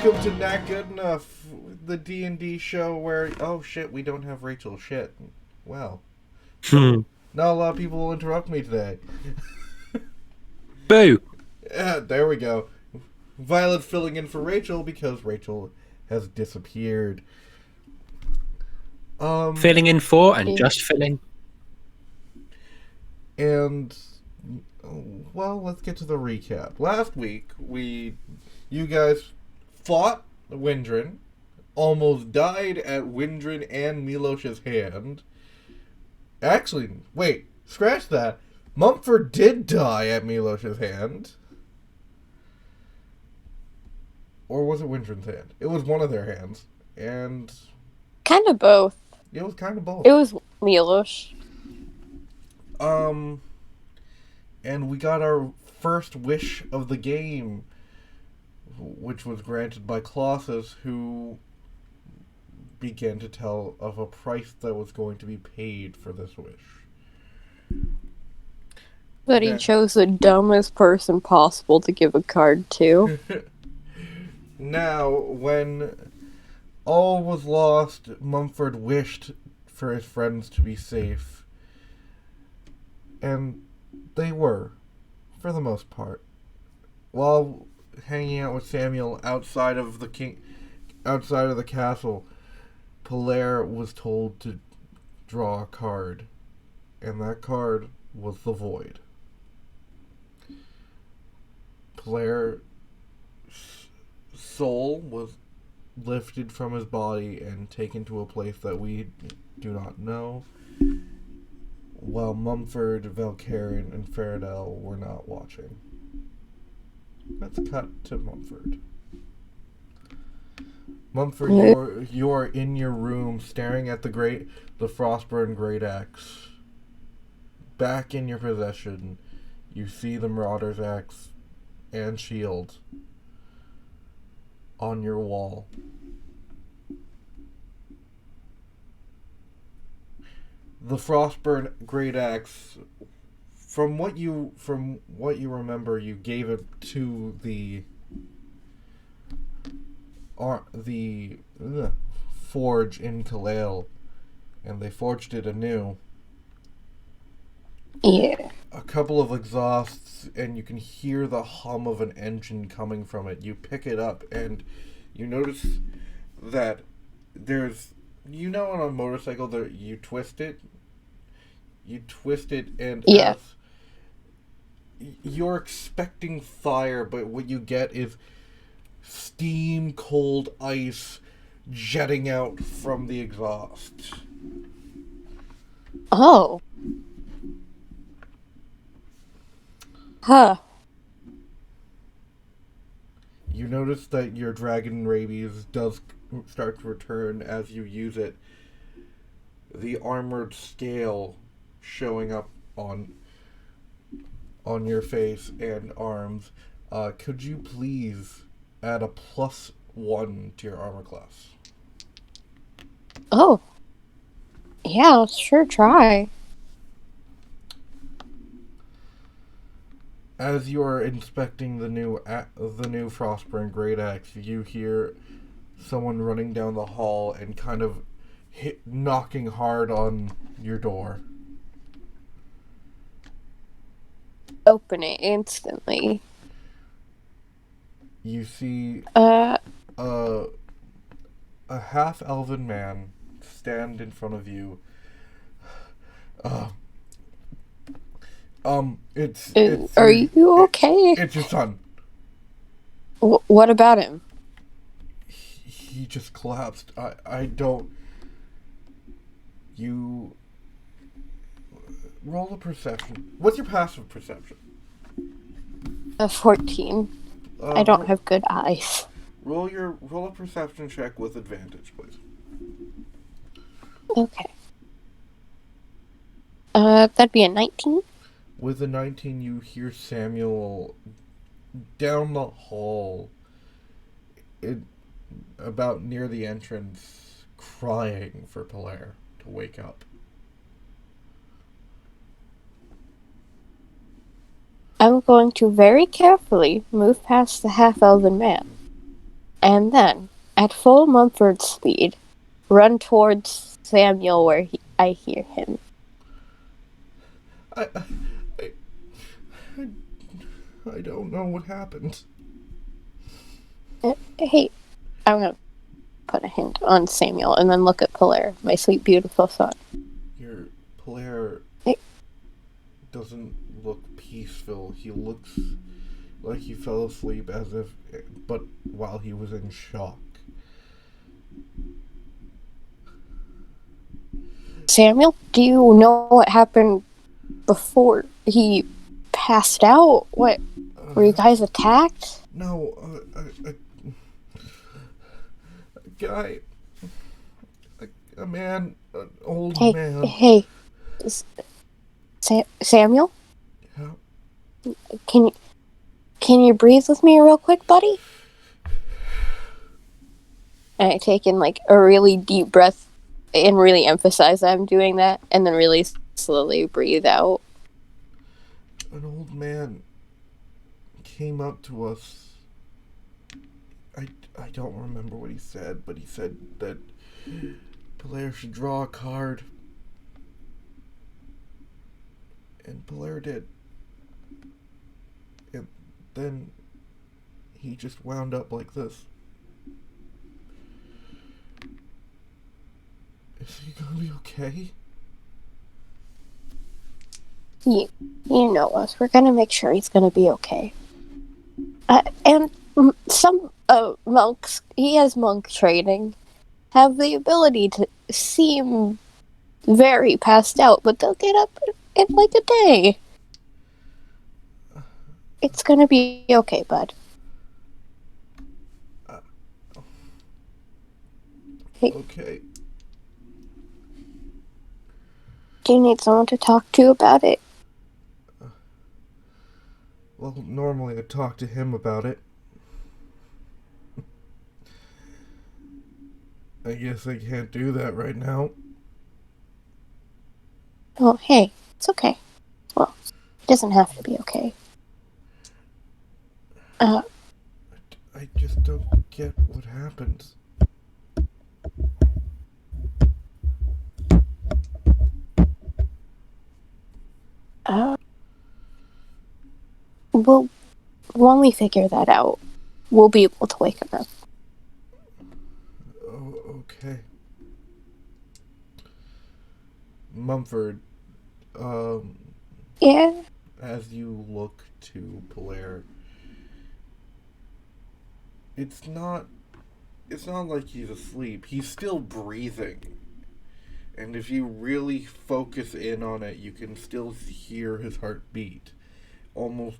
welcome to NAT Good Enough, the D&D show where, oh shit, we don't have Rachel. Shit. Well, not a lot of people will interrupt me today. Boo! Yeah, there we go. Violet filling in for Rachel because Rachel has disappeared. Filling in for and just filling. And, well, let's get to the recap. Last week, you guys fought Windran, almost died at Windran and Milosh's hand. Actually, wait, scratch that. Mumford did die at Milosh's hand. Or was it Windran's hand? It was one of their hands. And kind of both. it was kind of both. It was Milosh. And we got our first wish of the game, which was granted by Colossus, who began to tell of a price that was going to be paid for this wish. But he chose the dumbest person possible to give a card to. Now, when all was lost, Mumford wished for his friends to be safe. And they were, for the most part. While hanging out with Samuel outside of the castle, Polaire was told to draw a card. And that card was the Void. Polaire's soul was lifted from his body and taken to a place that we do not know, while Mumford, Valkaryn, and Faradell were not watching. Let's cut to Mumford. Mumford, you're in your room staring at the Frostburn Great Axe. Back in your possession, you see the Marauder's Axe and shield on your wall. The Frostburn Great Axe, from what you remember, you gave it to the forge in Kalale, and they forged it anew. Yeah. A couple of exhausts, and you can hear the hum of an engine coming from it. You pick it up, and you notice that there's, on a motorcycle that you twist it, and yeah. You're expecting fire, but what you get is steam cold ice jetting out from the exhaust. Oh. Huh. You notice that your dragon rabies does start to return as you use it. The armored scale showing up on your face and arms. Could you please add a +1 to your armor class? Oh. Yeah, I'll sure try. As you are inspecting the new Frostburn Great Axe, you hear someone running down the hall and kind of knocking hard on your door. Open it instantly. You see Uh. a half-elven man stand in front of you. Are you okay? It's your son. What about him? He just collapsed. I don't... You... Roll a perception. What's your passive perception? 14. I don't have good eyes. Roll a perception check with advantage, please. Okay. That'd be a 19. With a 19, you hear Samuel down the hall, about near the entrance, crying for Polaire to wake up. I'm going to very carefully move past the half-elven man and then, at full Mumford speed, run towards Samuel where I hear him. I don't know what happened. Hey, I'm gonna put a hint on Samuel and then look at Polaire, my sweet, beautiful son. Your Polaire Hey. doesn't look peaceful. He looks like he fell asleep but while he was in shock. Samuel, do you know what happened before he passed out? What? Were you guys attacked? No, a guy, a man, an old man. Hey, Samuel? Yeah. Can you breathe with me real quick, buddy? And I take in like a really deep breath and really emphasize that I'm doing that, and then really slowly breathe out. An old man came up to us. I don't remember what he said, but he said that Polaire should draw a card. And Polaire did. And then he just wound up like this. Is he gonna be okay? You know us. We're gonna make sure he's gonna be okay. And some monks, he has monk training, have the ability to seem very passed out, but they'll get up in like a day. It's gonna be okay, bud. Hey, Okay. do you need someone to talk to about it? Well, normally I talk to him about it. I guess I can't do that right now. Oh, hey, it's okay. Well, it doesn't have to be okay. I just don't get what happens. Well, when we figure that out, we'll be able to wake him up. Oh, okay. Mumford, Yeah? as you look to Polaire, it's not like he's asleep. He's still breathing. And if you really focus in on it, you can still hear his heart beat. Almost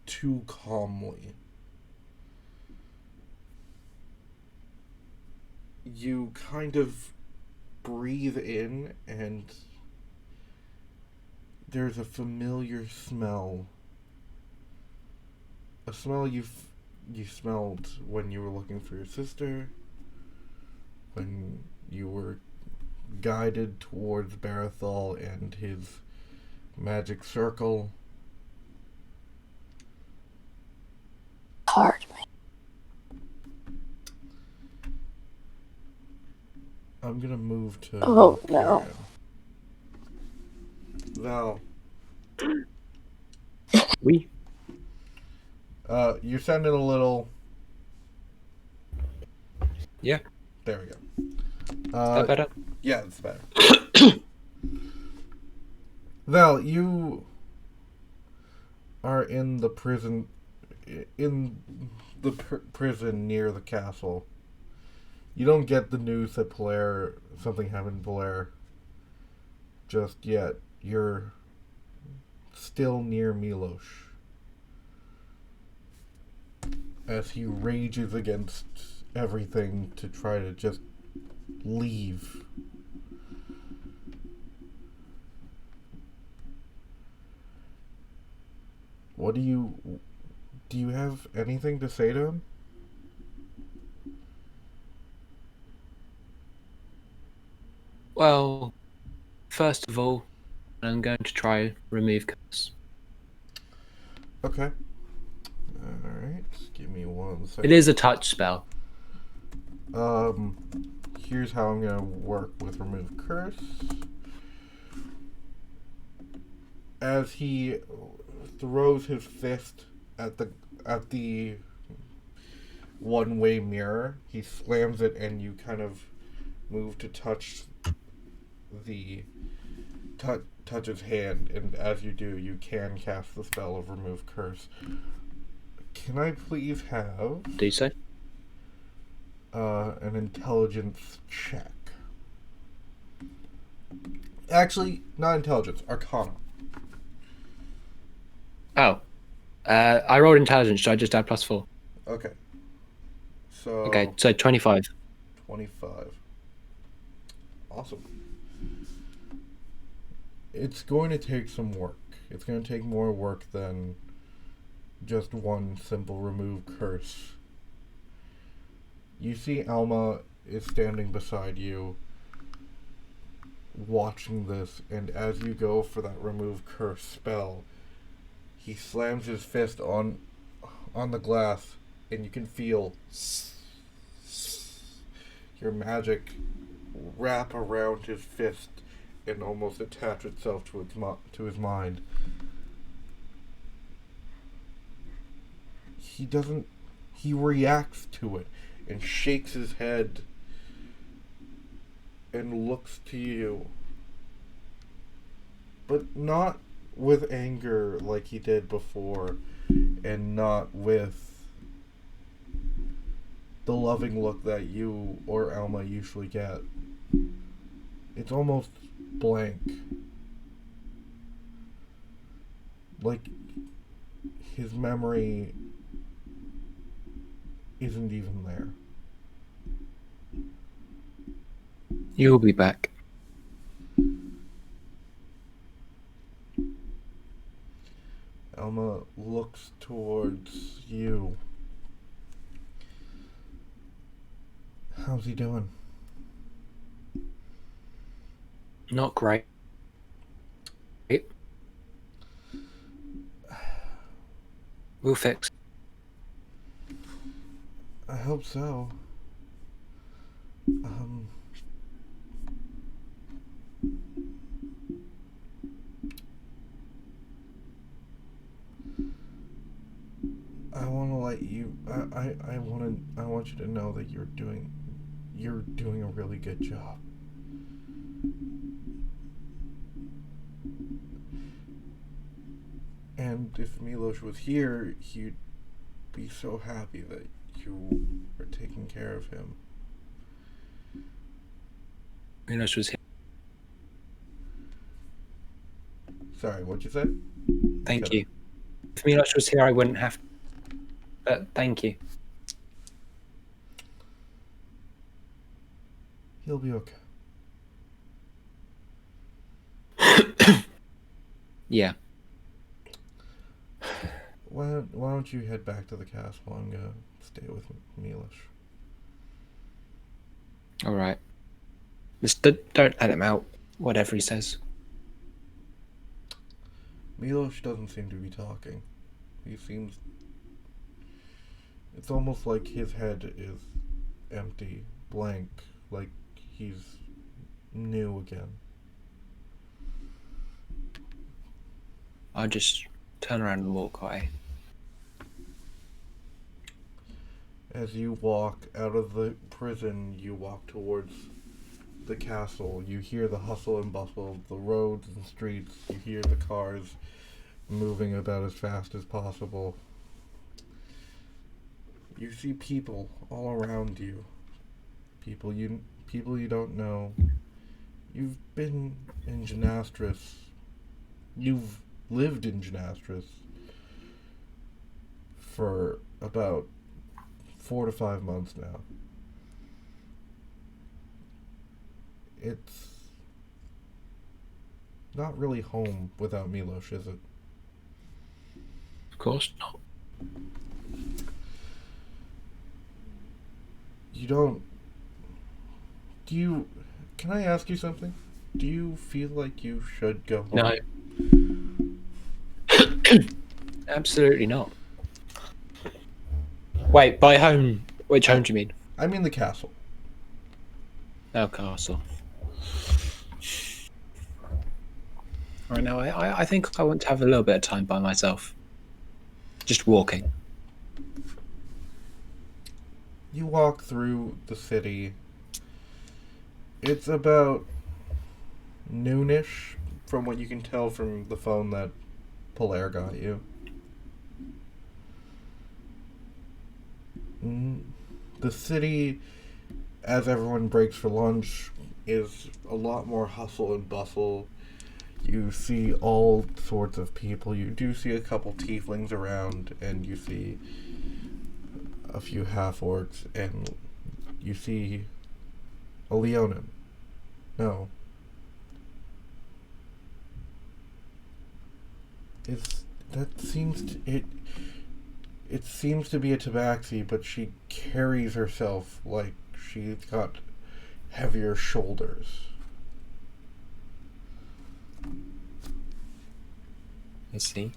too calmly. You kind of breathe in, and there's a familiar smell. A smell you smelled when you were looking for your sister, when you were guided towards Barathol and his magic circle. Hard. I'm gonna move to Oh, no. Val, We. you're sounding a little... Yeah. There we go. Is that better? Yeah, it's better. Val, you are in the prison, prison near the castle. You don't get the news that something happened to Polaire just yet. You're still near Milosh as he rages against everything to try to just leave. What do you have anything to say to him? Well, first of all, I'm going to try remove curse. Okay. Alright, give me 1 second. It is a touch spell. Here's how I'm gonna work with remove curse. As he throws his fist at the one-way mirror, he slams it, and you kind of move to touch his hand, and as you do, you can cast the spell of remove curse. Can I please have Do so? an intelligence check? Actually, not intelligence, arcana. Oh. I rolled intelligence, so I just add +4. Okay. So Okay, so 25. 25. Awesome. It's going to take some work. It's going to take more work than just one simple remove curse. You see Alma is standing beside you, watching this, and as you go for that remove curse spell, he slams his fist on the glass, and you can feel your magic wrap around his fist and almost attach itself to his mind. He reacts to it and shakes his head and looks to you, but not with anger like he did before, and not with the loving look that you or Alma usually get. It's almost blank. Like his memory isn't even there. You'll be back. Alma looks towards you. How's he doing? Not great. We'll fix. I hope so. I want to let you. I want you to know that you're doing a really good job. And if Milos was here, he'd be so happy that you are taking care of him. Milos was here. Sorry, what'd you say? Thank you. If Milos was here, I wouldn't have. But thank you. He'll be okay. Yeah. Why don't you head back to the castle and go stay with Milos? All right. Just don't let him out. Whatever he says. Milos doesn't seem to be talking. He seems... It's almost like his head is empty, blank, like he's new again. I'll just turn around and walk away. As you walk out of the prison, you walk towards the castle. You hear the hustle and bustle of the roads and streets. You hear the cars moving about as fast as possible. You see people all around you. People you don't know. You've been in Genastris. You've lived in Genastris for about 4 to 5 months now. It's not really home without Milos, is it? Of course not. Can I ask you something? Do you feel like you should go home? No. Absolutely not. Wait, by home, which home do you mean? I mean the castle. Our castle. Right now, I think I want to have a little bit of time by myself. Just walking. You walk through the city. It's about noonish, from what you can tell from the phone that Polaire got you. The city, as everyone breaks for lunch, is a lot more hustle and bustle. You see all sorts of people. You do see a couple tieflings around, and you see a few half-orcs, and you see a Leonin. No. It seems to be a tabaxi, but she carries herself like she's got heavier shoulders. I see.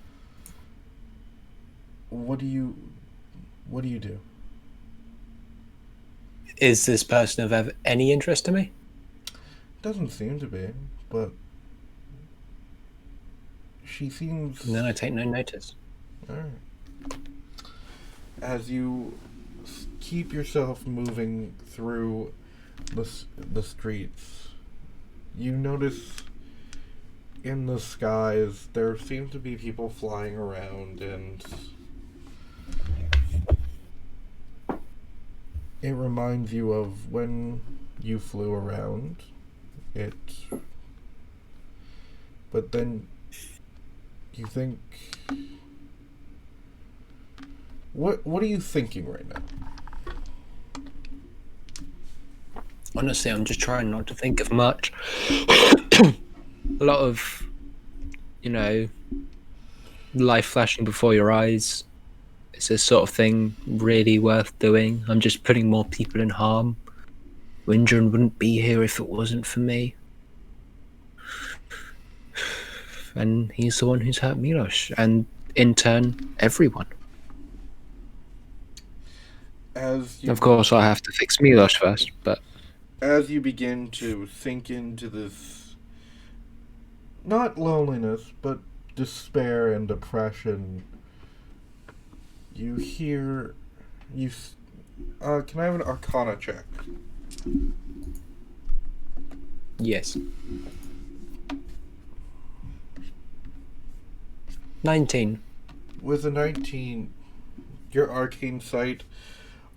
What do you do? Is this person of any interest to me? Doesn't seem to be, but she seems... And then I take no notice. Alright. As you keep yourself moving through the streets, you notice in the skies there seem to be people flying around, and it reminds you of when you flew around it. But then you think... What are you thinking right now? Honestly, I'm just trying not to think of much. A lot of, life flashing before your eyes. Is this sort of thing really worth doing? I'm just putting more people in harm. Windran wouldn't be here if it wasn't for me. And he's the one who's hurt Milos, and in turn, everyone. Of course, I have to fix Milos first, but... As you begin to sink into this, not loneliness, but despair and depression, you hear... can I have an Arcana check? Yes. 19. With a 19, your arcane sight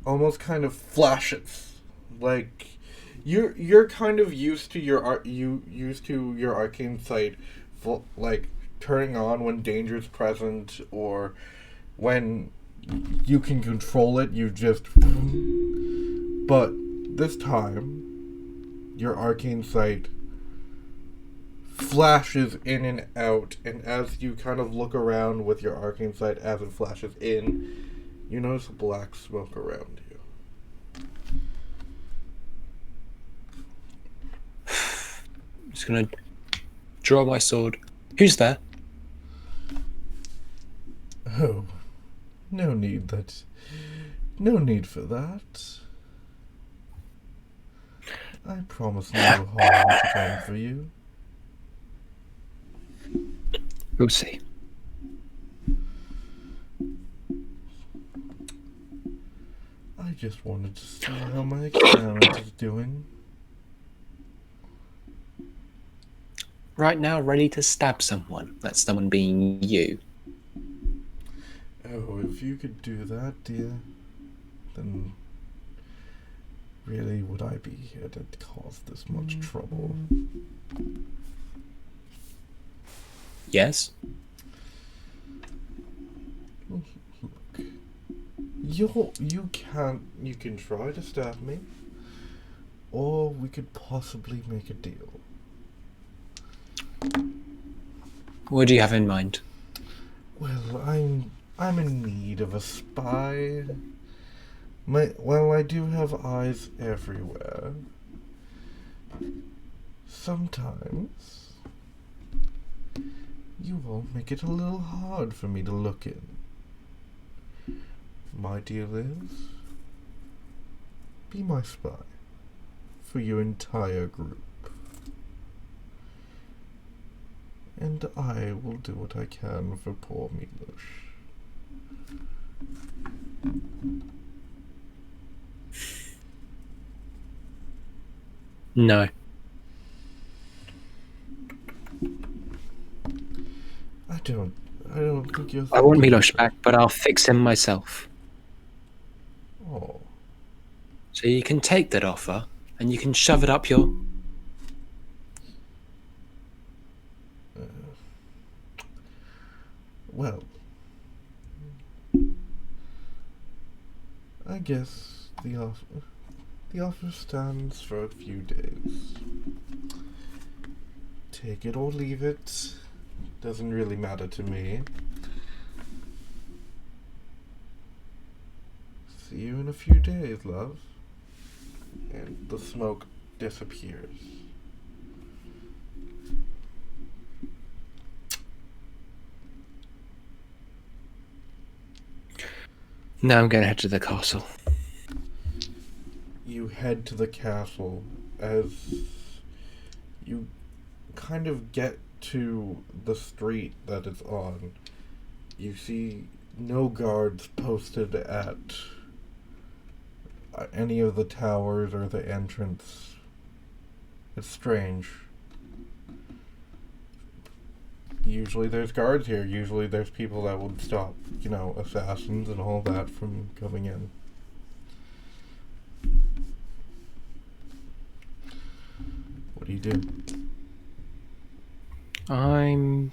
almost kind of flashes. Like, you're kind of used to your arcane sight, like turning on when danger's present or when you can control it. You just, but this time, your arcane sight flashes in and out, and as you kind of look around with your arcane sight as it flashes in, you notice black smoke around you. I'm just gonna draw my sword. Who's there? Oh, no need for that. I promise no harm to come for you. We'll see. I just wanted to see how my experiment is doing. Right now, ready to stab someone. That someone being you. Oh, if you could do that, dear, then really would I be here to cause this much trouble? Yes? Look, you can try to stab me, or we could possibly make a deal. What do you have in mind? Well, I'm in need of a spy. I do have eyes everywhere. Sometimes you all make it a little hard for me to look in. My deal is, be my spy for your entire group. And I will do what I can for poor Milosh. No. I don't think you're I want thinking Milosh of back, but I'll fix him myself. Oh. So you can take that offer, and you can shove it up your... Well, I guess the offer stands for a few days. Take it or leave it. Doesn't really matter to me. See you in a few days, love. And the smoke disappears. Now I'm going to head to the castle. You head to the castle. As you kind of get to the street that it's on, you see no guards posted at any of the towers or the entrance. It's strange. Usually there's guards here. Usually there's people that would stop, assassins and all that from coming in. What do you do? I'm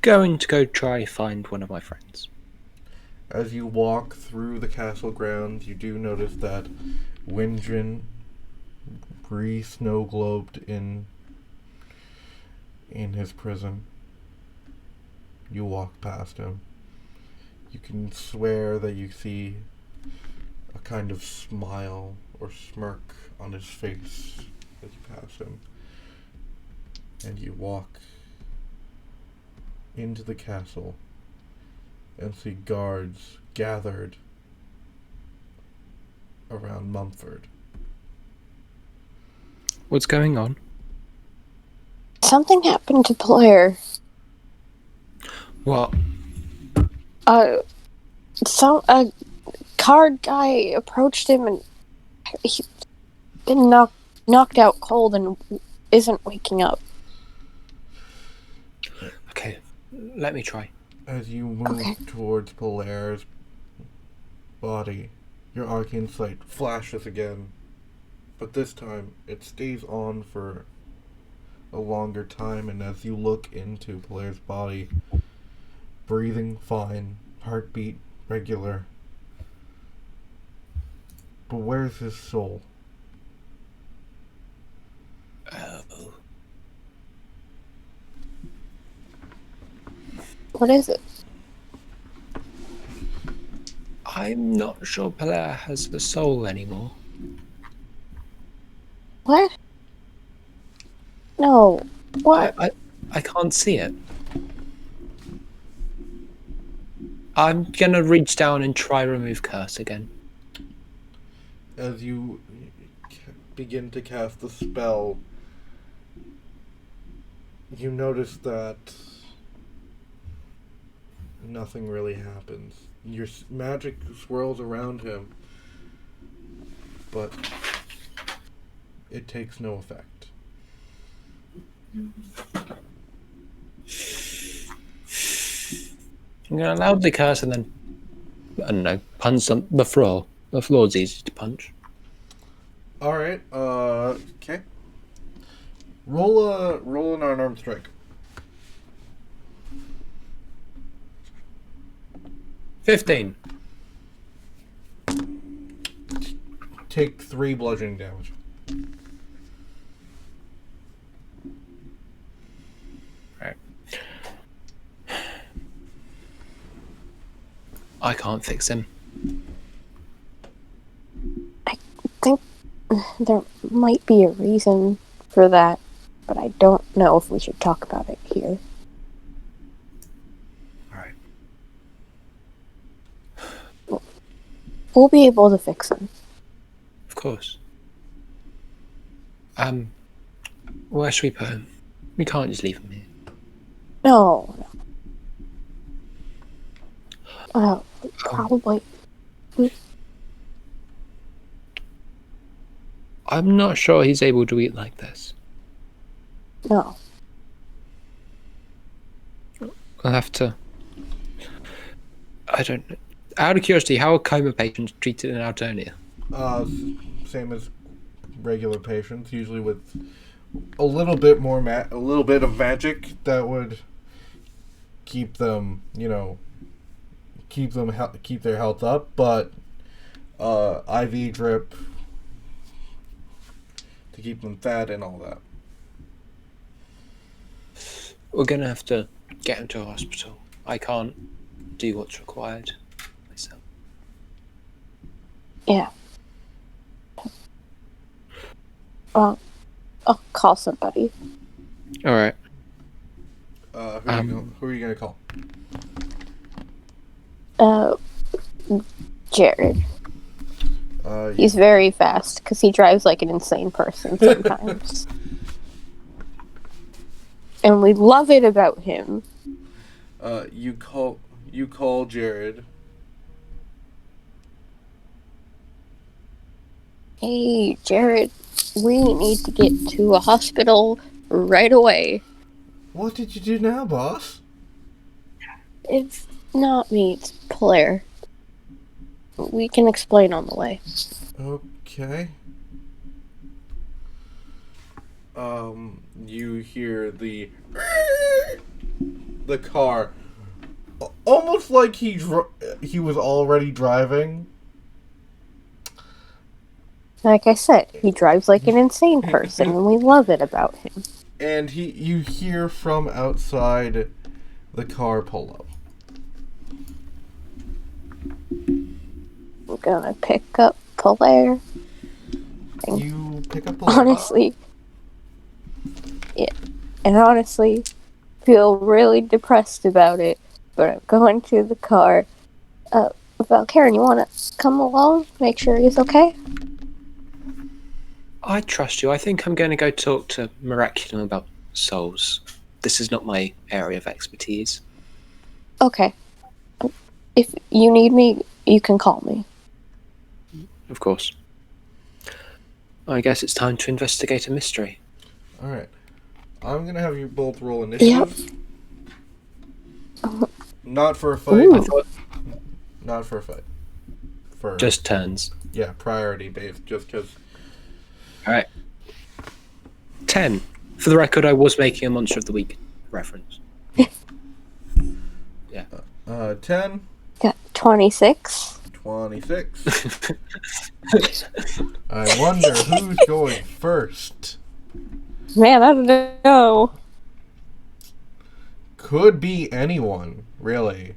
going to go try find one of my friends. As you walk through the castle grounds, you do notice that Windran, snow-globed in his prison. You walk past him. You can swear that you see a kind of smile or smirk on his face as you pass him. And you walk into the castle and see guards gathered around Mumford. What's going on? Something happened to Blair. What? A card guy approached him and he's been knocked out cold and isn't waking up. Okay, let me try. As you move towards Blair's body, your arcane sight flashes again, but this time it stays on for a longer time, and as you look into Blair's body, breathing fine, heartbeat regular. But where's his soul? Oh. What is it? I'm not sure Blair has the soul anymore. What? No. What? I can't see it. I'm gonna reach down and try remove curse again. As you begin to cast the spell, you notice that nothing really happens. Your magic swirls around him, but it takes no effect. I'm gonna loudly curse and then, I don't know, punch on the floor. The floor's easy to punch. Alright, okay. Roll an unarmed strike. 15. Take 3 bludgeoning damage. Right. I can't fix him. I think there might be a reason for that, but I don't know if we should talk about it here. Alright. We'll be able to fix him. Of course. Where should we put him? We can't just leave him here. No. Probably. I'm not sure he's able to eat like this. No. I'll have to... I don't know. Out of curiosity, how are coma patients treated in Altonia? Same as regular patients, usually with a little bit more a little bit of magic that would keep them, keep their health up, but IV drip to keep them fed and all that. We're gonna have to get him to a hospital. I can't do what's required myself. Yeah. I'll call somebody. All right. Who are you gonna call? Jared. He's very fast because he drives like an insane person sometimes. And we love it about him. You call Jared. Hey, Jared, we need to get to a hospital right away. What did you do now, boss? It's not me, it's Blair. We can explain on the way. Okay. You hear the car, almost like he was already driving. Like I said, he drives like an insane person, and we love it about him. And you hear from outside the car pull up. I'm gonna pick up Blair. You pick up Blair. Honestly, yeah, and honestly, feel really depressed about it. But I'm going to the car. Valkaryn, you wanna come along? Make sure he's okay? I trust you. I think I'm going to go talk to Miraculum about souls. This is not my area of expertise. Okay. If you need me, you can call me. Of course. I guess it's time to investigate a mystery. Alright. I'm gonna have you both roll initiative. Not for a fight. Not for a fight. For just turns. Yeah, priority based, just because. Alright. 10. For the record, I was making a Monster of the Week reference. Yeah. 10. Got 26. 26. I wonder who's going first. Man, I don't know. Could be anyone, really.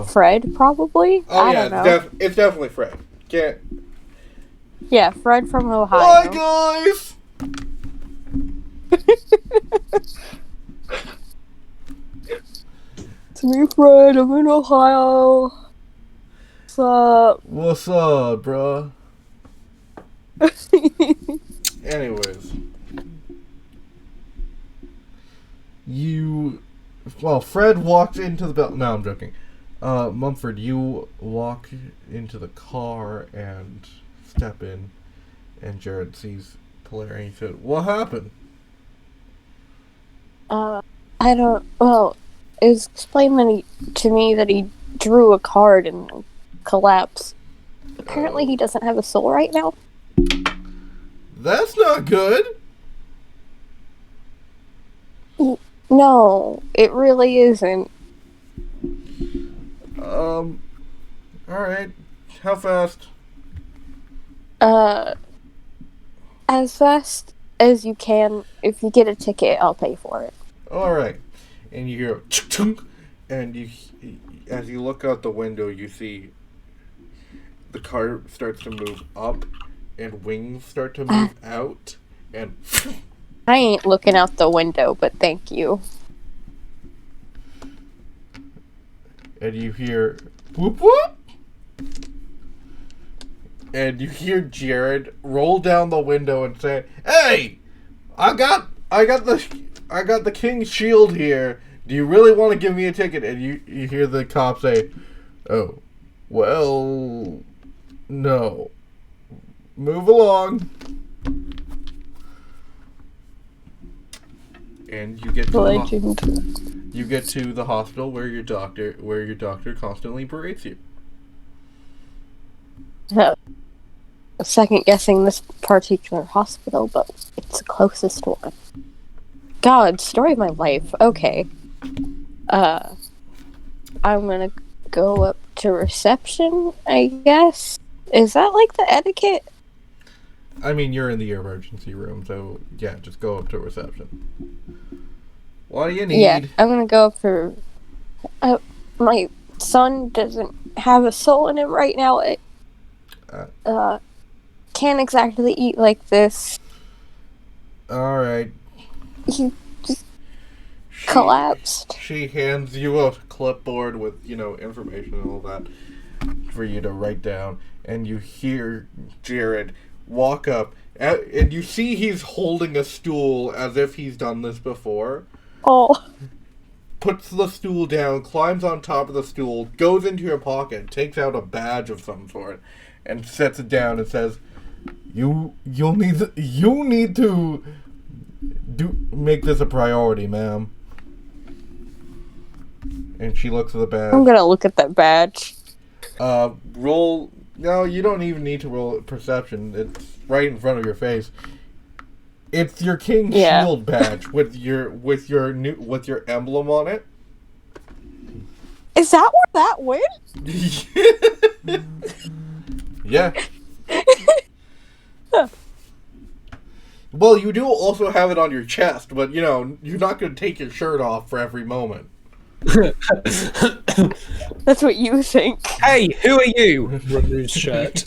Fred, probably? Oh, I yeah, don't know. it's definitely Fred. Can't. Yeah, Fred from Ohio. Hi, guys! It's me, Fred. I'm in Ohio. What's up? What's up, bruh? Anyways. Fred walked into the building. No, I'm joking. Mumford, you walk into the car and step in, and Jared sees Blair and he said, "What happened?" I don't. Well, it was explained to me that he drew a card and collapsed. Apparently, he doesn't have a soul right now. That's not good. No, it really isn't. Alright. How fast? As fast as you can. If you get a ticket, I'll pay for it. Alright. And you hear chunk, and as you look out the window, you see the car starts to move up, and wings start to move out, and I ain't looking out the window, but thank you. And you hear whoop whoop, and you hear Jared roll down the window and say, "Hey, I got the king's shield here. Do you really want to give me a ticket?" And you hear the cop say, "Oh, well, no. Move along." And you get to the hospital where your doctor constantly berates you. Second guessing this particular hospital, but it's the closest one. God, story of my life. Okay. I'm gonna go up to reception, I guess. Is that like the etiquette? I mean, you're in the emergency room, so yeah, just go up to reception. What do you need? Yeah, I'm gonna go up for... my son doesn't have a soul in him right now. Can't exactly eat like this. Alright. He just collapsed. She hands you a clipboard with, information and all that for you to write down. And you hear Jared walk up, and you see he's holding a stool as if he's done this before. Oh. Puts the stool down, climbs on top of the stool, goes into your pocket, takes out a badge of some sort, and sets it down and says, You need to make this a priority, ma'am." And she looks at the badge. I'm gonna look at that badge. Roll. No, you don't even need to roll perception. It's right in front of your face. It's your King Shield badge with your emblem on it. Is that where that went? Yeah. Well, you do also have it on your chest, but you're not going to take your shirt off for every moment. That's what you think. Hey, who are you? Remove shirt.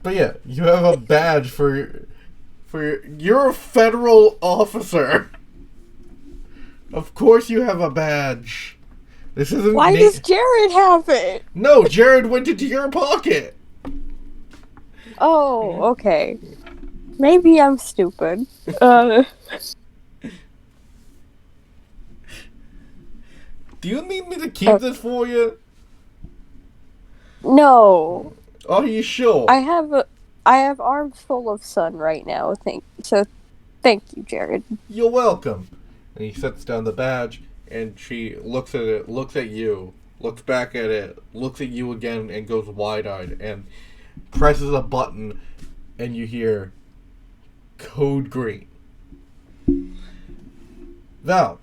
But yeah, you have a badge you're a federal officer. Of course you have a badge. This isn't... Why does Jared have it? No, Jared went into your pocket. Oh, okay. Maybe I'm stupid. Do you need me to keep this for you? No. Are you sure? I have arms full of sun right now. Thank you, Jared. You're welcome. And he sets down the badge, and she looks at it, looks at you, looks back at it, looks at you again, and goes wide-eyed, and presses a button, and you hear code green. Val,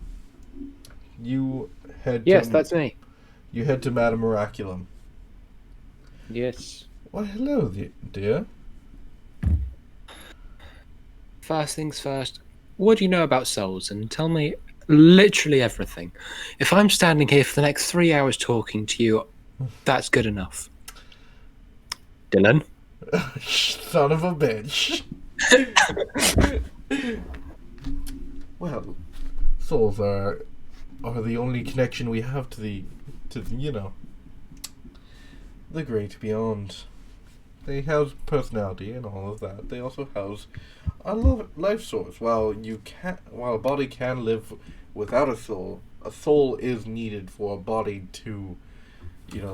you head Yes, that's me. You head to Madame Miraculum. Yes. Well, hello, dear. First things first, what do you know about souls? And tell me literally everything. If I'm standing here for the next 3 hours talking to you, that's good enough. Dylan? Son of a bitch. Well, souls are the only connection we have to the the great beyond. They house personality and all of that. They also house a life source. While a body can live without a soul is needed for a body to,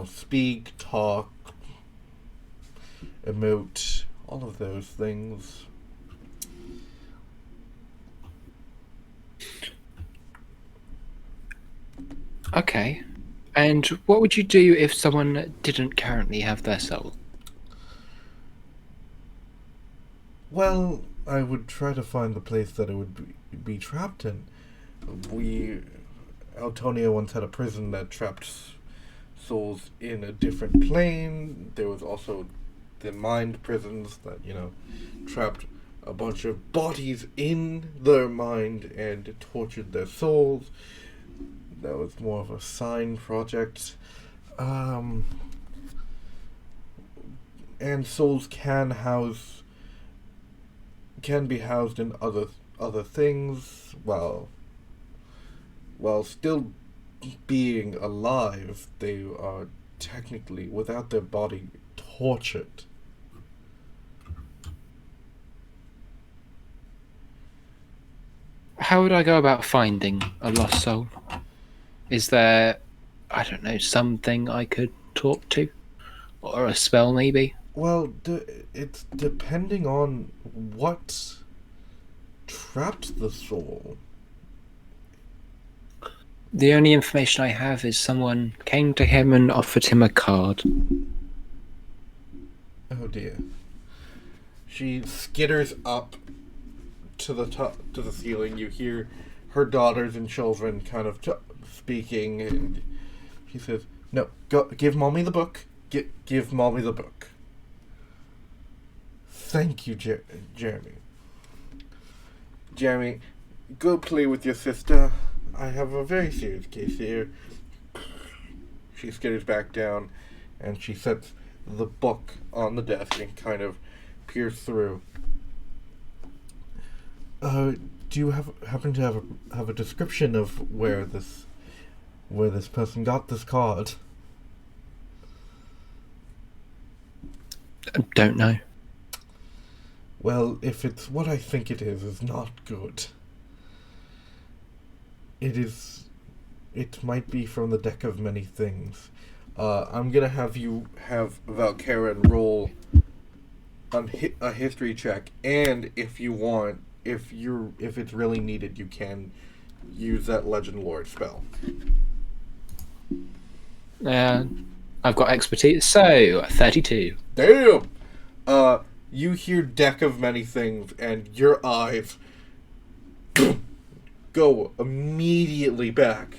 speak, talk, emote, all of those things. Okay. And what would you do if someone didn't currently have their soul? Well, I would try to find the place that it would be trapped in. Altonia once had a prison that trapped souls in a different plane. There was also the mind prisons that, trapped a bunch of bodies in their mind and tortured their souls. That was more of a sign project. And souls can be housed in other things while still being alive, they are technically, without their body, tortured. How would I go about finding a lost soul? Is there, I don't know, something I could talk to? Or a spell, maybe? Well, it's depending on what trapped the soul. The only information I have is someone came to him and offered him a card. Oh dear. She skitters up to the top, to the ceiling. You hear her daughters and children kind of speaking, and she says, "No, go give mommy the book. Give mommy the book." Thank you, Jeremy. Jeremy, go play with your sister. I have a very serious case here. She skitters back down, and she sets the book on the desk and kind of peers through. Do you happen to have a description of where this person got this card? I don't know. Well, if it's what I think it is not good. It might be from the deck of many things. I'm gonna have you have Valkaryn roll a history check, and if you want, if it's really needed, you can use that Legend Lord spell. I've got expertise, so 32. Damn! You hear deck of many things, and your eyes go immediately back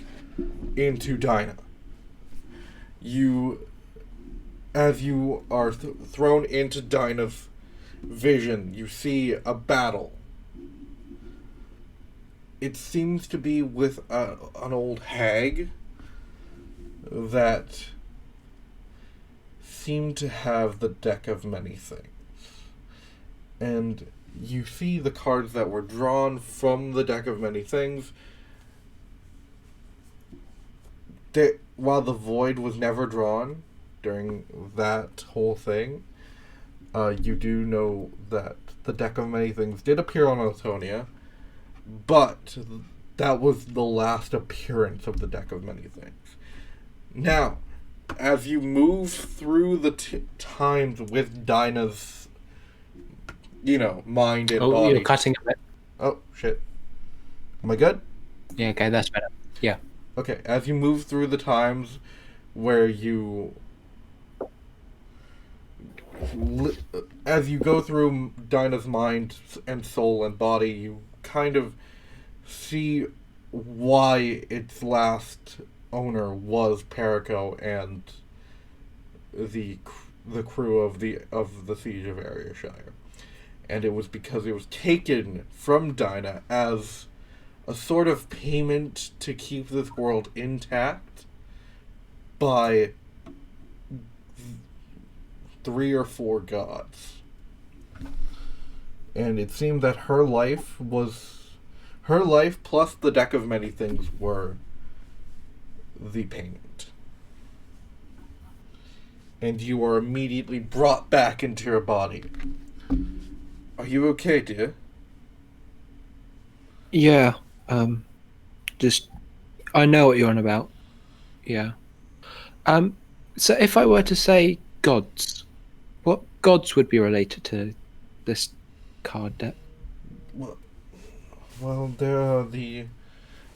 into Dinah. As you are thrown into Dinah's vision, you see a battle. It seems to be with an old hag that seemed to have the deck of many things. And you see the cards that were drawn from the deck of many things. While the void was never drawn during that whole thing, you do know that the deck of many things did appear on Othonia, but that was the last appearance of the deck of many things. Now, as you move through the times with Dinah's mind and body. Oh, you're cutting a bit. Oh, shit. Am I good? Yeah, okay, that's better. Yeah. Okay, as you move through the times where as you go through Dinah's mind and soul and body, you kind of see why its last owner was Perico and the crew of the siege of Ariashire. And it was because it was taken from Dinah as a sort of payment to keep this world intact by 3 or 4 gods. And it seemed that her life plus the deck of many things were the payment. And you are immediately brought back into your body. Are you okay, dear? Yeah. I know what you're on about. Yeah. So if I were to say gods, what gods would be related to this card deck? Well, there are the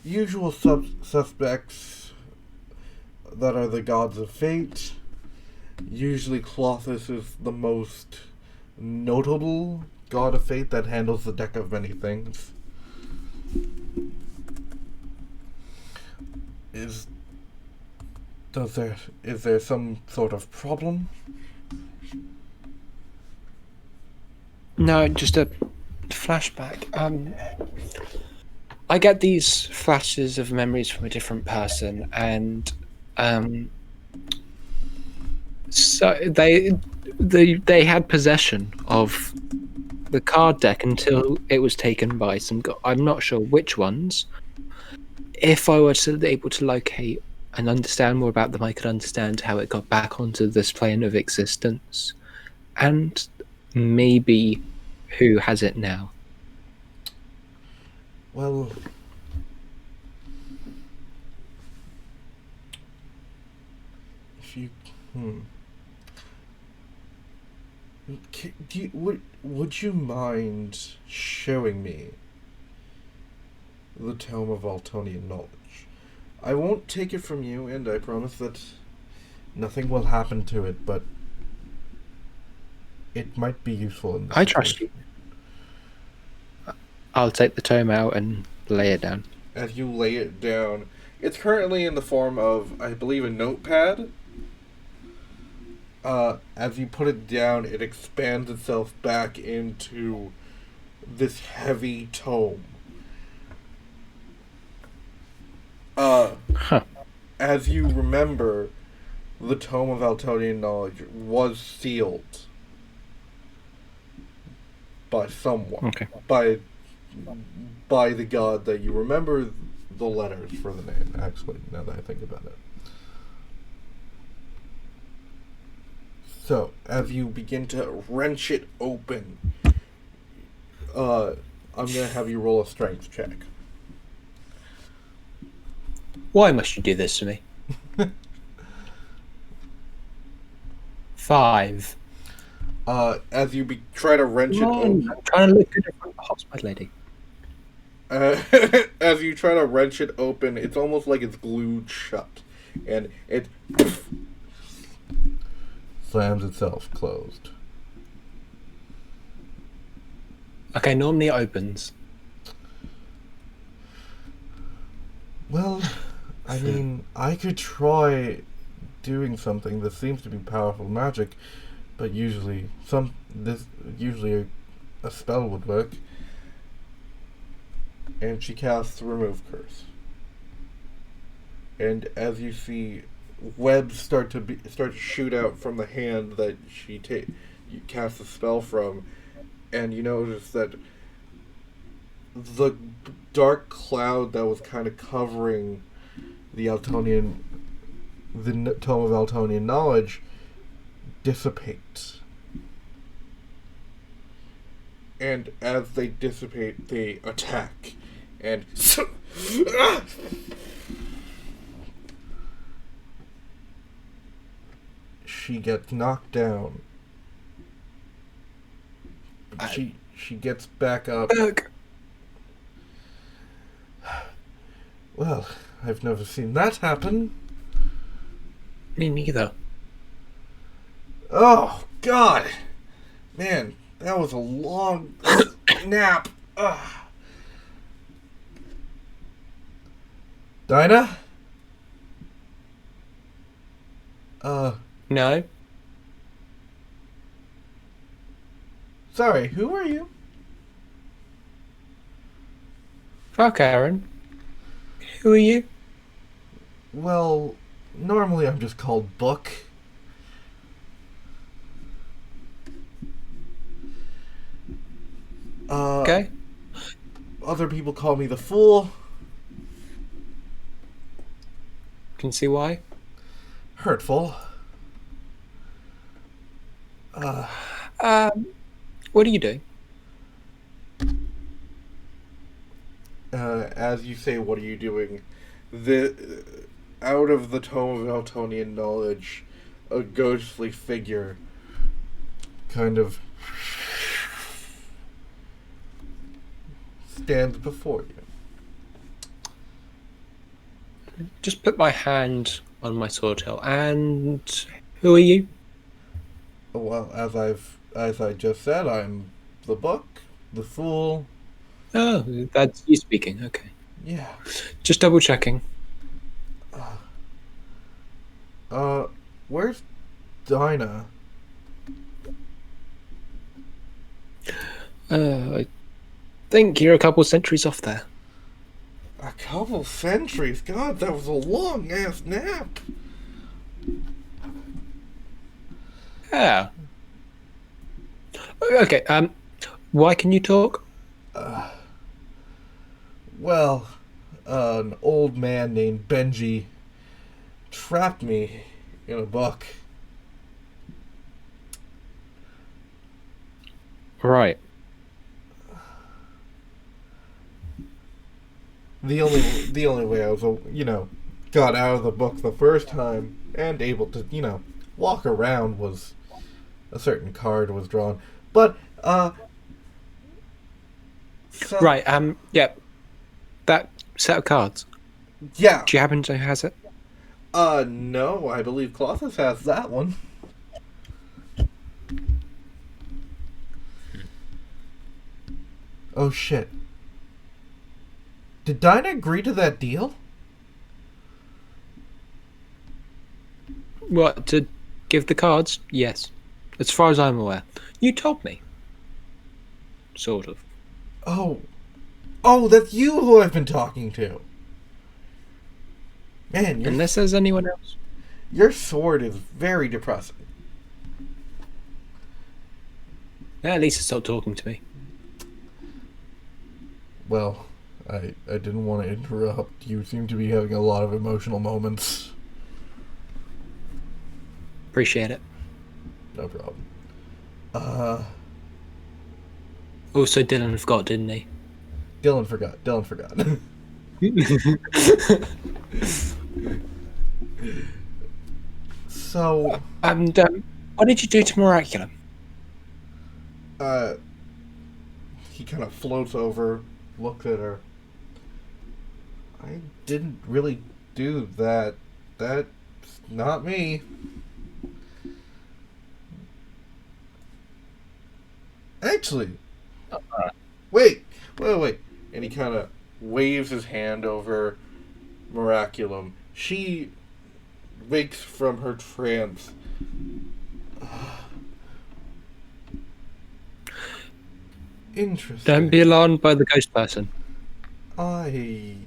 usual suspects that are the gods of fate. Usually Clothis is the most notable god of fate that handles the deck of many things. Is there some sort of problem? No, just a flashback. I get these flashes of memories from a different person, and so they had possession of the card deck until it was taken by some I'm not sure which ones. if I were to able to locate and understand more about them, I could understand how it got back onto this plane of existence, and maybe who has it now. Well, if you, would you mind showing me the Tome of Altonian Knowledge? I won't take it from you, and I promise that nothing will happen to it, but it might be useful in this I trust you. I'll take the tome out and lay it down. As you lay it down, it's currently in the form of, I believe, a notepad. As you put it down, it expands itself back into this heavy tome. As you remember, the Tome of Altonian Knowledge was sealed by someone. Okay. By the god that you remember the letters for the name, actually, now that I think about it. So, as you begin to wrench it open, I'm going to have you roll a strength check. Why must you do this to me? 5. As you try to wrench it open... I'm trying to look good in front of the hotspot lady. As you try to wrench it open, it's almost like it's glued shut. And it slams itself closed. Okay, normally it opens. Well, I mean, I could try doing something that seems to be powerful magic, but usually a spell would work. And she casts Remove Curse. And as you see, webs start to shoot out from the hand that you cast the spell from, and you notice that the dark cloud that was kind of covering the Tome of Altonian Knowledge dissipates. And as they dissipate, they attack. And she gets knocked down. She gets back up. Well, I've never seen that happen. Me neither. Oh, God. Man, that was a long nap. Ugh. Dinah? No. Sorry, who are you? Valkaryn. Who are you? Well, normally I'm just called Book. Okay. Other people call me the Fool. Can see why. Hurtful. What are you doing? As you say, what are you doing? Out of the Tome of Altonian Knowledge, a ghostly figure kind of stands before you. Just put my hand on my sword hilt. And who are you? Well, as I just said, I'm the Book, the Fool. Oh, that's you speaking. Okay. Yeah. Just double checking. Where's Dinah? I think you're a couple centuries off there. A couple centuries? God, that was a long ass nap. Yeah. Okay. Why can you talk? Well, an old man named Benji trapped me in a book. Right. The only way I was, got out of the book the first time and able to, walk around was a certain card was drawn. But, so, Right. Yeah. That set of cards. yeah. Do you happen to has it? No, I believe Colossus has that one. Oh, shit. Did Dinah agree to that deal? What, to give the cards? Yes. As far as I'm aware. You told me. Sort of. Oh. Oh, that's you who I've been talking to. Man, Unless there's anyone else. your sword is very depressing. At least it's not talking to me. Well, I didn't want to interrupt. You seem to be having a lot of emotional moments. Appreciate it. No problem. Also, Dylan forgot, didn't he? Dylan forgot. So, And what did you do to Miraculum? he kind of floats over, looks at her. I didn't really do that. That's not me. Actually, wait. And he kind of waves his hand over Miraculum. She wakes from her trance. Interesting. Don't be alarmed by the ghost person. I'm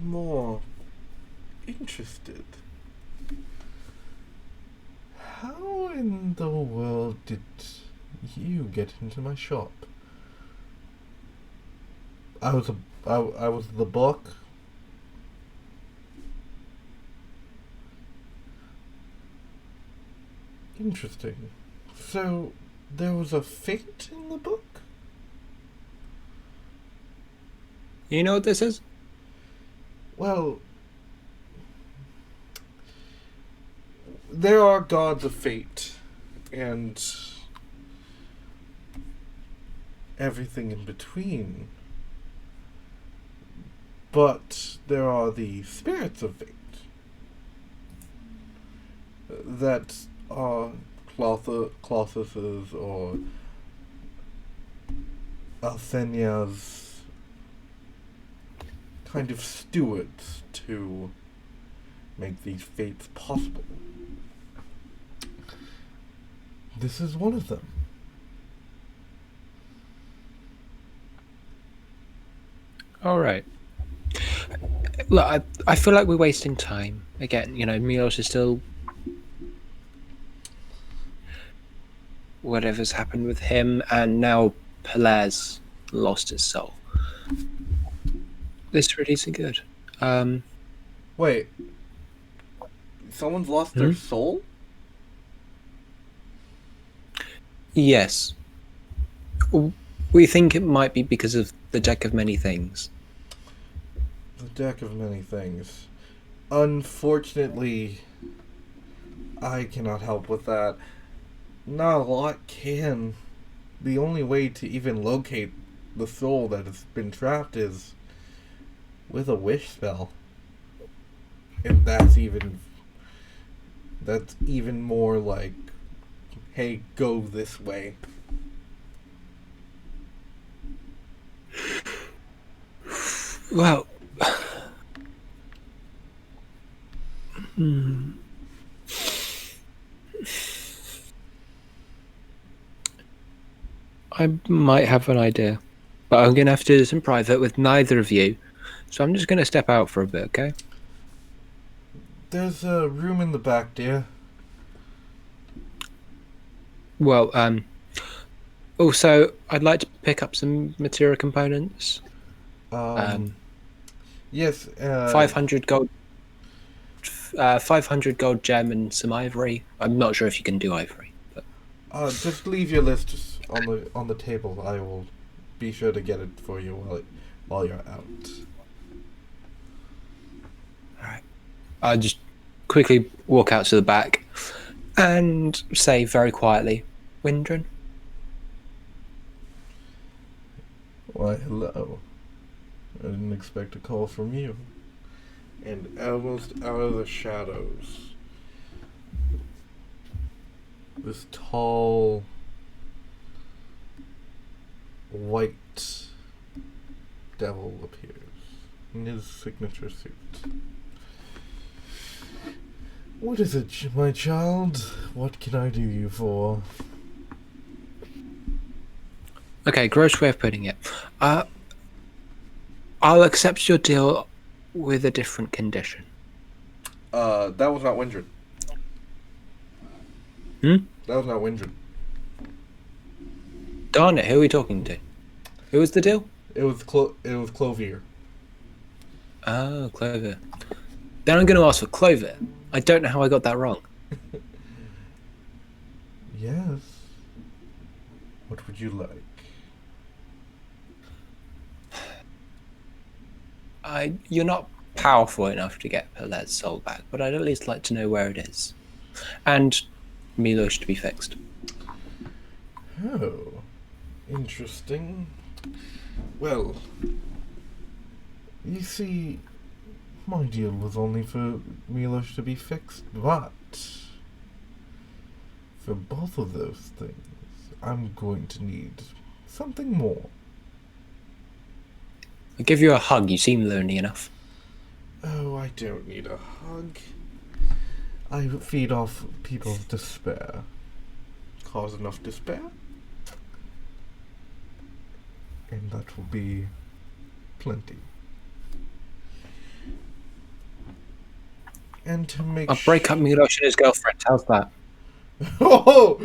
more interested. How in the world did you get into my shop? I was the book. Interesting. So there was a fate in the book? You know what this is? Well, there are gods of fate and everything in between. But there are the spirits of fate that are Colossus's or Althenia's kind of stewards to make these fates possible. This is one of them. All right. Look, I feel like we're wasting time. Again, Milos is still... Whatever's happened with him, and now Pelez lost his soul. This really isn't good. Wait. Someone's lost their soul? Yes. We think it might be because of the Deck of Many Things. The Deck of Many Things. Unfortunately, I cannot help with that. Not a lot can. The only way to even locate the soul that has been trapped is with a wish spell. And that's even more like, hey, go this way. Well, I might have an idea, but I'm going to have to do this in private with neither of you. So I'm just going to step out for a bit, okay? There's a room in the back, dear. Well, also, I'd like to pick up some material components. Yes. 500 gold. 500 gold gem and some ivory. I'm not sure if you can do ivory, but Just leave your list on the table. I will be sure to get it for you while you're out. all right. I just quickly walk out to the back and say very quietly, "Windran." Why, hello. I didn't expect a call from you. And almost out of the shadows, this tall, white devil appears in his signature suit. What is it, my child? What can I do you for? Okay, gross way of putting it. I'll accept your deal with a different condition. That was not Windran. Hmm? That was not Windran. Darn it, who are we talking to? Who was the deal? It was Clovier. Oh, Clover. Then I'm going to ask for Clover. I don't know how I got that wrong. Yes. What would you like? You're not powerful enough to get Palet's soul back, but I'd at least like to know where it is. And Milos to be fixed. Oh, interesting. Well, you see, my deal was only for Milos to be fixed, but for both of those things, I'm going to need something more. I'll give you a hug, you seem lonely enough. Oh, I don't need a hug. I feed off people's despair. Cause enough despair? And that will be plenty. And to make I'll break up Milos and his girlfriend, how's that? Oh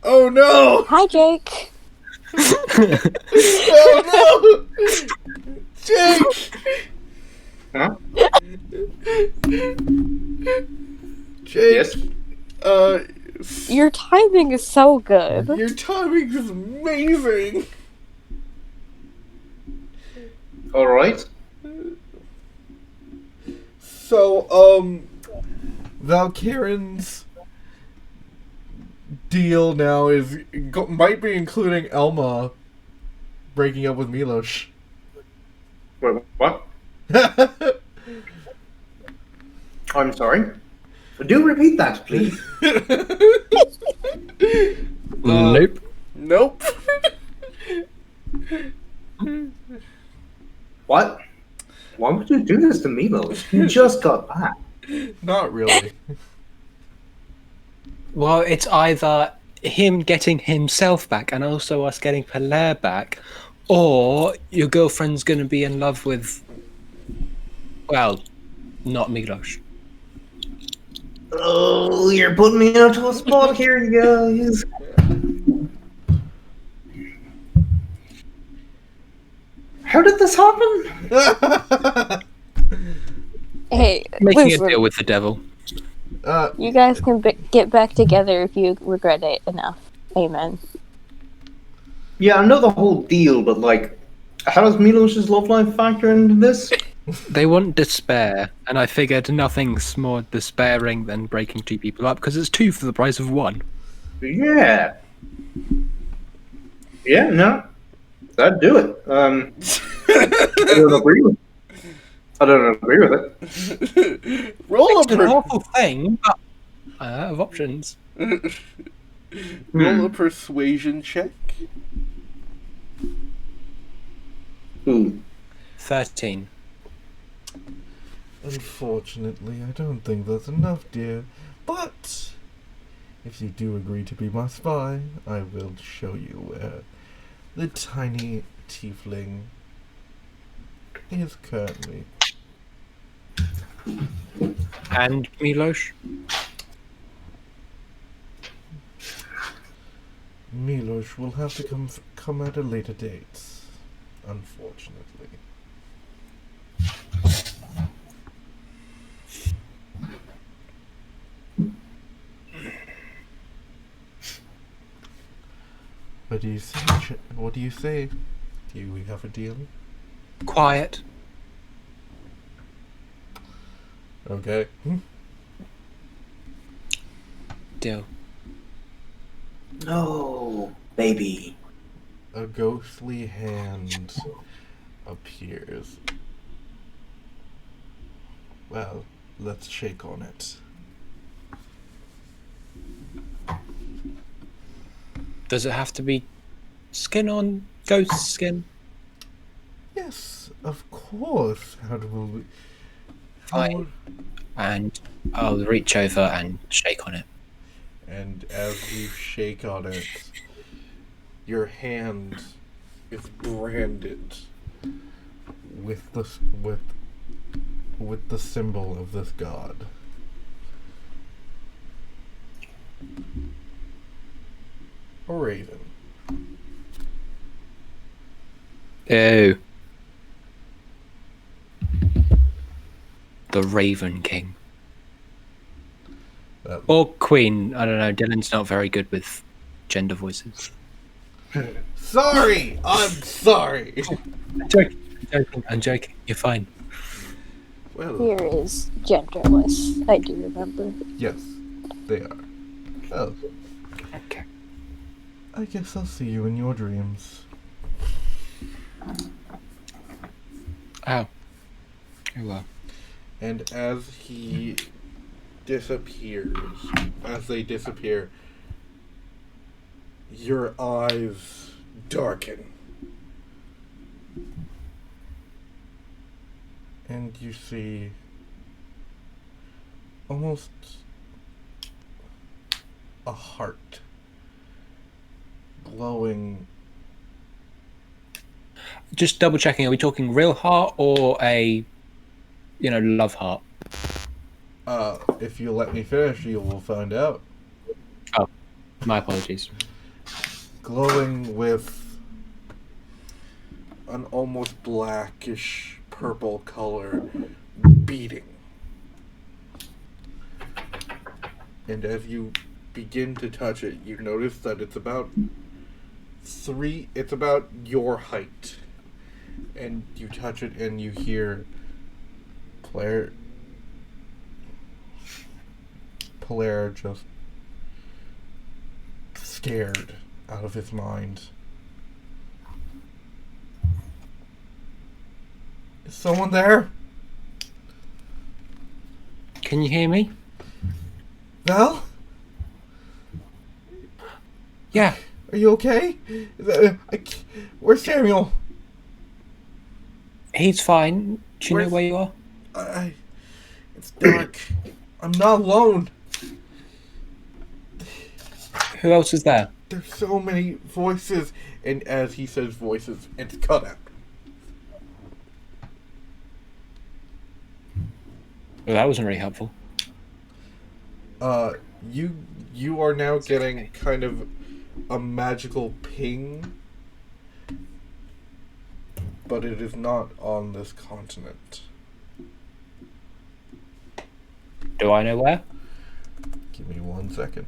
no! Hi, Jake. Oh no! Jake! Huh? Jake! Yes? Your timing is so good. Your timing is amazing! Alright. So, Valkaryn's deal now might be including Elma breaking up with Milos. Wait, what? I'm sorry. Do repeat that, please. Nope. Nope. What? Why would you do this to Milos? You just got back. Not really. Well, it's either him getting himself back and also us getting Paler back, or your girlfriend's going to be in love with, well, not Milos. Oh, you're putting me into a spot here, you guys. How did this happen? Hey, Making listen, a deal with the devil. you guys can get back together if you regret it enough. Amen. Yeah, I know the whole deal, but like, how does Milos' love life factor into this? They want despair, and I figured nothing's more despairing than breaking two people up, because it's two for the price of one. Yeah. Yeah, no. I'd do it. I don't agree with it. Roll It's an awful thing, but I have options. Roll a persuasion check. Ooh. 13. Unfortunately, I don't think that's enough, dear. But if you do agree to be my spy, I will show you where the tiny tiefling is currently. And Milos? Milos will have to come at a later date. unfortunately. What do you say? What do you say? Do we have a deal? Quiet. Okay. Deal. No, baby. A ghostly hand appears. Well, let's shake on it. Does it have to be skin on ghost skin? Yes, of course. How do we? Fine. And I'll reach over and shake on it. And as you shake on it, your hand is branded with the symbol of this god. A raven. Ew. The Raven King. Or Queen. I don't know. Dylan's not very good with gender voices. Sorry! I'm sorry! I'm joking. You're fine. Well, Here is genderless. I do remember. yes, they are. Oh, Okay. I guess I'll see you in your dreams. Oh. Oh well. And as he disappears, as they disappear, your eyes darken. And you see almost a heart glowing. Just double checking. Are we talking real heart or a, love heart? If you let me finish, you will find out. Oh, my apologies. Glowing with an almost blackish purple color beating. And as you begin to touch it, you notice that it's about your height. And you touch it and you hear Polaire just scared out of his mind. Is someone there? Can you hear me? Val? Yeah. Are you okay? Where's Samuel? He's fine. Do you know Where's- where you are? It's dark. I'm not alone. Who else is there? There's so many voices. And as he says voices, it's cut out. Well, that wasn't really helpful. You are now getting kind of a magical ping, but it is not on this continent. Do I know where? Give me 1 second.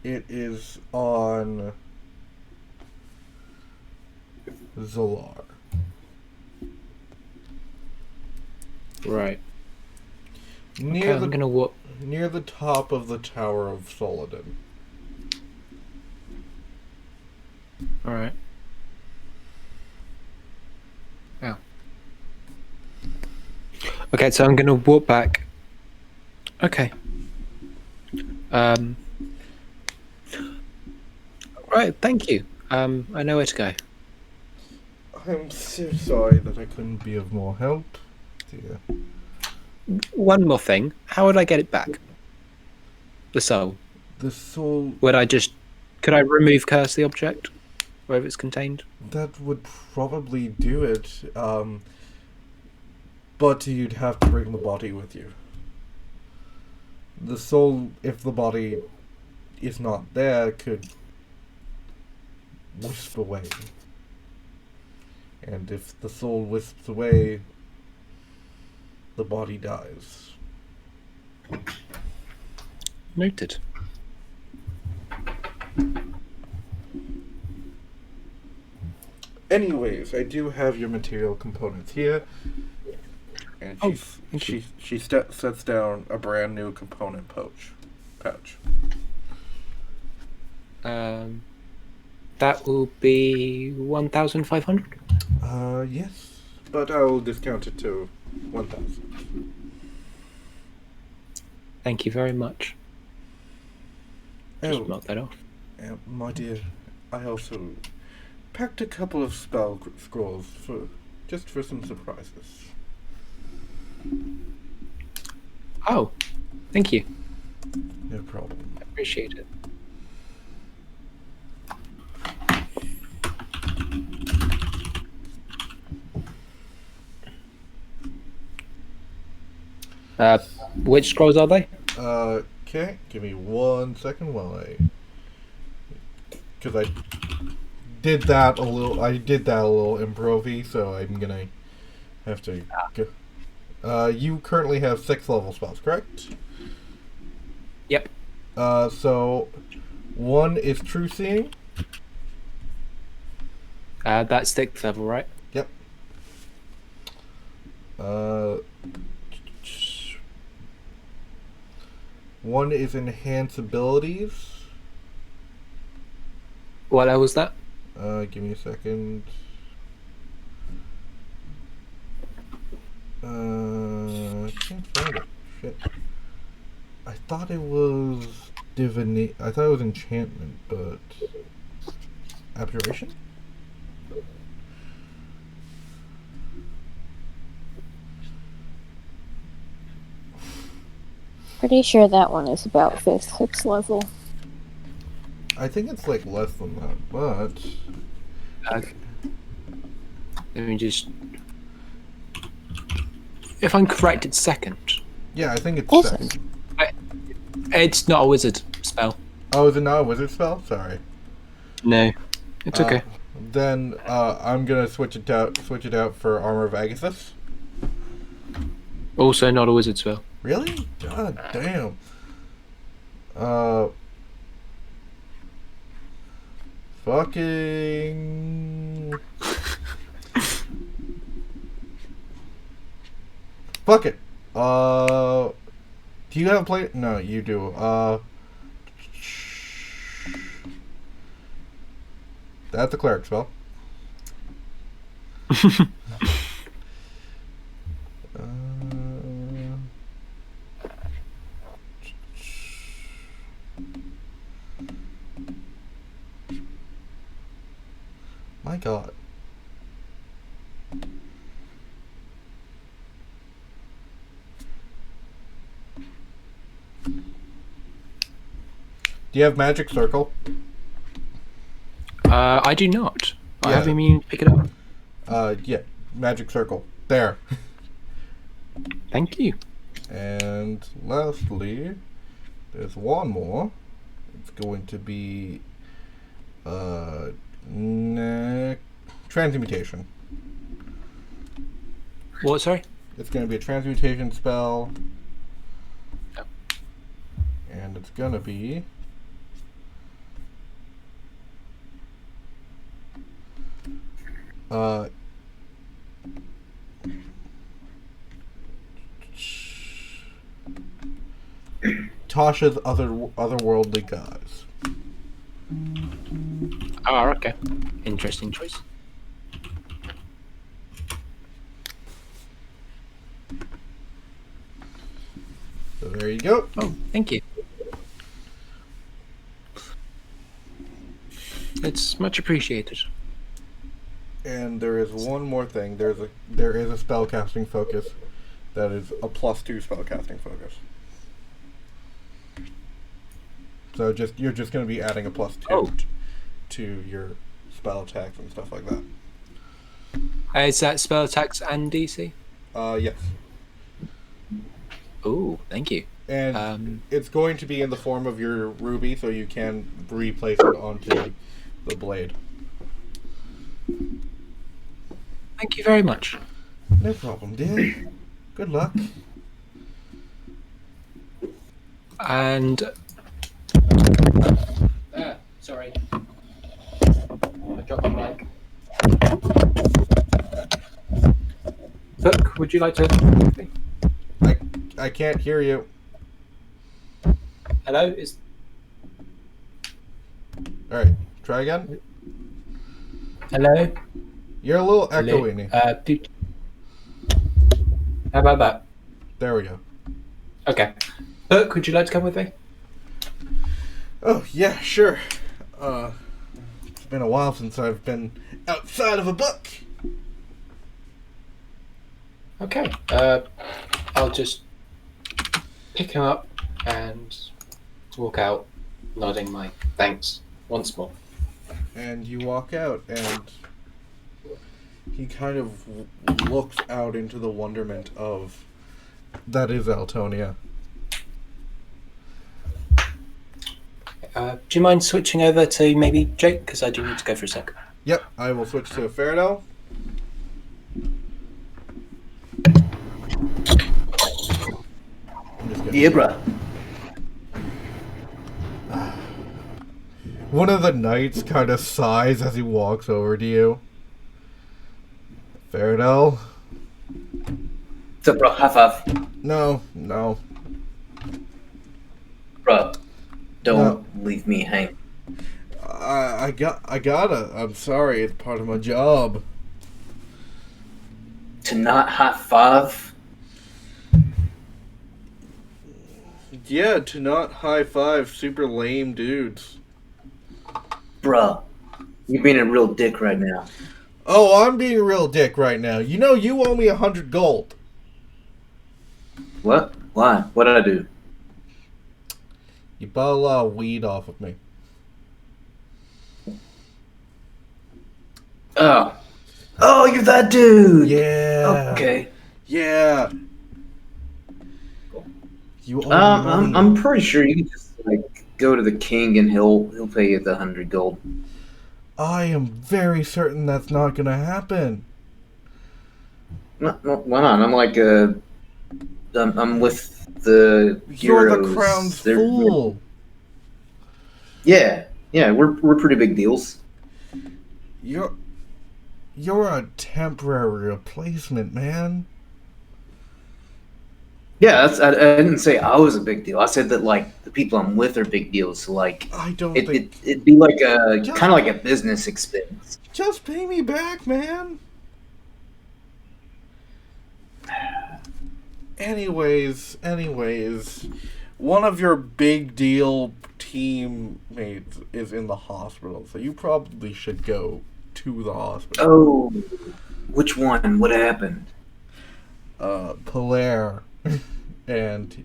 It is on Zolar. Right. Near Okay, I'm gonna walk. near the top of the Tower of Soladin. All right. Yeah. Okay, so I'm gonna walk back. Okay. Right. Thank you. I know where to go. I'm so sorry that I couldn't be of more help. Dear. One more thing. How would I get it back? The soul. The soul. Could I remove curse the object? wherever it's contained? That would probably do it, but you'd have to bring the body with you. The soul, if the body is not there, could wisp away. And if the soul wisps away, the body dies. Noted. Anyways, I do have your material components here. And she sets down a brand new component pouch. That will be 1,500. Yes, but I will discount it to 1,000. Thank you very much. Just Oh, mark that off. my dear, I also packed a couple of spell scrolls for some surprises. Oh, thank you. No problem. I appreciate it. Which scrolls are they? Okay, give me 1 second while because I did that a little improv-y, so I'm gonna have to go. You currently have 6 level spells, correct? Yep. So one is True Seeing. That's 6th level, right? Yep. One is Enhance Abilities. What level was that? Give me a second. I can't find it. Shit. I thought it was I thought it was Enchantment, but Abjuration? Pretty sure that one is about 5th, 6th level. I think it's like less than that, but Let me just. If I'm correct, it's 2nd. yeah, I think it's Is second. It's not a wizard spell. Oh, is it not a wizard spell? Sorry. No, it's okay. Then I'm gonna switch it out for Armor of Agathis. Also, not a wizard spell. Really? God damn. Fucking. Fuck it. Do you have a plate? No, you do. That's a cleric spell. My God. Do you have Magic Circle? I do not. I Yeah. have been meaning to pick it up. Yeah. Magic Circle. There. Thank you. And lastly, there's one more. It's going to be transmutation. What, sorry? It's going to be a transmutation spell. Yep. And it's going to be Tasha's otherworldly gods. Oh, okay. Interesting choice. So there you go. Oh, thank you. It's much appreciated. And there is one more thing. There is a spellcasting focus that is a +2 spellcasting focus. So you're just going to be adding a +2 Oh. to your spell attacks and stuff like that. Is that spell attacks and DC? Yes. Ooh, thank you. And it's going to be in the form of your ruby, so you can replace it onto the blade. Thank you very much. No problem, dear. Good luck. And sorry, I dropped the mic. Hook, would you like to? I can't hear you. Hello, is Alright, try again. hello? You're a little Hello? echoey. How about that? There we go. Okay. Hook, would you like to come with me? Oh, yeah, sure. It's been a while since I've been outside of a book. Okay. I'll just pick him up and walk out, nodding my thanks once more. And you walk out, and he kind of looks out into the wonderment of... That is Altonia. Do you mind switching over to maybe Jake? Because I do need to go for a second. Yep, I will switch to Faradol. Yeah, bruh. One of the knights kind of sighs as he walks over to you. Faradol? What's up, bro? High five. No. Bro, don't leave me hanging. I gotta. I'm sorry, it's part of my job. To not high five? Yeah, to not high five super lame dudes. Bruh, you're being a real dick right now. Oh, I'm being a real dick right now. You know you owe me 100 gold. What? Why? What did I do? You bought a lot of weed off of me. Oh, you're that dude! Yeah. Okay. Yeah. You owe me money. I'm pretty sure you can just like go to the king and he'll pay you the 100 gold. I am very certain that's not gonna happen. No, why not? I'm like I'm with the You're heroes. the crown's They're- fool. Yeah, we're pretty big deals. You're a temporary replacement, man. Yeah, I didn't say I was a big deal. I said that like the people I'm with are big deals. So like I don't think. it'd be like a Just- kind of like a business expense. Just pay me back, man. Anyways, one of your big deal teammates is in the hospital, so you probably should go to the hospital. Oh, which one? What happened? Polaire, and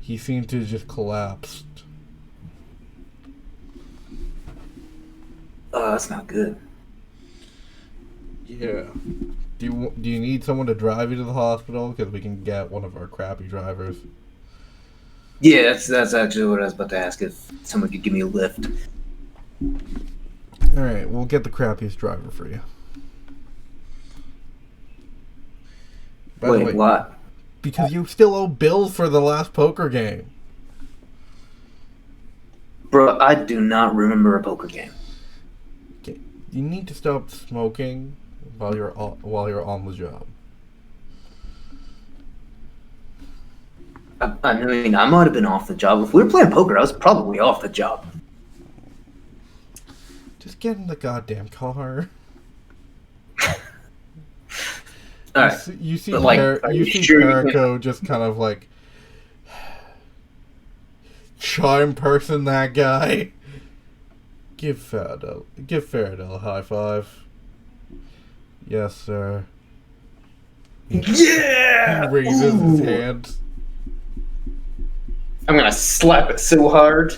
he seemed to just collapsed. Oh, that's not good. Yeah. Do you need someone to drive you to the hospital? Because we can get one of our crappy drivers. Yeah, that's actually what I was about to ask. If someone could give me a lift. All right, we'll get the crappiest driver for you. By the way, Wait, what? because you still owe bills for the last poker game. Bro, I do not remember a poker game. Okay. You need to stop smoking while you're on the job. I mean, I might have been off the job. If we were playing poker, I was probably off the job. Just get in the goddamn car. Alright. You see, But, like, are you sure you can- Perico just kind of like charm person that guy. Give Faradol a high five. Yes, sir. Yeah! He raises his Ooh. hand. I'm gonna slap it so hard.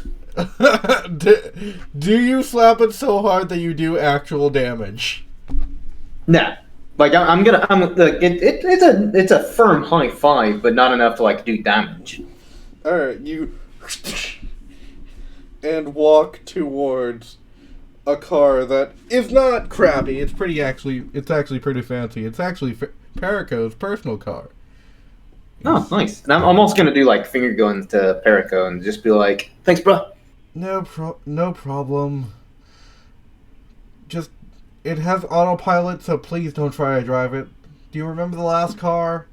do you slap it so hard that you do actual damage? Nah. Like it's a firm high five, but not enough to like do damage. Alright, you and walk towards a car that is not crappy. It's actually pretty fancy. It's actually Perico's personal car. Oh, nice. And I'm also gonna do like finger guns to Perico and just be like, "Thanks, bro." No problem. Just, it has autopilot, so please don't try to drive it. Do you remember the last car?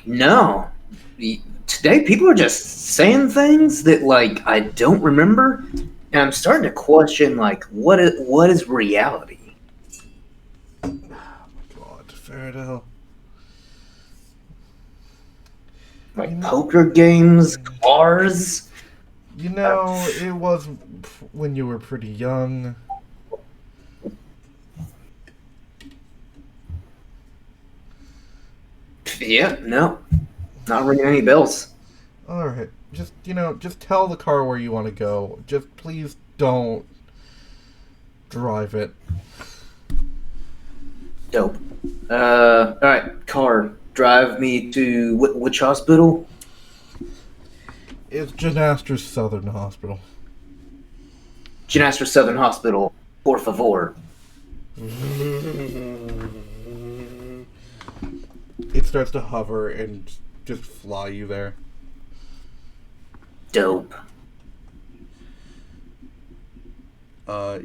No. Today people are just saying things that like I don't remember, and I'm starting to question like what is reality? Oh my god, Faraday. Like poker games, cars. You know, it was when you were pretty young. Yeah, no. Not ringing any bells. Alright, just tell the car where you want to go. Just please don't drive it. Dope. Alright, car. Drive me to which hospital? It's Janastra Southern Hospital. Janastra Southern Hospital. Por favor. It starts to hover and just fly you there. Dope.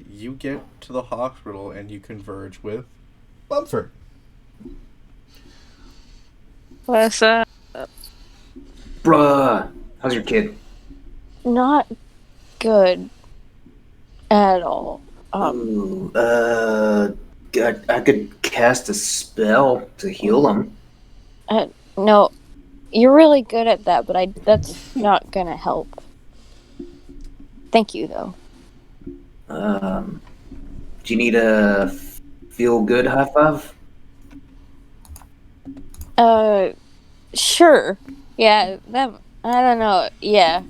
You get to the hospital and you converge with Mumford. What's up? Bruh. How's your kid? Not good at all. Ooh, I could cast a spell to heal him. No, you're really good at that, but that's not gonna help. Thank you, though. Do you need a feel good high five? Sure. Yeah, I don't know. Yeah.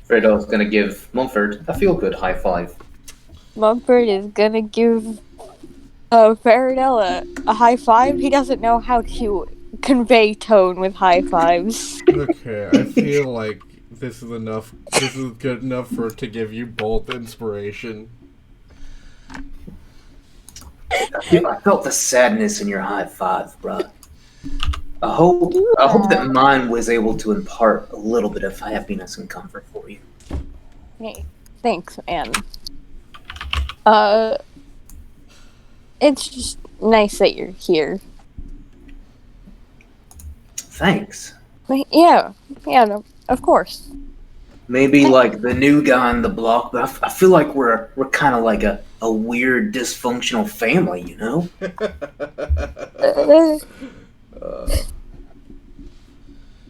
Fredo's gonna give Mumford a feel good high five. Mumford is gonna give Faradella a high five. He doesn't know how to convey tone with high fives. Okay, I feel like this is enough. This is good enough to give you both inspiration. I felt the sadness in your high five, bruh. I hope that mine was able to impart a little bit of happiness and comfort for you. Hey, thanks, man. It's just nice that you're here. Thanks. Yeah, no, of course. Maybe like the new guy on the block, but I feel like we're kind of like a weird dysfunctional family, you know?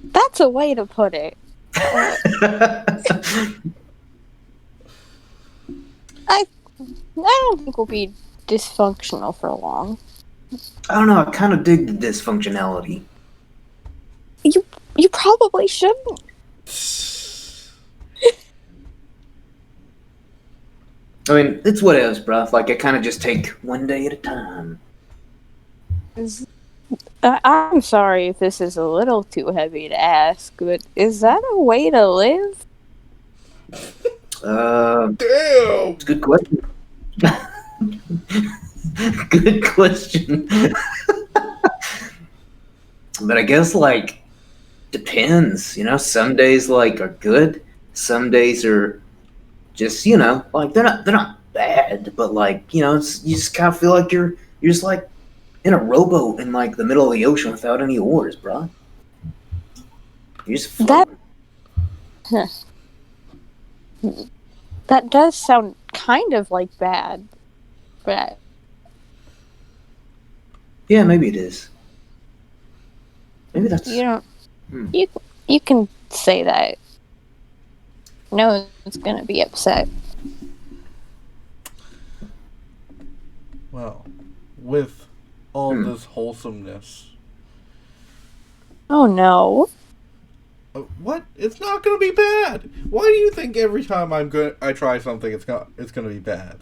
That's a way to put it. I don't think we'll be dysfunctional for long. I don't know. I kind of dig the dysfunctionality. You probably shouldn't. I mean, it's whatevs, bruh. Like, I kind of just take one day at a time. I'm sorry if this is a little too heavy to ask, but is that a way to live? Damn! It's a good question. Good question. But I guess, like, depends, you know? Some days, like, are good. Some days are just, you know, like, they're not bad, but, like, you know, you just kind of feel like you're just, like, in a rowboat in, like, the middle of the ocean without any oars, bro. You're just floating. That does sound kind of like bad, but Yeah, maybe it is. Maybe that's... you don't. You can say that. No one's gonna be upset. Well, with all this wholesomeness, Oh no. What? It's not gonna be bad. Why do you think every time I try something, it's gonna be bad?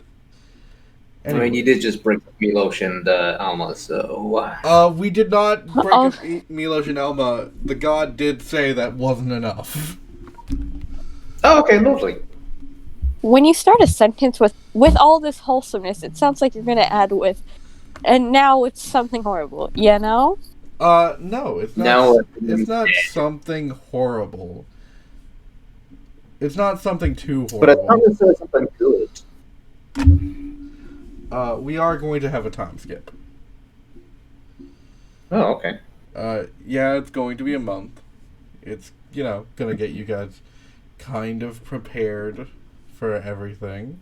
I mean, you did just break up Milos and Alma, so... We did not break Uh-oh. up Milos and Elma. The god did say that wasn't enough. Oh, okay, lovely. When you start a sentence with all this wholesomeness, it sounds like you're gonna add with, and now it's something horrible, you know? No, it's not. Now It's not something horrible. It's not something too But I horrible. thought you said something good. We are going to have a time skip. Oh, okay. Yeah, it's going to be a month. It's, gonna get you guys kind of prepared for everything.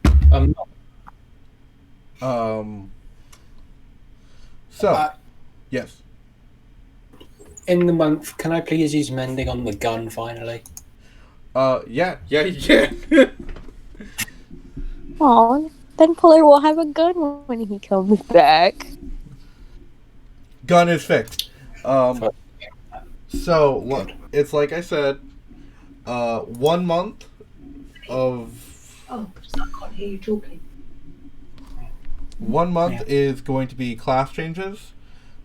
So, yes. In the month, can I please use mending on the gun finally? Yeah, you can. Aw, then Puller will have a gun when he comes back. Gun is fixed. So, what? It's like I said, 1 month of... Oh, I can't hear you talking. 1 month is going to be class changes.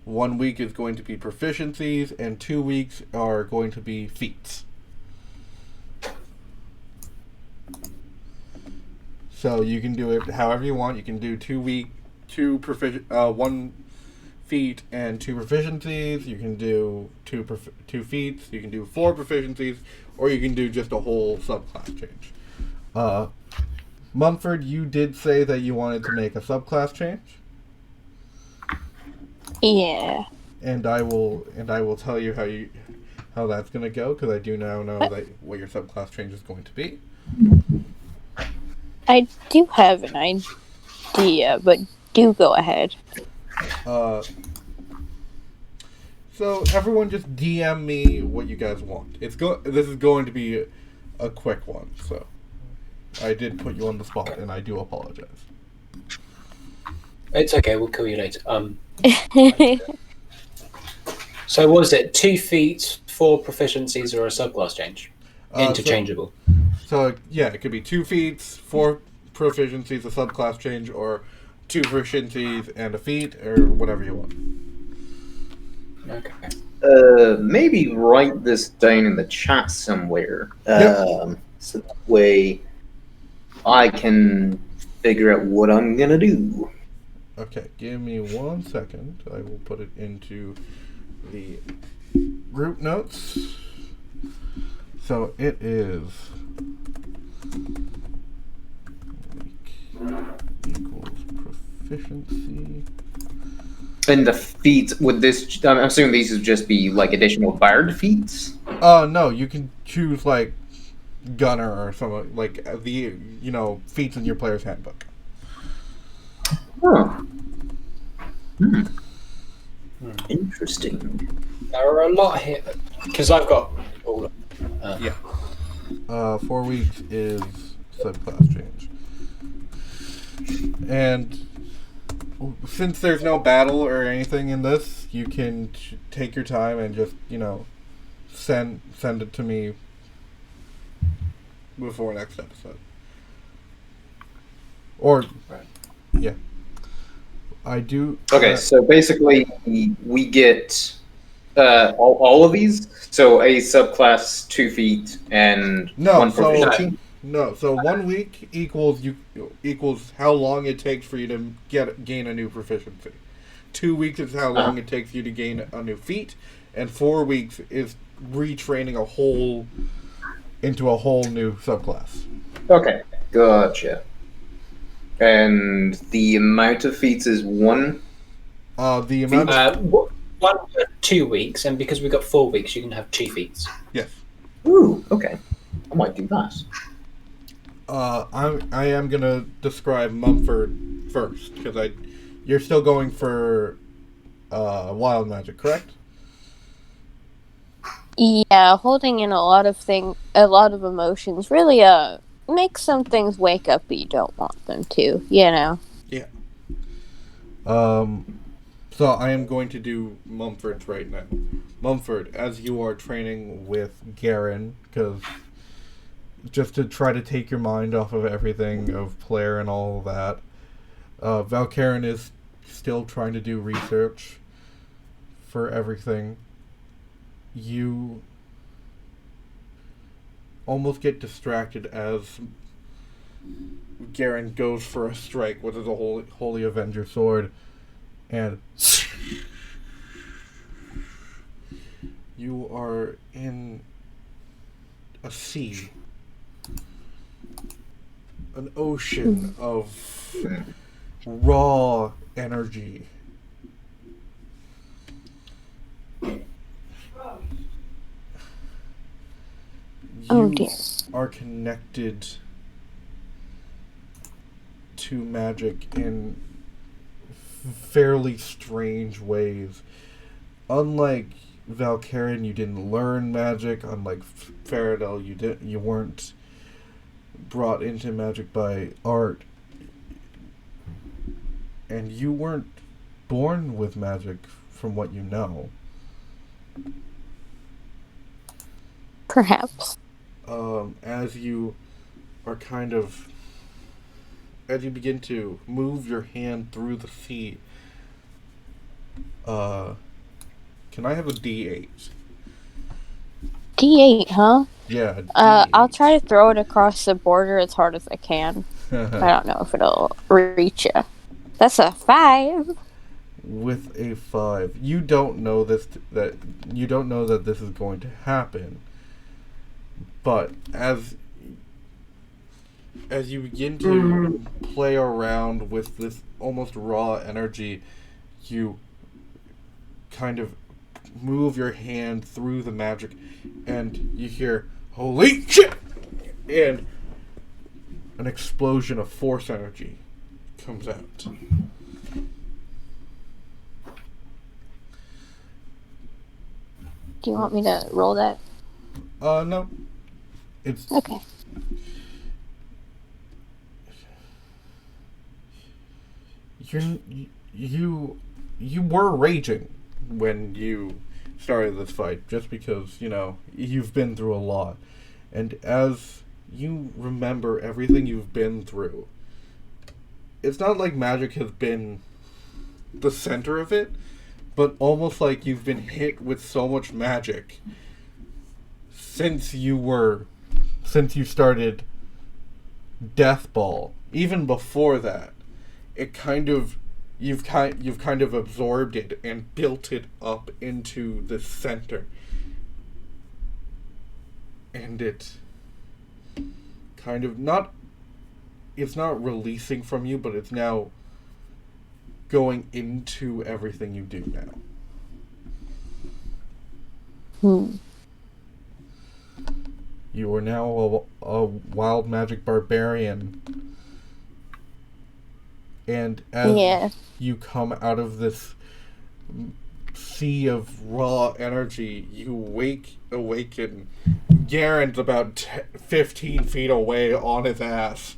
1 week is going to be proficiencies, and 2 weeks are going to be feats. So you can do it however you want. You can do 1 feat and 2 proficiencies. You can do 2 feats. You can do 4 proficiencies, or you can do just a whole subclass change. Mumford, you did say that you wanted to make a subclass change. Yeah. And I will tell you how that's gonna go, because I do now know what your subclass change is going to be. I do have an idea, but do go ahead. So everyone just DM me what you guys want. This is going to be a quick one, so I did put you on the spot, and I do apologize. It's okay, we'll kill you later. So what was it? 2 feats, 4 proficiencies, or a subclass change? Interchangeable. So yeah, it could be 2 feats, 4 proficiencies, a subclass change, or 2 proficiencies and a feat, or whatever you want. Okay. Maybe write this down in the chat somewhere. So that way I can figure out what I'm gonna do. Okay, give me 1 second. I will put it into the group notes. So it is equals proficiency. And the feats, would this, I'm assuming these would just be like additional bard feats? No, you can choose like gunner or something like the feats in your player's handbook. Huh. Interesting. There are a lot here, because I've got all of 4 weeks is subclass change. And since there's no battle or anything in this, you can take your time and just, send it to me before next episode. Or, yeah. I do... Okay, so basically we get all of these? So a subclass, 2 feet, and No, 1 proficiency? No, so 1 week equals how long it takes for you to gain a new proficiency. 2 weeks is how long it takes you to gain a new feat, and 4 weeks is retraining into a whole new subclass. Okay, gotcha. And the amount of feats is 1? The amount. 2 weeks, and because we've got 4 weeks, you can have 2 feats. Yes. Ooh, okay. I might do that. I am gonna describe Mumford first because you're still going for wild magic, correct? Yeah, holding in a lot of emotions really makes some things wake up, but you don't want them to, Yeah. So I am going to do Mumford's right now. Mumford, as you are training with Garen, because just to try to take your mind off of everything of Player and all of that, Valkaryn is still trying to do research for everything. You almost get distracted as Garen goes for a strike with his Holy Avenger sword, and you are in a sea, an ocean of raw energy. Oh dear. Are connected to magic in fairly strange ways. Unlike Valkaryn, you didn't learn magic. Unlike Faradell, you weren't brought into magic by art, and you weren't born with magic, from what you know. Perhaps. As you begin to move your hand through the sea, can I have a D8? D8, huh? Yeah, D8. I'll try to throw it across the border as hard as I can. I don't know if it'll reach you. That's a 5. With a 5, you don't know that this is going to happen. But as you begin to play around with this almost raw energy, you kind of move your hand through the magic, and you hear, "Holy shit!" and an explosion of force energy comes out. Do you want me to roll that? No. It's okay. You were raging when you started this fight, just because, you've been through a lot. And as you remember everything you've been through, it's not like magic has been the center of it, but almost like you've been hit with so much magic since you started Death Ball. Even before that, you've kind of absorbed it and built it up into the center, and it kind of it's not releasing from you, but it's now going into everything you do now. You are now a wild magic barbarian, and as you come out of this sea of raw energy, you awaken. Garen's about 15 feet away on his ass,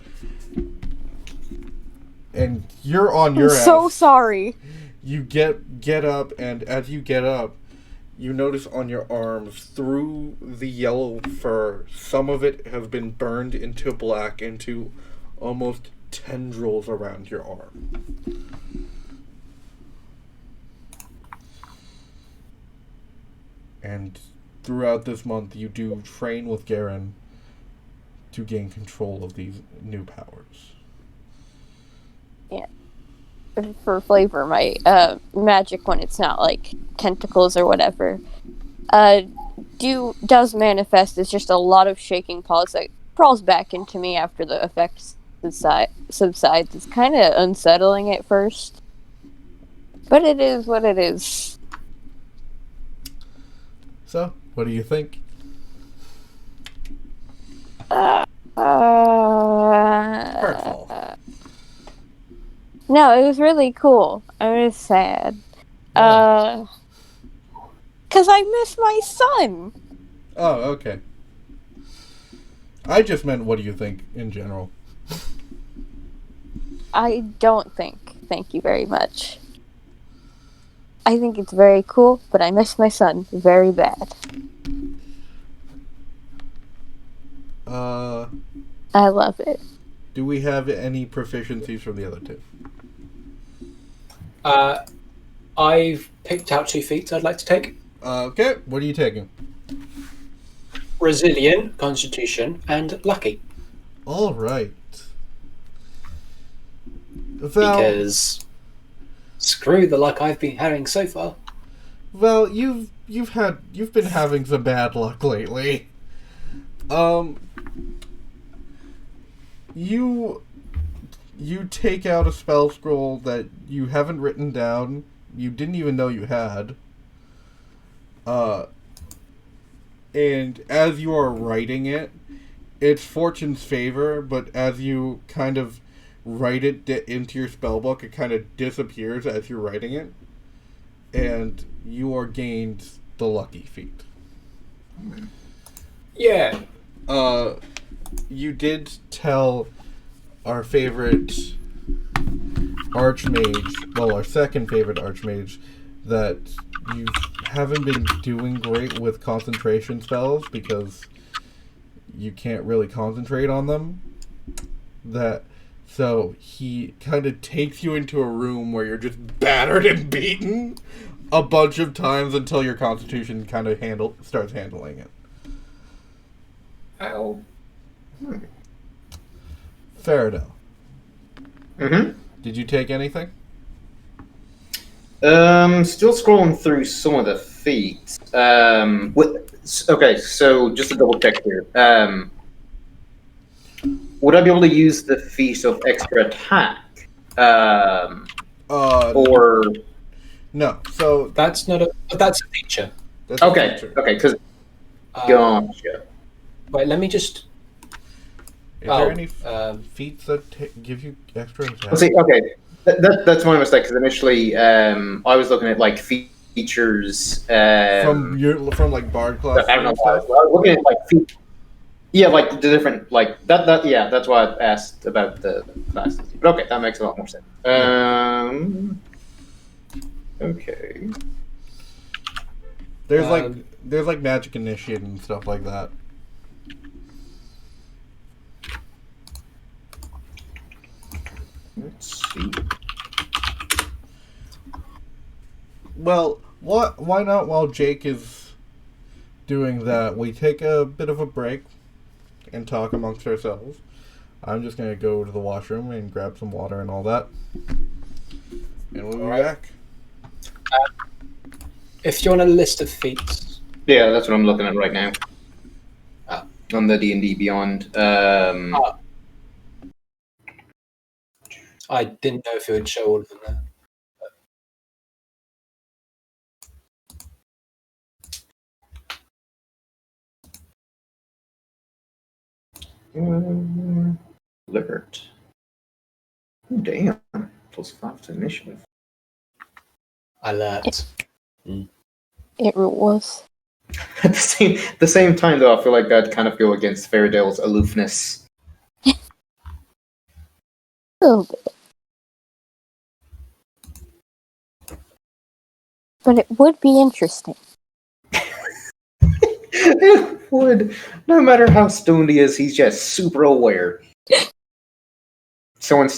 and you're on your ass. I'm so sorry. You get up, and as you get up, you notice on your arms, through the yellow fur, some of it has been burned into black, into almost tendrils around your arm. And throughout this month, you do train with Garen to gain control of these new powers. Yeah. For flavor, my magic, when it's not like tentacles or whatever, does manifest as just a lot of shaking paws that crawls back into me after the effects subsides. It's kind of unsettling at first, but it is what it is. So, what do you think? Hurtful. No, it was really cool. I was sad. Yeah. 'Cause I miss my son. Oh, okay. I just meant, what do you think in general? I don't think. Thank you very much. I think it's very cool, but I miss my son very bad. I love it. Do we have any proficiencies from the other two? I've picked out 2 feats I'd like to take. Okay, what are you taking? Resilient, Constitution, and Lucky. All right. Because screw the luck I've been having so far. Well, you've been having some bad luck lately. You take out a spell scroll that you haven't written down. You didn't even know you had. And as you are writing it, it's Fortune's Favor, but as you kind of write it into your spellbook, it kind of disappears as you're writing it. And you are gained the lucky feat. Yeah. You did tell our favorite archmage, well, our second favorite archmage, that you haven't been doing great with concentration spells because you can't really concentrate on them. So he kind of takes you into a room where you're just battered and beaten a bunch of times until your constitution kind of starts handling it. Ow. Faradell. Mm-hmm. Did you take anything? Still scrolling through some of the feats. Okay, so just to double check here. Would I be able to use the feat of extra attack? Or no. So that's not a. That's a feature. That's okay. A feature. Okay, because gotcha. Wait, let me just. Is there any feats that give you extra attack? See, okay, that's my mistake. Because initially, I was looking at like features from like bard class. I don't know why. I was looking at like yeah, like the different like that. Yeah, that's why I asked about the classes. But okay, that makes a lot more sense. Okay. There's like magic initiate and stuff like that. Let's see. Well, why not while Jake is doing that, we take a bit of a break and talk amongst ourselves. I'm just going to go to the washroom and grab some water and all that. And we'll be back. If you want a list of feats. Yeah, that's what I'm looking at right now. On the D&D Beyond. I didn't know if it would show all of them there. Alert. Oh, damn. +5 to initiative. Alert. It was. At the same time, though, I feel like that kind of go against Faradale's aloofness. A little bit. But it would be interesting. It would. No matter how stoned he is, he's just super aware. Someone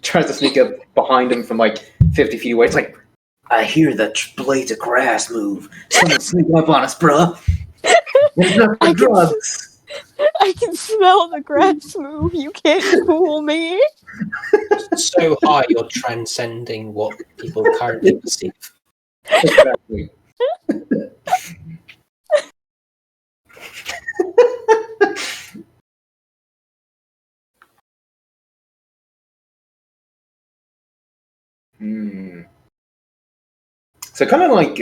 tries to sneak up behind him from like 50 feet away. It's like, I hear the blades of grass move. Someone's sneaking up on us, bruh. It's not for drugs. I can smell the grass move. You can't fool me. So high, you're transcending what people currently perceive. Exactly. So kind of like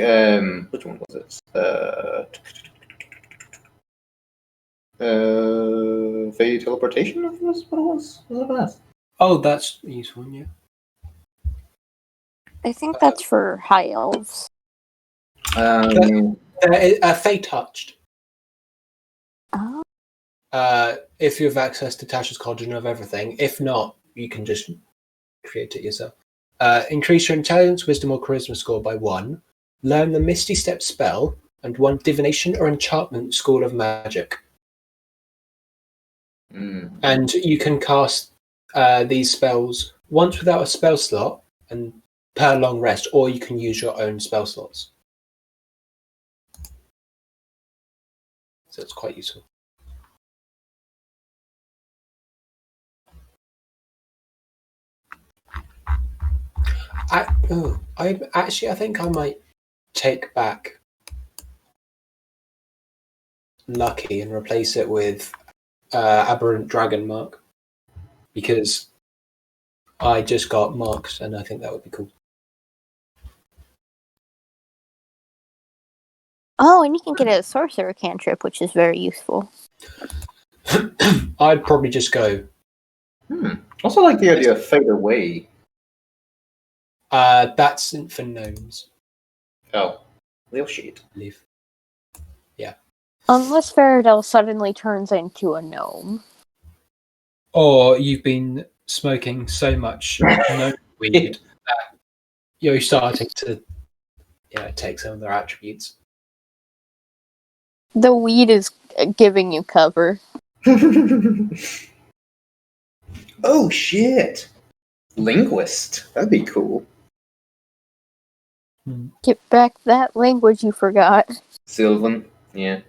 which one was it? Fey teleportation, I think that's what it was. Was it that? Oh, that's a useful one, yeah. I think that's for high elves. Fey touched. Oh. If you have access to Tasha's Cauldron of Everything. If not, you can just create it yourself. Increase your intelligence, wisdom, or charisma score by 1. Learn the Misty Step spell and 1 divination or enchantment school of magic. And you can cast these spells once without a spell slot and per long rest, or you can use your own spell slots. So it's quite useful. I think I might take back Lucky and replace it with Aberrant Dragon Mark, because I just got marks and I think that would be cool. Oh, and you can get a sorcerer cantrip, which is very useful. I'd probably just go. Also like the idea of fade away. That's for gnomes, Oh, real shit. I believe. Unless Faradell suddenly turns into a gnome. Or you've been smoking so much gnome weed that you're starting to, take some of their attributes. The weed is giving you cover. Oh shit! Linguist. That'd be cool. Get back that language you forgot. Sylvan. Yeah.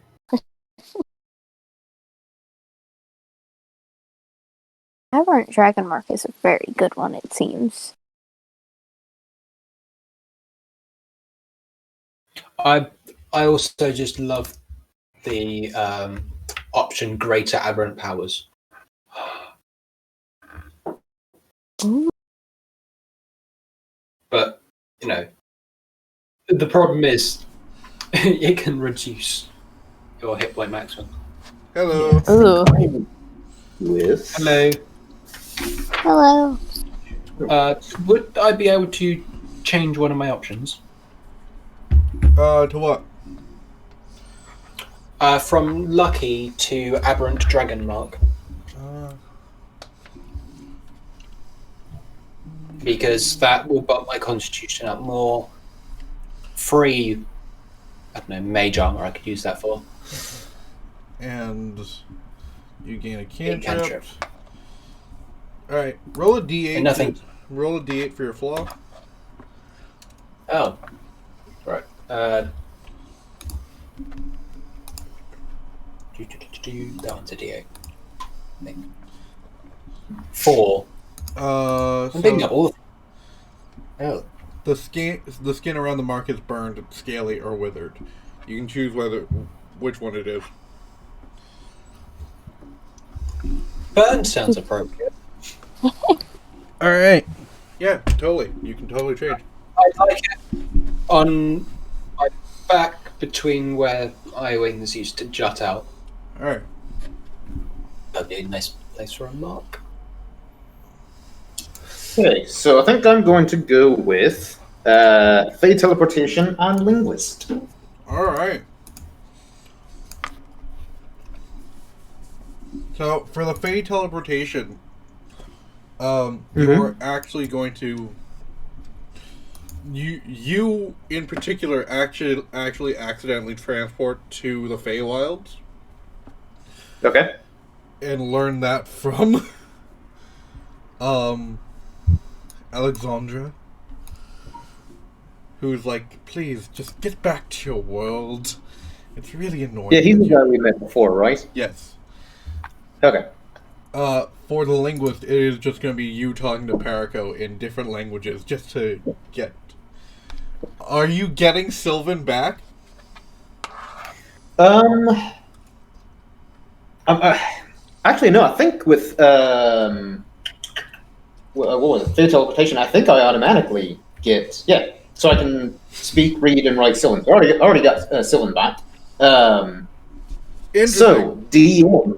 Aberrant Dragon Mark is a very good one, it seems. I also just love the option Greater Aberrant Powers. Ooh. But, the problem is it can reduce your hit point maximum. Hello. Ooh. With. Hello. Hello. Would I be able to change one of my options? To what? From Lucky to Aberrant Dragon Mark. Because that will bump my constitution up more. Free, I don't know, mage armor I could use that for. And you gain a Cantrip. cantrip. Alright, roll a d8. And nothing. Roll a d8 for your flaw. Oh. Right. That one's a D8. I think. 4. I'm picking up all of them. Oh. The skin around the mark is burned, scaly, or withered. You can choose which one it is. Burn sounds appropriate. Alright. Yeah, totally. You can totally change. I like it. On my back between where eye wings used to jut out. Alright. That'd be a nice place for a mark. Okay, so I think I'm going to go with Fade Teleportation and Linguist. Alright. So, for the Fade Teleportation, you're actually going to... You in particular, actually accidentally transport to the Feywilds. Okay. And learn that from... Alexandra, who's like, please, just get back to your world. It's really annoying. Yeah, he's the guy we met before, right? Yes. Okay. For the linguist, it is just going to be you talking to Perico in different languages, just to get... Are you getting Sylvan back? Actually, no, I think with, what was it? Fade Teleportation, I think I automatically get, so I can speak, read, and write Sylvan. I already got Sylvan back. So, DM.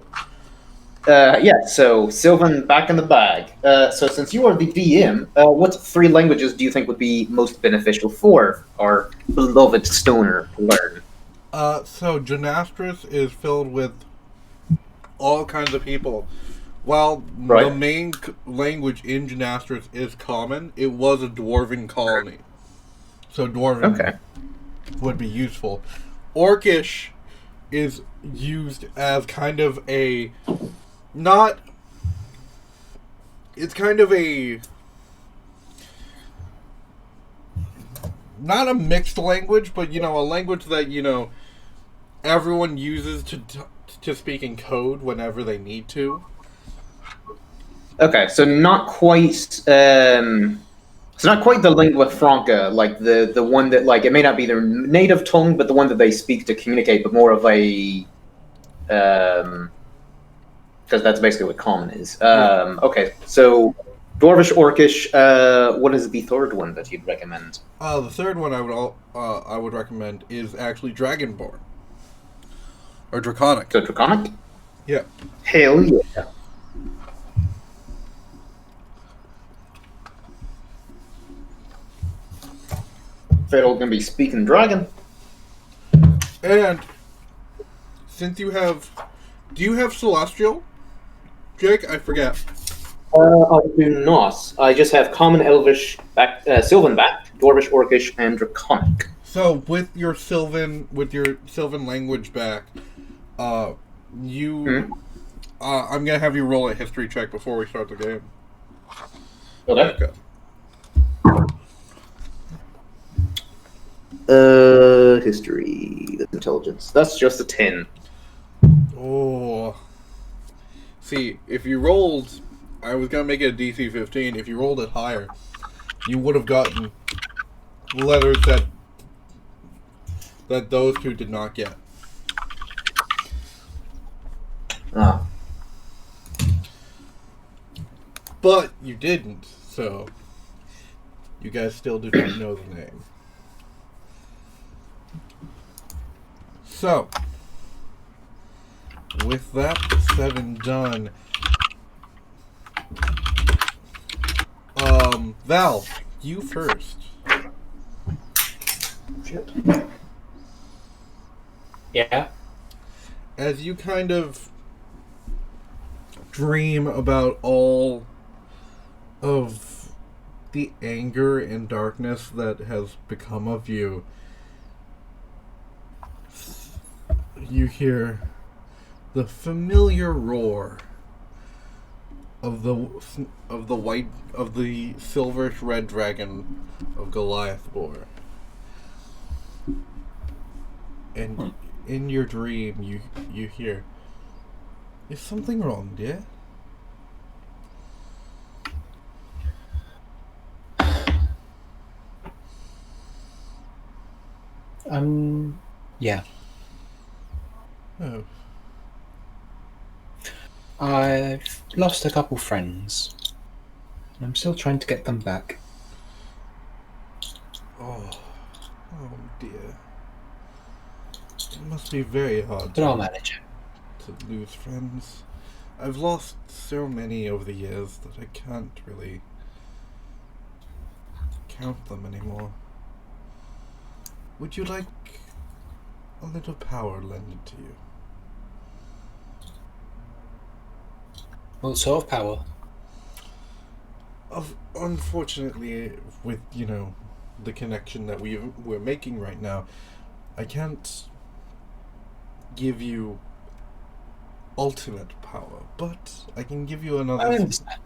So Sylvan back in the bag. So since you are the DM, what 3 languages do you think would be most beneficial for our beloved stoner to learn? So Genastris is filled with all kinds of people While the Right. main language in Genastris is common, it was a dwarven colony. So dwarven Okay. would be useful. Orcish is used as kind of a... Not... It's kind of a... Not a mixed language, but, a language that, everyone uses to speak in code whenever they need to. Okay, so not quite. It's not quite the lingua franca, like the one that like it may not be their native tongue, but the one that they speak to communicate, but more of a because that's basically what common is. Okay, so Dwarvish, Orcish. What is the third one that you'd recommend? The third one I would recommend is actually Dragonborn. Or Draconic. So Draconic. Yeah. Hell yeah. Fatal gonna be speaking dragon. And since you have... Do you have Celestial? Jake? I forget. I do not. I just have common, elvish, Sylvan back, Dwarvish, Orcish, and Draconic. So with your Sylvan language back, I'm gonna have you roll a history check before we start the game. Okay. History. That's intelligence. That's just a 10. Oh. See, if you rolled... I was going to make it a DC 15. If you rolled it higher, you would have gotten letters that those two did not get. Ah. But you didn't, so you guys still do not know the name. So, with that said and done, Val, you first. Shit. Yeah. As you kind of dream about all of the anger and darkness that has become of you, you hear the familiar roar of the silverish red dragon of Goliathbor. And in your dream you hear, "Is something wrong, dear?" Yeah. Oh. I've lost a couple friends. I'm still trying to get them back. Oh dear. It must be very hard But I'll manage it. to lose friends. I've lost so many over the years that I can't really count them anymore. Would you like a little power lended to you? What sort of power? Unfortunately, with, the connection that we're making right now, I can't give you ultimate power, but I can give you I another understand.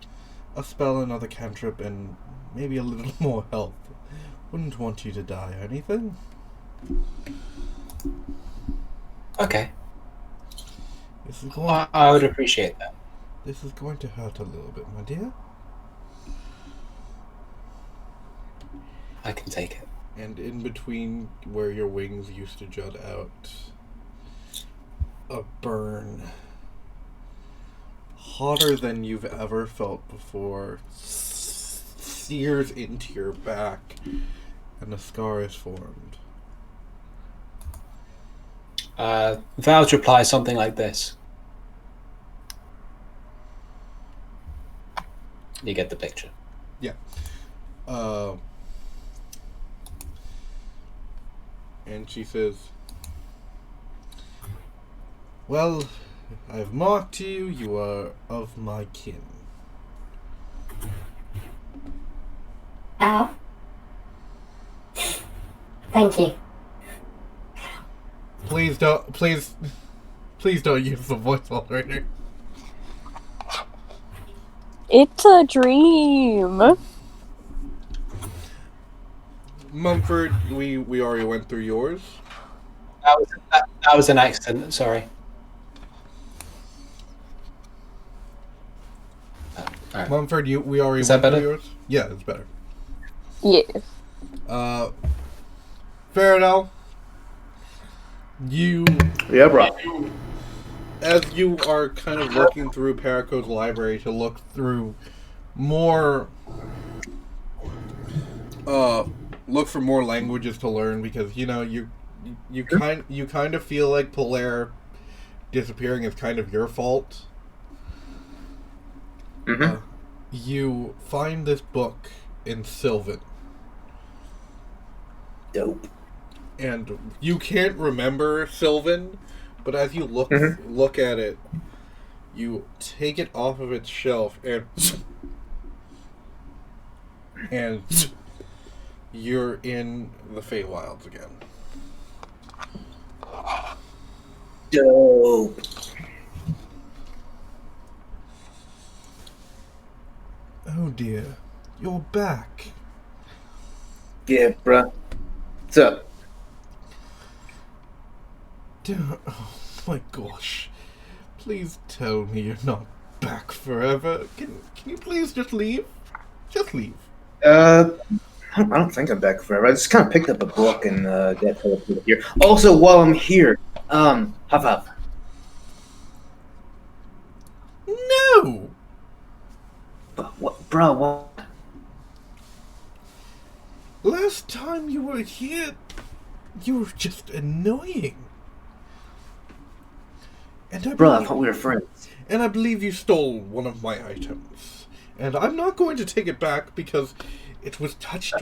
a spell, another cantrip, and maybe a little more health. Wouldn't want you to die or anything. Okay. This is going I would appreciate that. This is going to hurt a little bit, my dear. I can take it. And in between where your wings used to jut out, a burn hotter than you've ever felt before sears into your back, and a scar is formed. Val's reply is something like this. You get the picture. Yeah. And she says, "Well, I have marked you. You are of my kin. Oh. Thank you. Please don't use the voice alterator. It's a dream. Mumford, we already went through yours. That was an accident. Sorry. Alright. Mumford, we already Is went that through better? yours. Yeah, it's better. Yes. Faradal, you Yeah, bro. as you are kind of looking through Paraco's library to look through more, look for more languages to learn, because you kind of feel like Polaire disappearing is kind of your fault. Mm-hmm. You find this book in Sylvan, Dope. and you can't remember Sylvan, but as you look at it, you take it off of its shelf and you're in the Feywilds again. Dope. Oh dear, you're back. Yeah, bro. What's up? Oh my gosh. Please tell me you're not back forever. Can you please just leave? Just leave. I don't think I'm back forever. I just kind of picked up a book and got teleported here. Also, while I'm here, high five. No! But what, bro? What? Last time you were here, you were just annoying. And Bro, I thought we were friends. And I believe you stole one of my items. And I'm not going to take it back because it was touched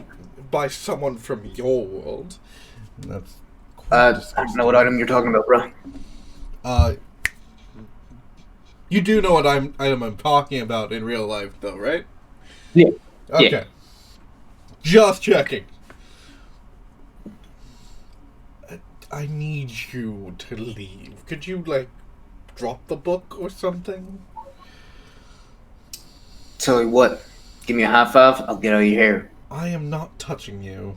by someone from your world. And that's I don't know what item you're talking about, bro. You do know what item I'm talking about in real life, though, right? Yeah. Okay. Yeah. Just checking. I need you to leave. Could you, drop the book or something? Tell you what, give me a high five, I'll get out of your hair. I am not touching you.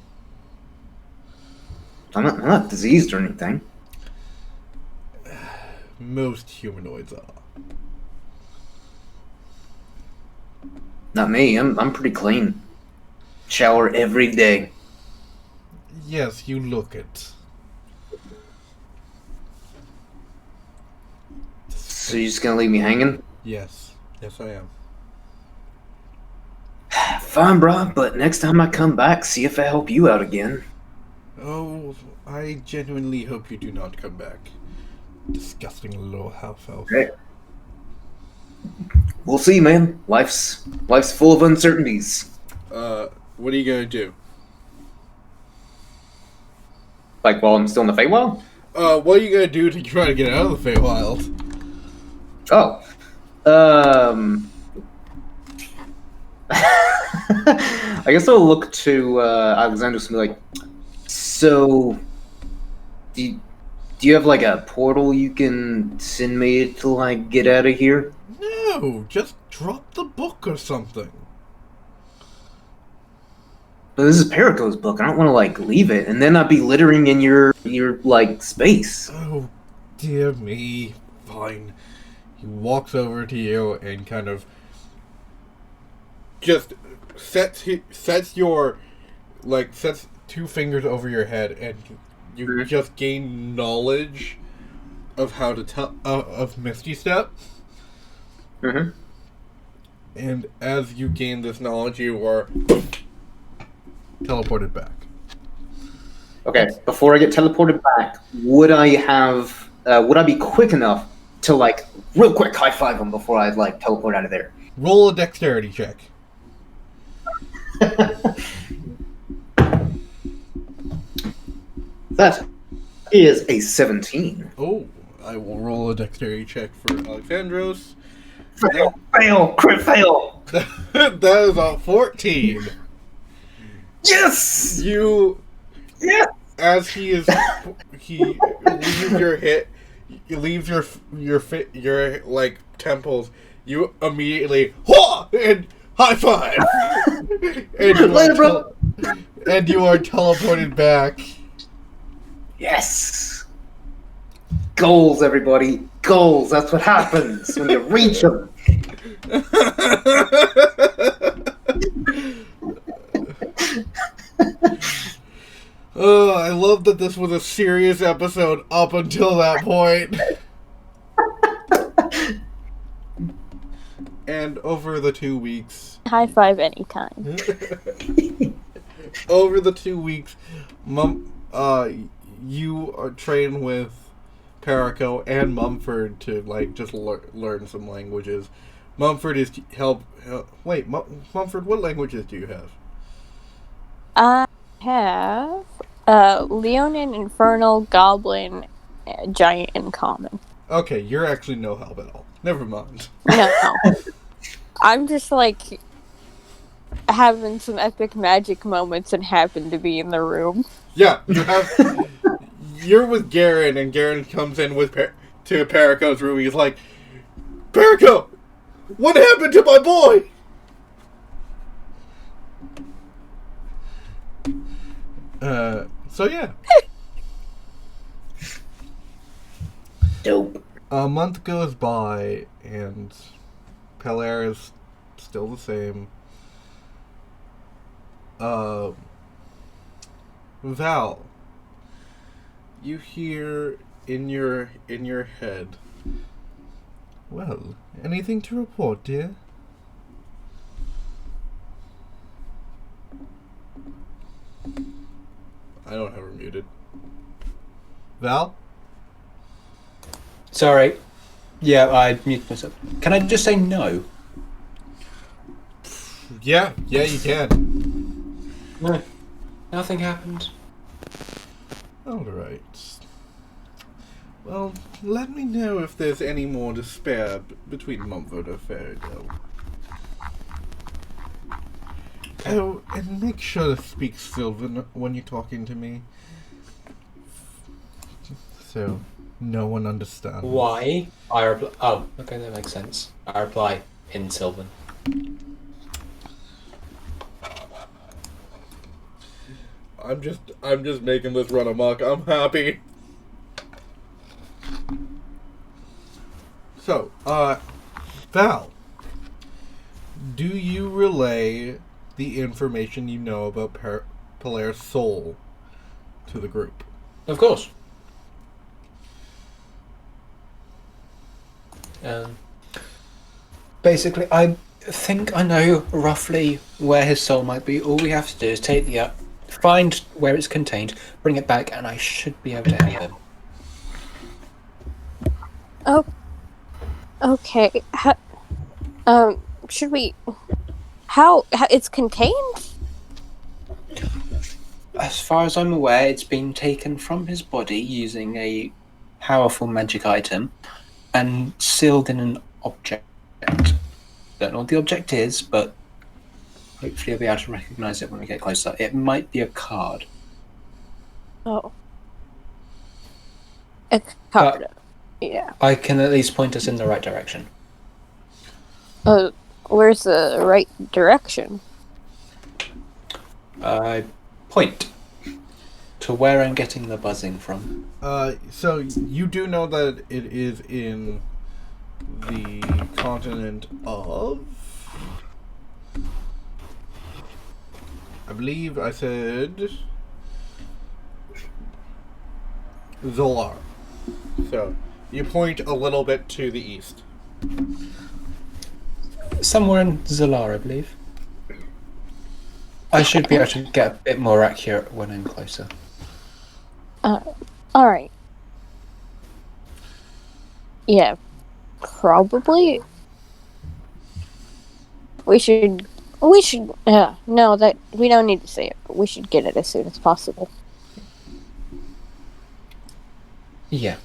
I'm not diseased or anything. Most humanoids are. Not me, I'm pretty clean. Shower every day. Yes, you look it. So you're just gonna leave me hanging? Yes. Yes, I am. Fine, bro, but next time I come back, see if I help you out again. Oh, I genuinely hope you do not come back. Disgusting little half-elf. Okay. We'll see, man. Life's full of uncertainties. What are you gonna do? Like while I'm still in the Feywild? What are you gonna do to try to get out of the Feywild? Oh. I guess I'll look to Alexander and be like, so, do you have a portal you can send me to get out of here? No, just drop the book or something. But this is Perico's book. I don't want to leave it, and then I'd be littering in your space. Oh, dear me. Fine. He walks over to you and kind of just sets two fingers over your head, and you just gain knowledge of how to tell of Misty Step. Mm-hmm. And as you gain this knowledge, you are teleported back. Okay, before I get teleported back, would I be quick enough to real quick high five him before I teleport out of there? Roll a dexterity check. That is a 17. Oh, I will roll a dexterity check for Alexandros. Fail! Crit fail! That is a 14. Yes! You, Yes! as he leaves your hit, he leaves your like temples. You immediately and high five, and you are teleported back. Yes! Goals, everybody. Goals. That's what happens when you reach them. Oh, I love that this was a serious episode up until that point. And over the 2 weeks... High five anytime. Over the 2 weeks, you are trained with Caraco and Mumford to, like, just learn some languages. Mumford is Mumford, what languages do you have? I have Leonin, Infernal, Goblin, Giant, and Common. Okay, you're actually no help at all. Never mind. No. I'm just, like, having some epic magic moments and happen to be in the room. Yeah, you're with Garen, and Garen comes in to Perico's room. He's like, Perico, what happened to my boy? So yeah. Dope. A month goes by, and Pelaire is still the same. Val, you hear in your head, well, anything to report, dear? I don't have her muted. Val? Sorry. Yeah, I muted myself. Can I just say no? Yeah, you can. No. Nothing happened. Alright. Well, let me know if there's any more to spare between Mumford and Farago. Oh, and make sure to speak Sylvan when you're talking to me. So, no one understands. Why? I reply. Oh, okay, that makes sense. I reply in Sylvan. I'm just making this run amok. I'm happy. So, Val, do you relay the information you know about Pelaire's soul to the group? Of course. Basically, I think I know roughly where his soul might be. All we have to do is take the find where it's contained, bring it back, and I should be able to help him. Oh, okay. Should we? How it's contained? As far as I'm aware, it's been taken from his body using a powerful magic item and sealed in an object. Don't know what the object is, but hopefully I'll be able to recognize it when we get closer. It might be a card. Oh, a card. Yeah. I can at least point us in the right direction. Where's the right direction? I point to where I'm getting the buzzing from. So you do know that it is in the continent of... I believe I said... Zolar. So, you point a little bit to the east. Somewhere in Zolar, I believe. I should be able to get a bit more accurate when I'm closer. Alright. Yeah, probably. We should, no, that, we don't need to say it, but we should get it as soon as possible. Yeah.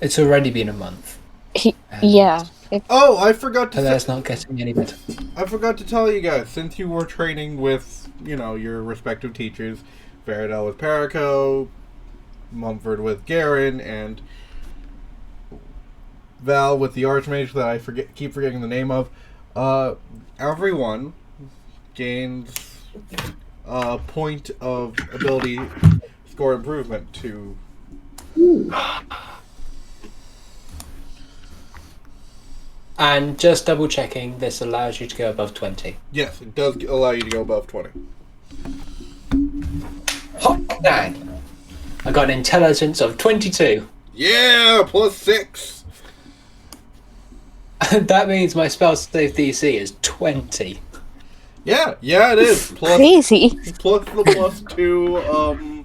It's already been a month. Yeah. Oh, I forgot to That's not getting any better. I forgot to tell you guys, since you were training with, your respective teachers, Veridel with Perico, Mumford with Garen, and Val with the Archmage that I keep forgetting the name of, everyone gains a point of ability score improvement to... And just double checking, this allows you to go above 20. Yes, it does allow you to go above 20. Hot dang! I got an intelligence of 22. Yeah, plus 6! That means my spell save DC is 20. Yeah, it is. Crazy. Plus the plus 2,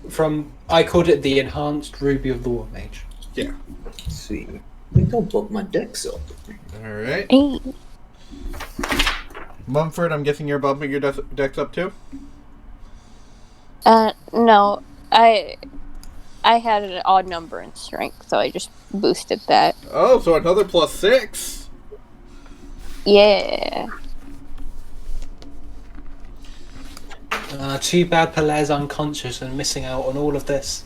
From, I called it the Enhanced Ruby of the War Mage. Yeah. Sweet. I think I'll bump my dex up. Alright. Hey. Mumford, I'm guessing you're bumping your dex up too? No. I had an odd number in strength, so I just boosted that. Oh, so another plus 6! Yeah. Too bad Pelle's unconscious and missing out on all of this.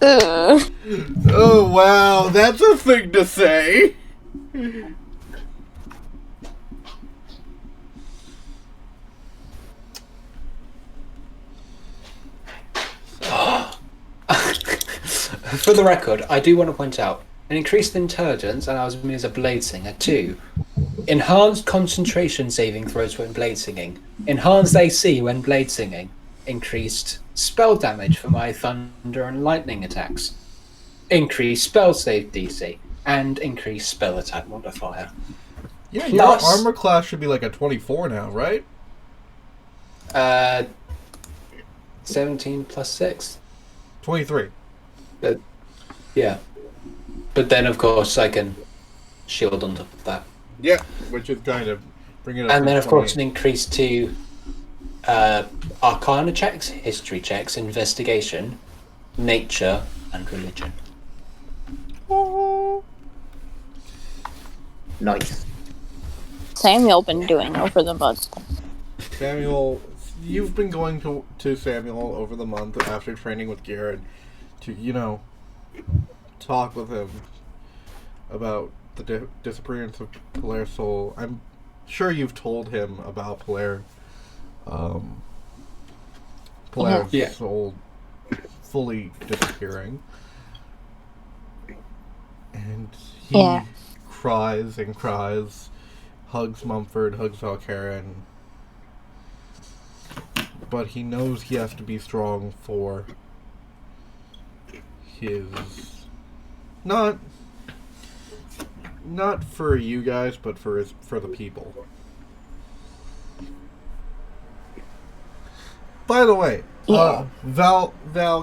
Oh, wow, that's a thing to say! For the record, I do want to point out, an increased intelligence allows me as a blade singer too. Enhanced concentration saving throws when blade singing. Enhanced AC when blade singing. Increased spell damage for my thunder and lightning attacks. Increased spell save DC. And increased spell attack modifier. Yeah, your Plus- armor class should be like a 24 now, right? 17 plus 6. 23. Yeah. But then, of course, I can shield on top of that. Yeah, which is kind of bring it up. And to then, of course, an 28. increase to Arcana checks, History checks, Investigation, Nature, and Religion. Nice. Samuel been doing over the month. Samuel, you've been going to Samuel over the month after training with Garrett to, talk with him about the disappearance of Polaris Soul. I'm sure you've told him about Polaris Yeah. Soul fully disappearing. And he Yeah. cries and cries, hugs Mumford, hugs Valkaryn. But he knows he has to be strong for his... Not for you guys, but for the people. By the way, Yeah. Val,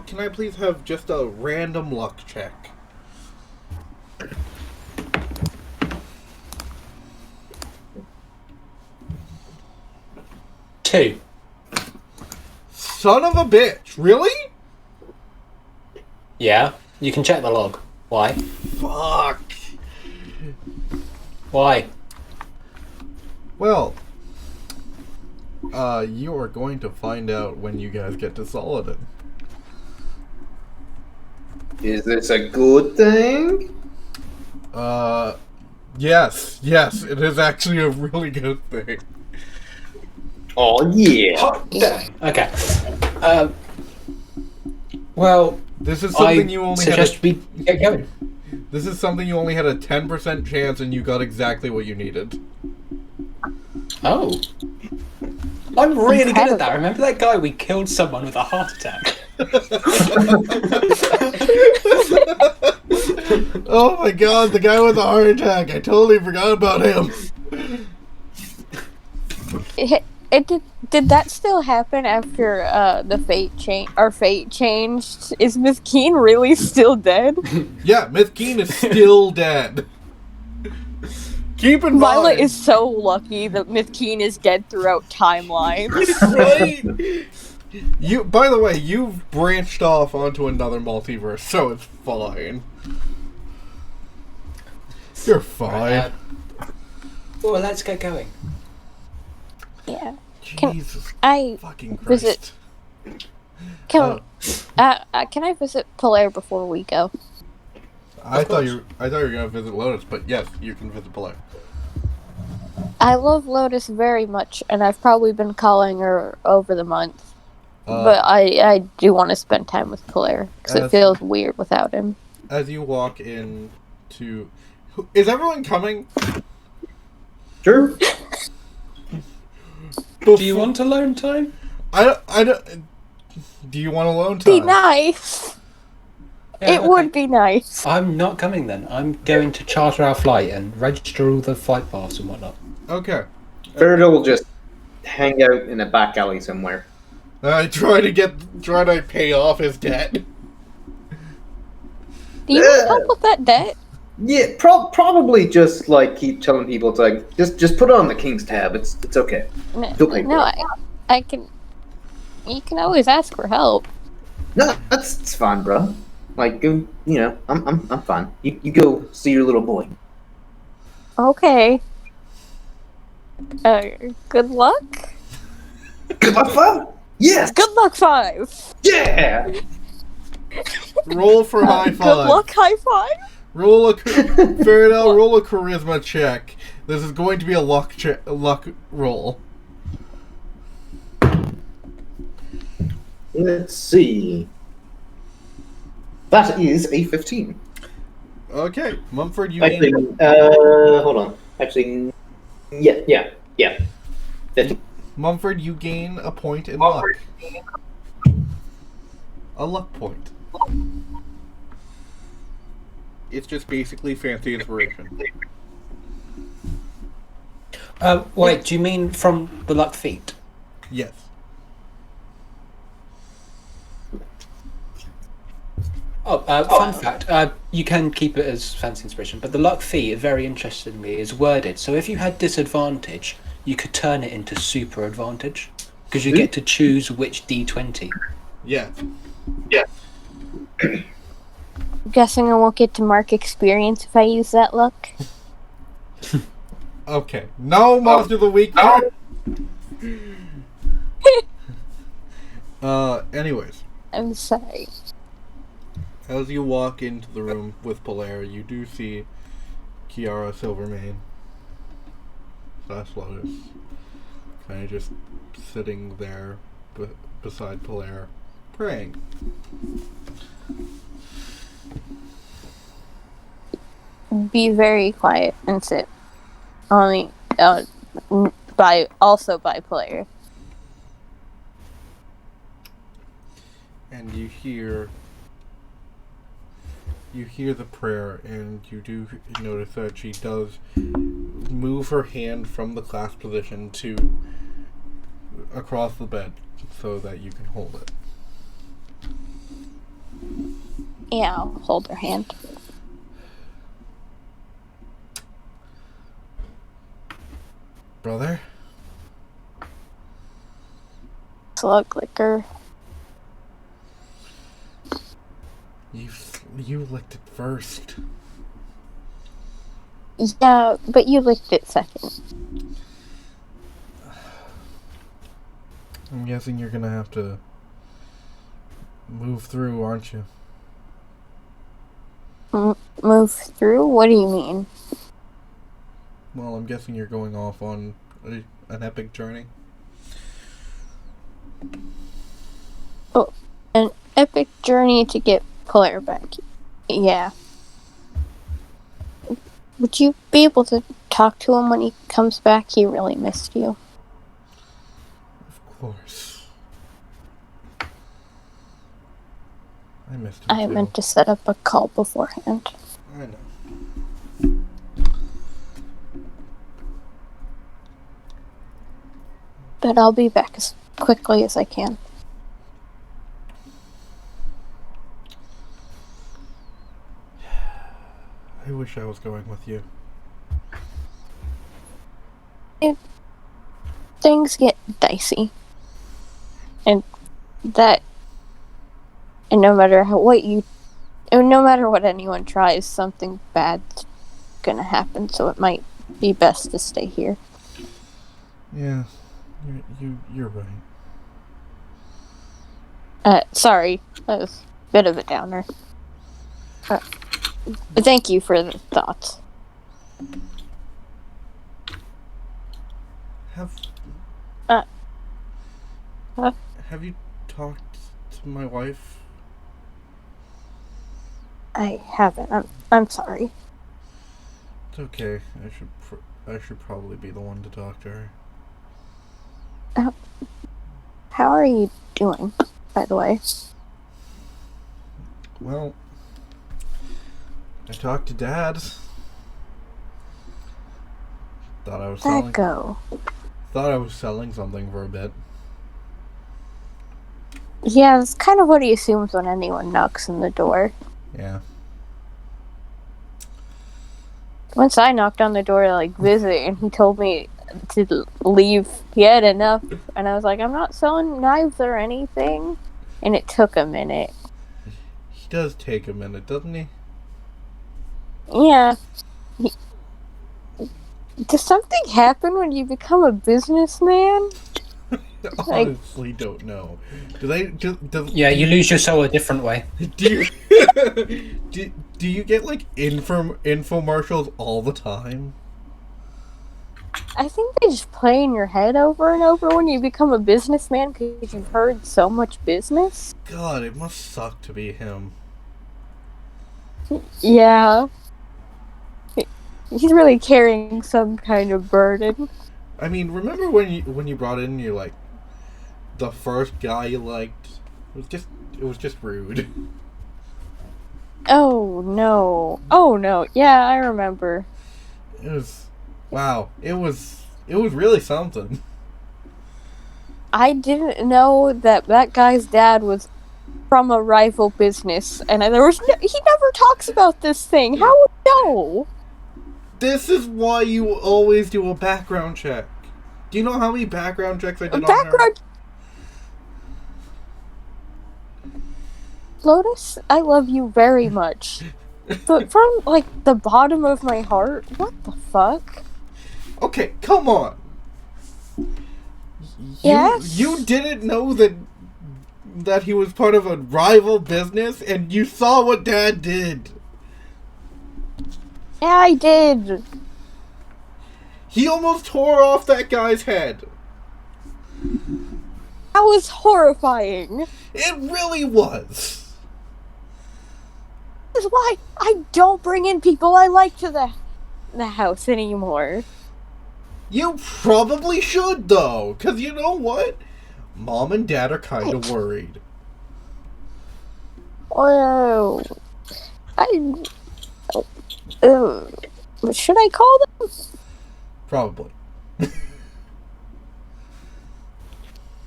can I please have just a random luck check? Two. Son of a bitch! Really? Yeah. You can check the log. Why? Fuck. Why? Well, you are going to find out when you guys get to Solidon. Is this a good thing? Yes, it is actually a really good thing. Oh yeah. Hot dang. Okay. Well, This is something I you only suggest we get going. This is something you only had a 10% chance and you got exactly what you needed. Oh. I'm really good at Incredible. that. Remember that guy we killed someone with a heart attack? Oh my god, the guy with the heart attack. I totally forgot about him. Did that still happen after the fate changed? Is Miss Keen really still dead? Yeah, Myth Keen is still dead. Keep in Violet mind. is so lucky that Miss Keen is dead throughout timelines. Right? You, by the way, you've branched off onto another multiverse, so it's fine. You're fine. Well, let's get going. Yeah. Jesus I fucking Christ. visit? Can I visit Polaire before we go? I thought you were gonna visit Lotus, but yes, you can visit Polaire. I love Lotus very much, and I've probably been calling her over the month. But I do want to spend time with Polaire, because it feels weird without him. As you walk in to... Is everyone coming? Sure. Do you want alone time? I don't... Do you want alone time? Be nice! Yeah, it would be nice. I'm not coming then. I'm going to charter our flight and register all the flight pass and whatnot. Okay. Ferdo will just hang out in a back alley somewhere. Try to pay off his debt. Do you need help with that debt? Yeah, probably just like keep telling people to like just put it on the King's tab. It's okay. He'll pay for it. I can. You can always ask for help. No, it's fine, bro. Like I'm fine. You go see your little boy. Okay. Good luck. Good luck, 5. Yes. Good luck, 5. Yeah. Roll for high five. Good luck, high 5. Roll a charisma check. This is going to be a luck roll. Let's see. That is a 15. Okay, Mumford, you Actually, gain... hold on. Actually, yeah. 15. Mumford, you gain a point in luck. A luck point. It's just basically fancy inspiration. Wait, do you mean from the luck feat? Yes. Fun fact, you can keep it as fancy inspiration, but the luck feat, very interestingly, is worded. So if you had disadvantage, you could turn it into super advantage, because you get to choose which D20. Yeah. I'm guessing I won't get to mark experience if I use that luck. Okay. No Monster of the Week. Anyways. I'm sorry. As you walk into the room with Polaire, you do see Kiara Silvermane / Lotus kind of just sitting there beside Polaire, praying. Be very quiet and sit. Only by player. And you hear the prayer, and you do notice that she does move her hand from the clasp position to across the bed so that you can hold it. Yeah, I'll hold her hand. Brother? Slug liquor. You licked it first. Yeah, but you licked it second. I'm guessing you're gonna have to move through, aren't you? Move through? What do you mean? Well, I'm guessing you're going off on an epic journey. Oh, an epic journey to get Polaire back. Yeah. Would you be able to talk to him when he comes back? He really missed you. Of course. I missed him I too. meant to set up a call beforehand. I know. But I'll be back as quickly as I can. I wish I was going with you. Things get dicey. And that, and no matter what anyone tries, something bad's gonna happen. So it might be best to stay here. Yeah, you're right. Sorry, that was a bit of a downer. But thank you for the thoughts. Have you talked to my wife? I haven't. I'm sorry. It's okay. I should probably be the one to talk to her. How are you doing, by the way? Well, I talked to Dad. Thought I was selling something for a bit. Yeah, that's kind of what he assumes when anyone knocks on the door. Yeah. Once I knocked on the door to, like, visit, and he told me to leave. He had enough. And I was like, I'm not selling knives or anything. And it took a minute. He does take a minute, doesn't he? Yeah. Does something happen when you become a businessman? Honestly, don't know. Yeah, you lose your soul a different way. Do you do you get like infomercials all the time? I think they just play in your head over and over when you become a businessman because you've heard so much business. God, it must suck to be him. Yeah. He's really carrying some kind of burden. I mean, remember when you brought in your like the first guy you liked? It was just rude. Oh no. Yeah, I remember. It was It was really something. I didn't know that guy's dad was from a rival business, and he never talks about this thing. How would you know? This is why you always do a background check. Do you know how many background checks I did on her? Lotus, I love you very much. But from, like, the bottom of my heart, what the fuck? Okay, come on. Yes? You didn't know that he was part of a rival business, and you saw what Dad did. Yeah, I did. He almost tore off that guy's head. That was horrifying. It really was. This is why I don't bring in people I like to the house anymore. You probably should, though, because you know what? Mom and Dad are kind of worried. Oh, should I call them? Probably.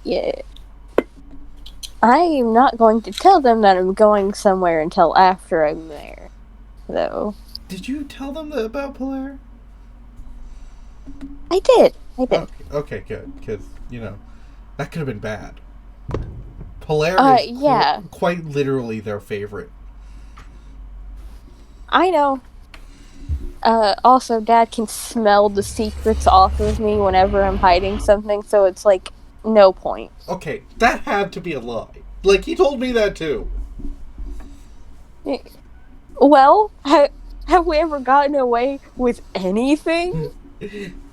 Yeah. I'm not going to tell them that I'm going somewhere until after I'm there, though. Did you tell them about Polaire? I did. Okay, good. Because, that could have been bad. Polaire is quite literally their favorite. I know. Also, Dad can smell the secrets off of me whenever I'm hiding something, so it's like, no point. Okay, that had to be a lie. Like, he told me that too. Well, have we ever gotten away with anything?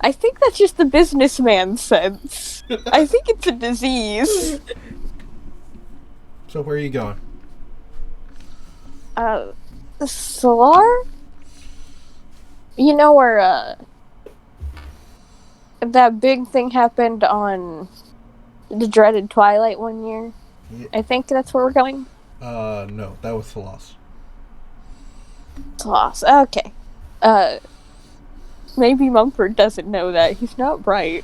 I think that's just the businessman sense. I think it's a disease. So where are you going? Solar? You know where, that big thing happened on the dreaded Twilight one year? Yeah. I think that's where we're going. No, that was Salas. Salas, okay. Maybe Mumford doesn't know that. He's not bright.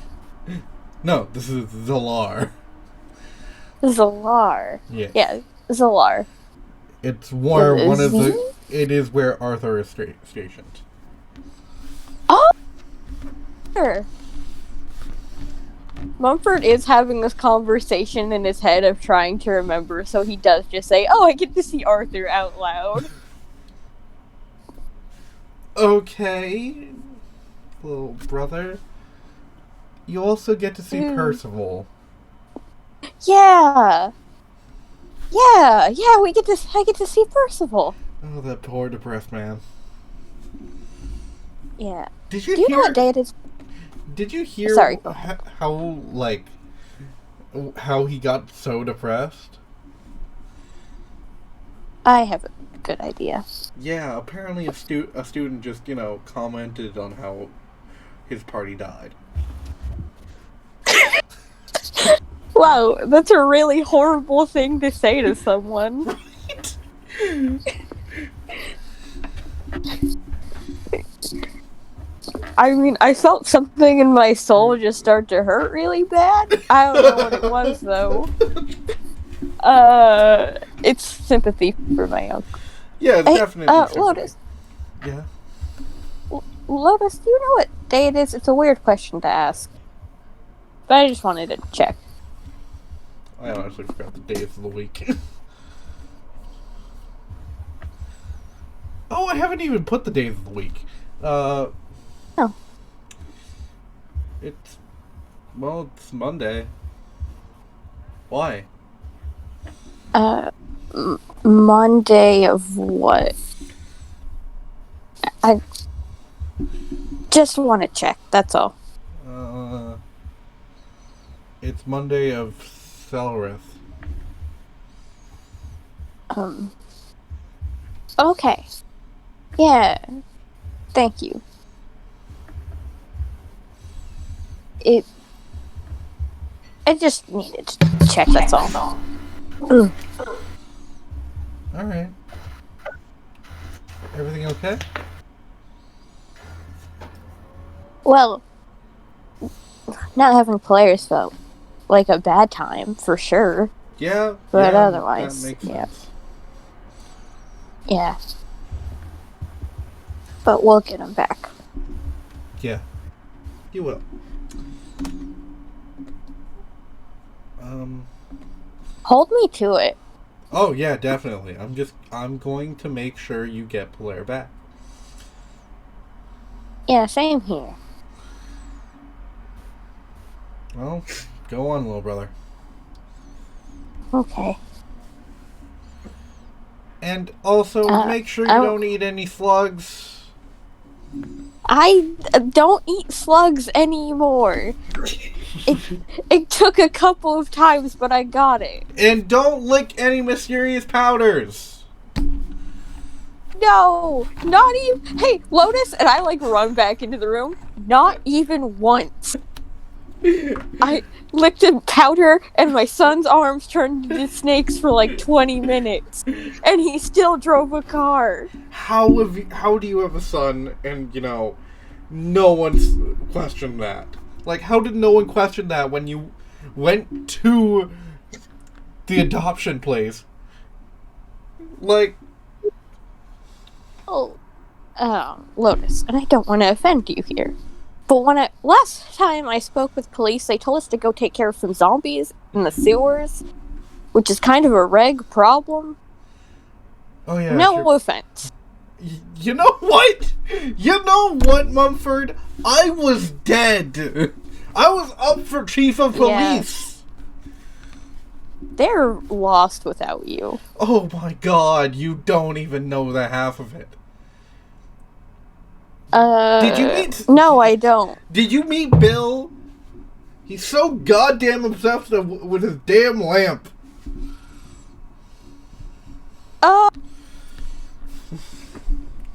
No, this is Zalar. Zalar. Yeah, Zalar. It's where it is where Arthur is stationed. Oh! Sure. Mumford is having this conversation in his head of trying to remember, so he does just say, "Oh, I get to see Arthur" out loud. Okay, little brother. You also get to see Percival. Yeah, I get to see Percival. Oh, that poor depressed man. Yeah. Did you Do you hear? know what day it is? Did you hear? Sorry. How he got so depressed? I have a good idea. Yeah, apparently a student just commented on how his party died. Wow, that's a really horrible thing to say to someone. Right? I mean, I felt something in my soul just start to hurt really bad. I don't know what it was, though. It's sympathy for my uncle. Yeah, it's definitely. Lotus. Yeah. Lotus, do you know what day it is? It's a weird question to ask. But I just wanted to check. I honestly forgot the days of the week. Oh, I haven't even put the days of the week. Oh. It's Monday. Why? Monday of what? I just want to check, that's all. It's Monday of Celrith. Okay. Yeah. Thank you. I just needed to check, that's all. Alright. Everything okay? Well, not having players felt like a bad time, for sure. Yeah. But yeah, otherwise, that makes yeah. sense. Yeah. But we'll get him back. Yeah. You will. Hold me to it. Oh yeah, definitely. I'm going to make sure you get Polaire back. Yeah, same here. Well, go on, little brother. Okay. And also, make sure you don't eat any slugs. I don't eat slugs anymore. It took a couple of times, but I got it. And don't lick any mysterious powders. No, not even. Hey, Lotus, and I run back into the room. Not even once. I licked a powder, and my son's arms turned into snakes for 20 minutes, and he still drove a car. How do you have a son, and no one's questioned that? How did no one question that when you went to the adoption place? Lotus, and I don't want to offend you here, but last time I spoke with police, they told us to go take care of some zombies in the sewers, which is kind of a reg problem. Oh yeah. No sure. offense. You know what? You know what, Mumford? I was dead. I was up for chief of police. They're lost without you. Oh my god, you don't even know the half of it. Did you meet... No, I don't. Did you meet Bill? He's so goddamn obsessed with his damn lamp.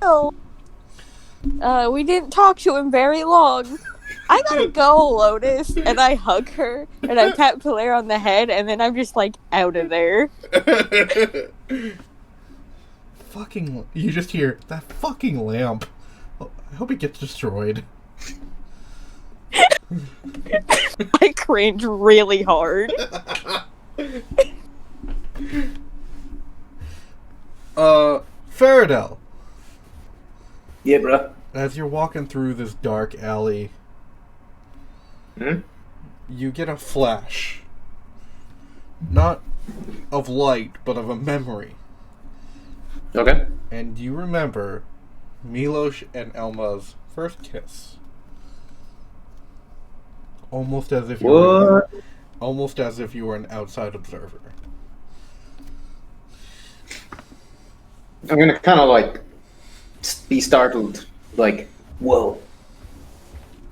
No. We didn't talk to him very long. I gotta go, Lotus. And I hug her, and I pat Polaire on the head, and then I'm just out of there. Fucking... You just hear, that fucking lamp. I hope it gets destroyed. I cringe really hard. Faradell. Yeah, bro. As you're walking through this dark alley, you get a flash. Not of light, but of a memory. Okay. And you remember Milos and Elma's first kiss. Almost as if you were an outside observer. I'm gonna kind of like be startled, like, whoa.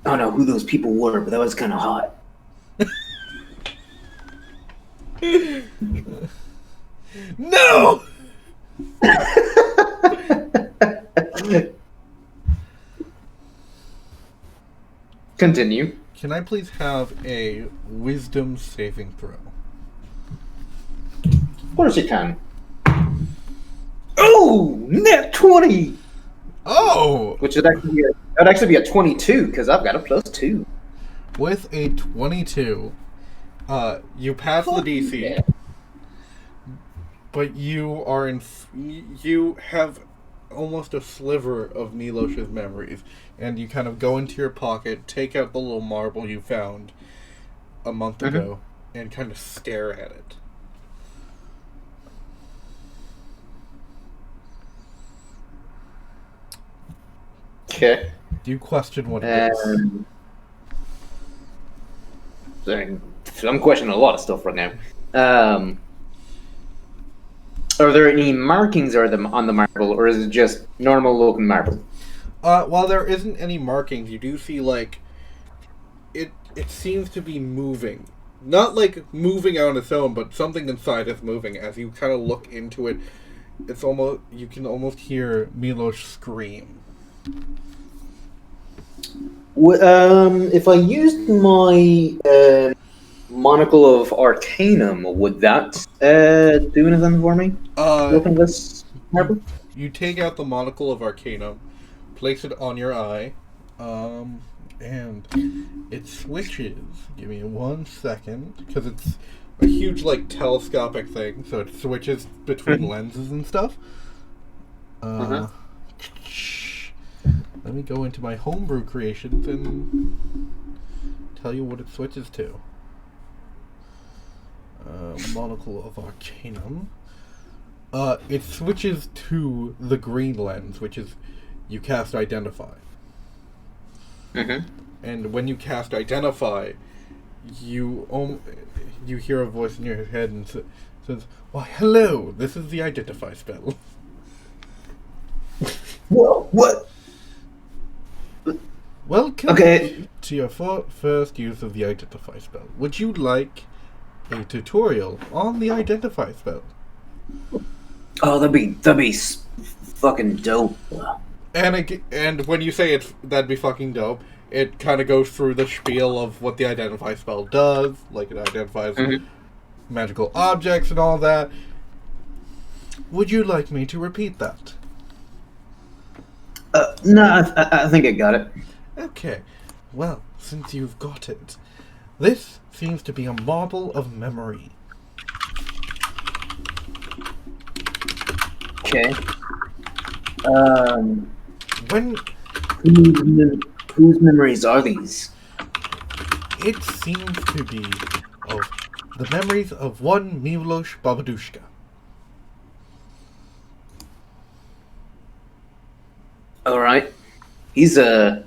I don't know who those people were, but that was kind of hot. No! Continue. Can I please have a wisdom saving throw? Of course you can. Oh, net 20! Oh! Which would actually be a 22, because I've got a +2. With a 22, you pass the DC, Yeah. but you are you have almost a sliver of Milos's memories, and you kind of go into your pocket, take out the little marble you found a month ago, and kind of stare at it. Okay. Do you question what it is? I'm questioning a lot of stuff right now. Are there any markings on the marble, or is it just normal looking marble? While there isn't any markings, you do see, like, it seems to be moving. Not, like, moving on its own, but something inside is moving. As you kind of look into it, you can almost hear Milos scream. If I used my monocle of Arcanum, would that do anything for me? Looking at this marble? You take out the monocle of Arcanum, place it on your eye, and it switches. Give me 1 second, because it's a huge, like, telescopic thing, so it switches between lenses and stuff. Let me go into my homebrew creations and tell you what it switches to. Monocle of Arcanum. It switches to the green lens, which is you cast Identify. And when you cast Identify, you hear a voice in your head and says, "Why, hello, this is the Identify spell." Whoa, what? Welcome Okay. to your first use of the Identify spell. Would you like a tutorial on the Identify spell? Oh, that'd be fucking dope. And when you say that'd be fucking dope, it kind of goes through the spiel of what the Identify spell does, like it identifies magical objects and all that. Would you like me to repeat that? No, I think I got it. Okay, well, since you've got it, this seems to be a marble of memory. Okay. When Whose memories are these? it seems to be of the memories of one Milos Babadushka. All right. He's a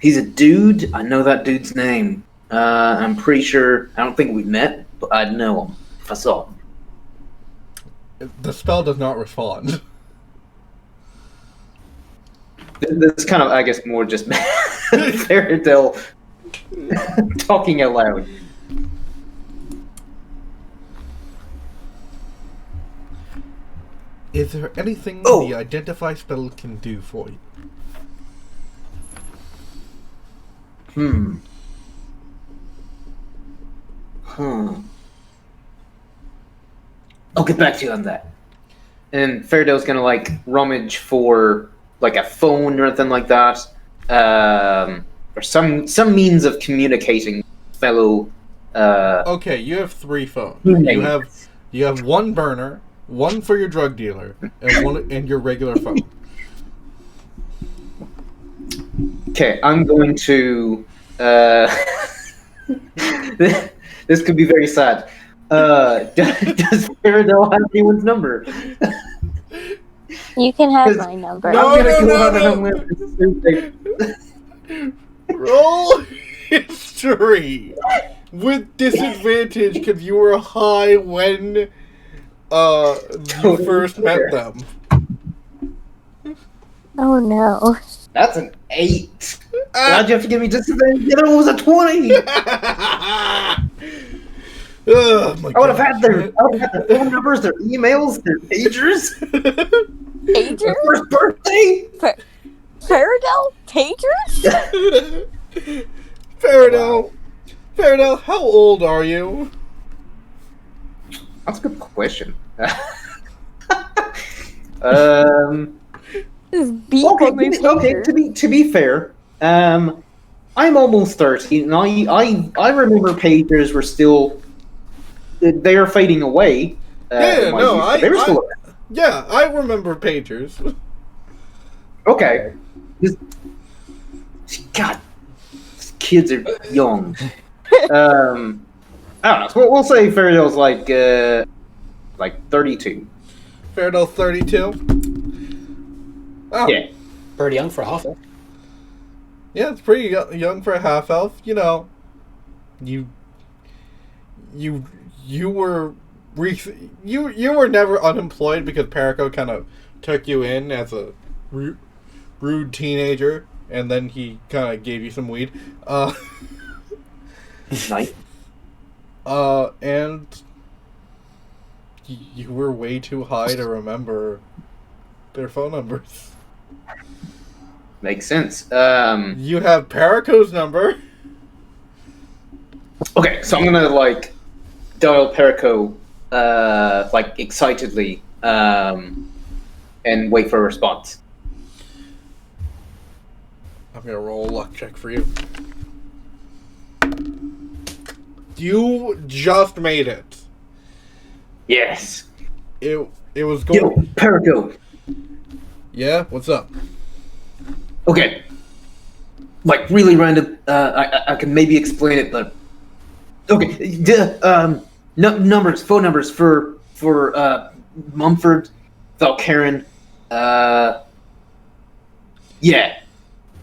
dude. I know that dude's name. I'm pretty sure. I don't think we've met, but I'd know him if I saw him. The spell does not respond. This kind of, I guess, more just fairy tale talking out loud. Is there anything the Identify spell can do for you? I'll get back to you on that. And Faraday's gonna like rummage for like a phone or anything like that, or some means of communicating with fellow. Okay, you have 3 phones. You have one burner, one for your drug dealer, and your regular phone. Okay, I'm going to This could be very sad. Does Faradell have anyone's number? You can have my number. No. I'm gonna go out and I'm gonna Roll history with disadvantage because you were high when you first met them. Oh no. That's an 8. Why'd you have to give me disadvantage? The other one was a 20. Oh, my I would have God. had their phone numbers, their emails, their pagers. Pagers? Their first birthday. Faradell? Pagers? Faradell, how old are you? That's a good question. Just beep Okay, on my pager. to be fair, I'm almost 30, and I remember pagers were still they are fading away. Yeah, no, they were still around. Yeah, I remember pagers. Okay. God, these kids are young. I don't know. So we'll say Faradell's like 32. Faradell 32. Oh, Yeah. Pretty young for a half elf. Yeah, it's pretty young for a half elf. You know, you were you were never unemployed because Perico kind of took you in as a rude teenager, and then he kind of gave you some weed. Nice. And you were way too high to remember their phone numbers. Makes sense. You have Perico's number. Okay, so I'm gonna dial Perico excitedly and wait for a response. I'm gonna roll a luck check for you. You just made it. Yes. It was Yo, going. Perico. Yeah, what's up? Okay. Like really random. I can maybe explain it, but okay. Numbers, phone numbers for Mumford, Valkaryn. Yeah,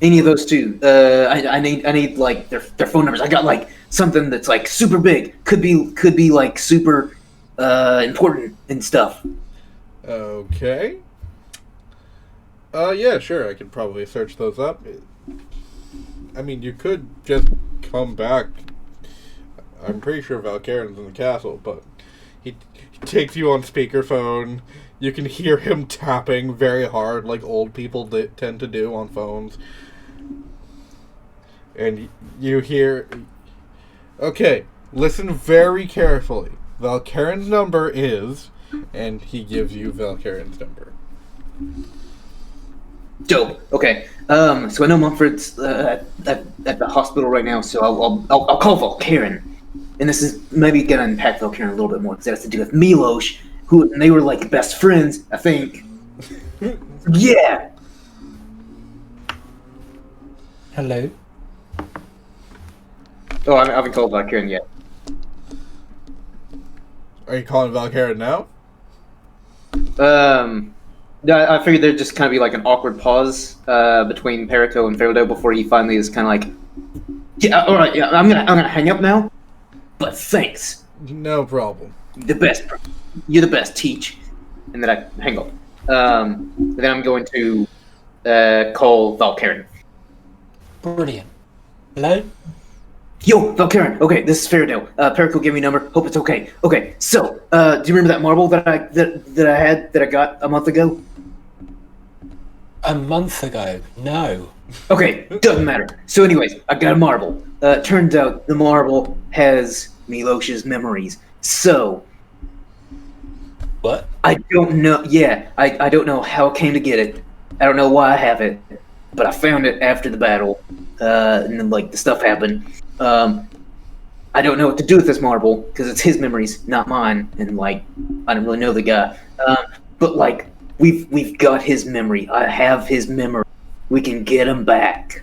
any of those two. I need like their phone numbers. I got like something that's like super big. Could be like super important and stuff. Okay. Yeah, sure. I could probably search those up. I mean, you could just come back. I'm pretty sure Valkaryn's in the castle, but he takes you on speakerphone. You can hear him tapping very hard, like old people tend to do on phones. And you hear... Okay, listen very carefully. Valkaryn's number is... And he gives you Valkaryn's number. Dope. Okay. So I know Mumford's at the hospital right now, so I'll call Valkaryn, and this is maybe gonna impact Valkaryn a little bit more because it has to do with Milos, and they were like best friends, I think. Yeah. Hello. Oh, I haven't called Valkaryn yet. Are you calling Valkaryn now? I figured there'd just kind of be like an awkward pause between Perico and Faradell before he finally is kind of like, yeah, all right, yeah, I'm gonna hang up now, but thanks. No problem. The best. You're the best. Teach, and then I hang up. And then I'm going to call Valkaryn. Brilliant. Hello? Yo, Valkaryn. Okay, this is Faradell. Perico gave me a number. Hope it's okay. Okay, so do you remember that marble that I got a month ago? A month ago? No. Okay, doesn't matter. So anyways, I got a marble. Turns out the marble has Milos's memories. So... What? I don't know. Yeah, I don't know how I came to get it. I don't know why I have it. But I found it after the battle. And then, like, the stuff happened. I don't know what to do with this marble, because it's his memories, not mine. And, like, I don't really know the guy. But, like, we've got his memory. I have his memory. We can get him back.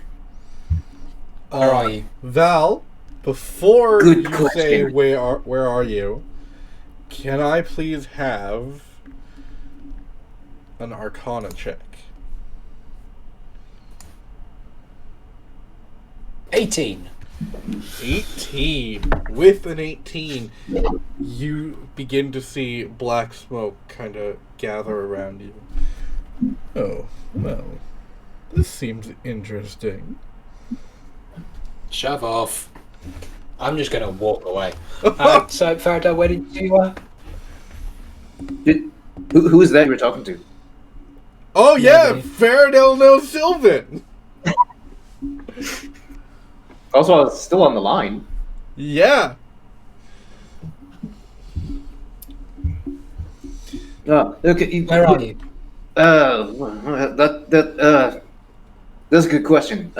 Where are you? Val, Before Good you question. say where are you, can I please have an Arcana check? 18. 18. With an 18, you begin to see black smoke kind of gather around you. Oh, well, this seems interesting. Shove off. I'm just gonna walk away. So, Faraday, where did you Who is that you were talking to? Oh yeah, Nobody. Faradell knows Sylvan. Also, I was still on the line. Yeah. Okay. Where are you? That's a good question.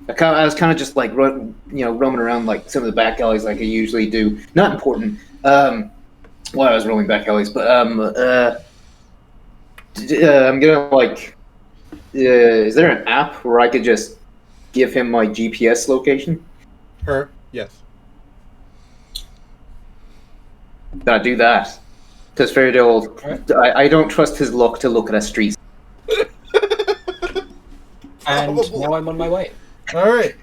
I was kind of just like roaming around like some of the back alleys like I usually do. Not important. While I was roaming back alleys, but I'm gonna like. Is there an app where I could just give him my GPS location? Her? Yes. Can I do that? Because Faradale, Alright. I don't trust his luck to look at a street. And Probably. now I'm on my way. Alright.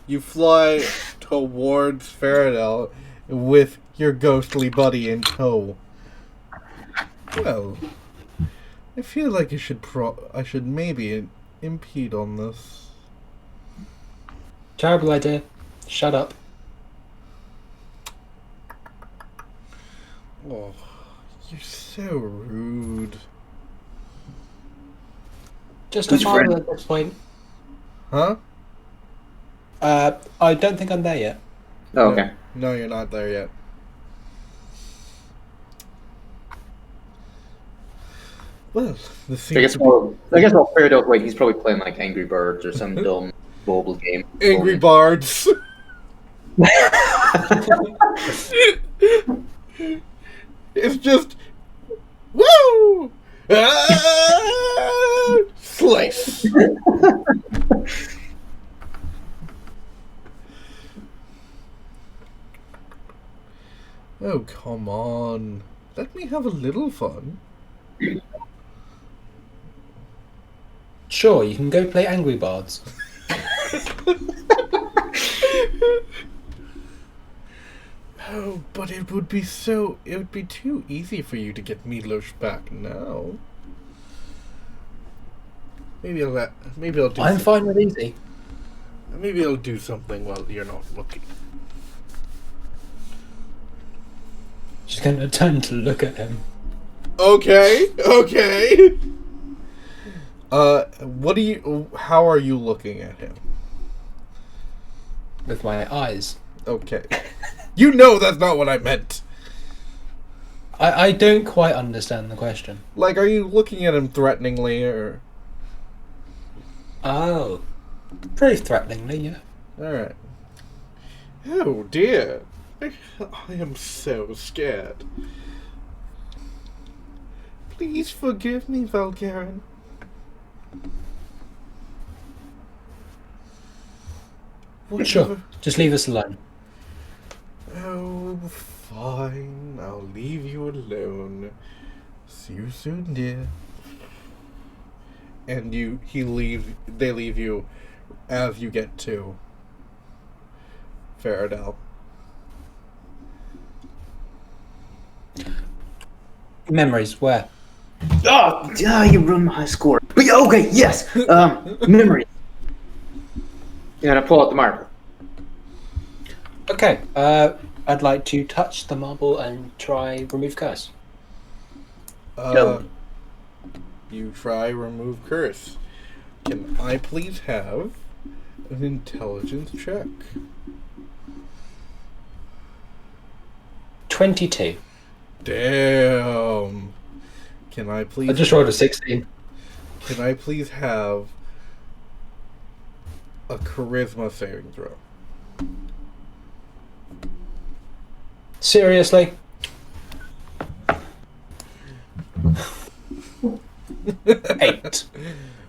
You fly towards Faradell with your ghostly buddy in tow. Well, I feel like I should maybe impede on this. Terrible idea. Shut up. Oh, you're so rude. Just a Who's your mile friend? at this point. Huh? I don't think I'm there yet. Oh, okay. No, you're not there yet. Well, the I guess while Faradale wait, he's probably playing like Angry Birds or some dumb mobile game. Angry Bards. It's just woo! Ah! Slice. Oh, come on. Let me have a little fun. Sure, you can go play Angry Bards. Oh, but it would be too easy for you to get Milos back now. Maybe I'll do I'm fine with easy. Maybe I'll do something while you're not looking. She's going to turn to look at him. Okay. How are you looking at him? With my eyes. Okay. You know that's not what I meant. I don't quite understand the question. Like, are you looking at him threateningly, or... Oh. Pretty threateningly, yeah. Alright. Oh, dear. I am so scared. Please forgive me, Valkaryn. Sure. Just leave us alone. Oh, fine. I'll leave you alone. See you soon, dear. And they leave you as you get to Faradell. Memories, where? Oh, you ruined my score. But yeah, okay, yes. Memory. Yeah, and I pull out the marble. Okay, I'd like to touch the marble and try remove curse. Go. You try remove curse. Can I please have an intelligence check? 22. Damn. Can I please? I just rolled a 16. Can I please have a charisma saving throw? Seriously? 8.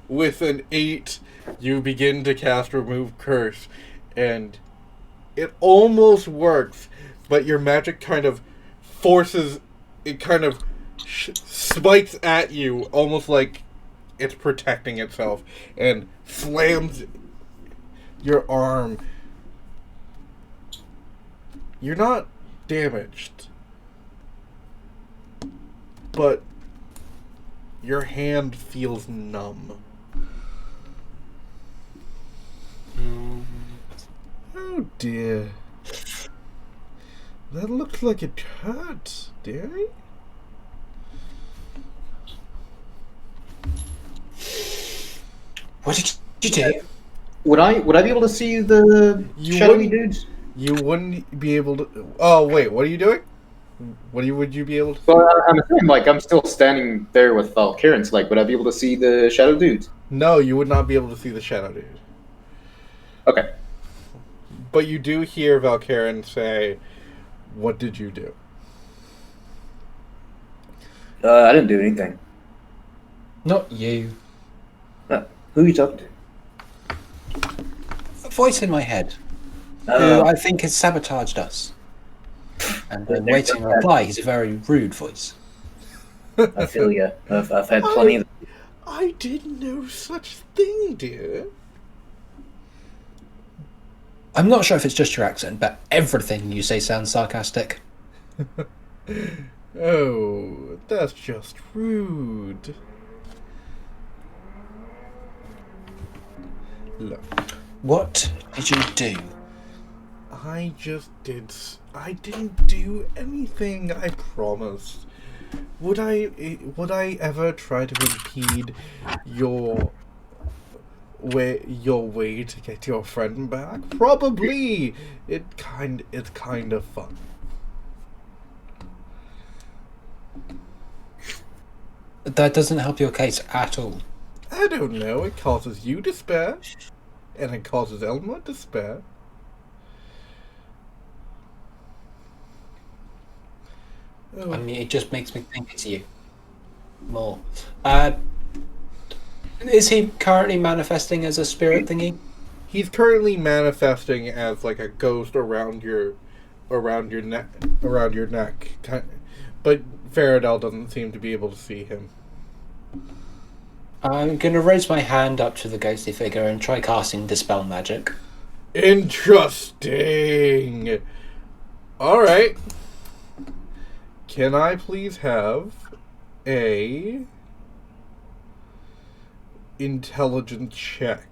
With an 8, you begin to cast remove curse, and it almost works, but your magic kind of forces it, kind of spikes at you, almost like it's protecting itself, and slams your arm. You're not damaged, but your hand feels numb. Oh dear. That looks like it hurts, dearie. What did you do? Would I be able to see the shadowy dudes? You wouldn't be able to. Oh wait, what are you doing? Would you be able to? Well, I'm assuming, like, I'm still standing there with Valkaryn, so, like, would I be able to see the shadow dudes? No, you would not be able to see the shadow dude. Okay. But you do hear Valkaryn say, "What did you do?" I didn't do anything. Not you. Who are you talking to? A voice in my head, who I think has sabotaged us. And I'm waiting a reply. He's a very rude voice. I feel you. I've had plenty of... I didn't know such thing, dear. I'm not sure if it's just your accent, but everything you say sounds sarcastic. Oh, that's just rude. Look, What did you do? I didn't do anything, I promise. Would I ever try to impede your way to get your friend back? Probably. It's kind of fun. That doesn't help your case at all. I don't know, it causes you despair. And it causes Elma despair. Oh. I mean, it just makes me think it's you. More. Is he currently manifesting as a spirit thingy? He's currently manifesting as like a ghost around your neck. But Faradell doesn't seem to be able to see him. I'm going to raise my hand up to the ghostly figure and try casting Dispel Magic. Interesting. All right. Can I please have a intelligence check?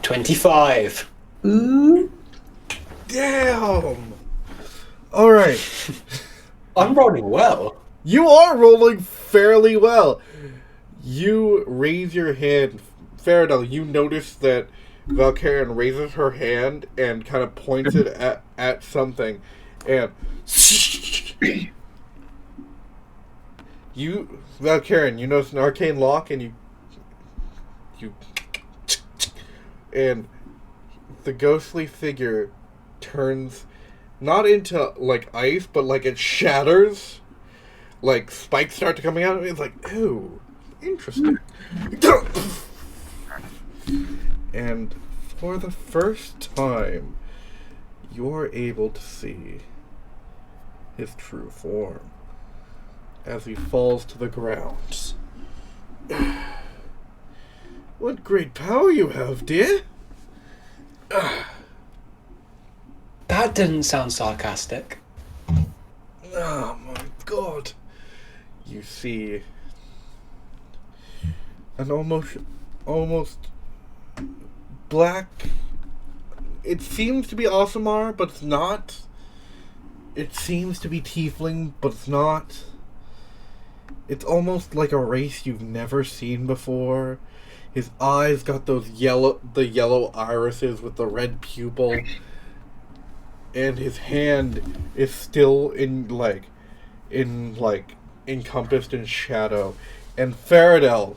$25. Damn. All right. I'm rolling well. You are rolling fairly well. You raise your hand. Faradell, you notice that Valkaryn raises her hand and kind of points it at something. And you, Valkaryn, you notice an arcane lock and you and the ghostly figure turns not into like ice, but like it shatters. Like spikes start to coming out of it. It's like, ooh, interesting. And for the first time, you're able to see his true form as he falls to the ground. What great power you have, dear! That didn't sound sarcastic. Oh my god. You see an almost black... It seems to be Aasimar, but it's not. It seems to be Tiefling, but it's not. It's almost like a race you've never seen before. His eyes got those yellow irises with the red pupil. And his hand is still encompassed in shadow. And Faradell,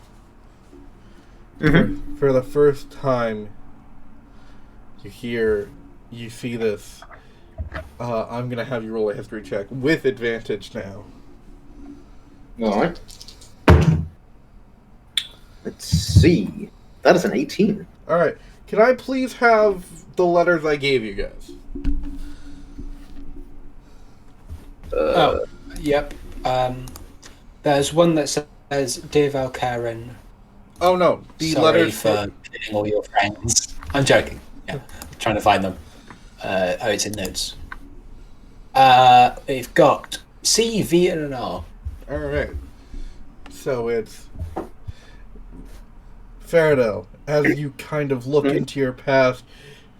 for the first time, you see this. I'm gonna have you roll a history check with advantage now. Alright. Let's see. That is an 18. Alright. Can I please have the letters I gave you guys? Yep. There's one that says, "Dear Valkaryn, Oh no, the sorry letters for killing all your friends." I'm joking. Yeah, I'm trying to find them. It's in notes. We've got C, V, and an R. Alright. So it's Faradell, as you kind of look into your past,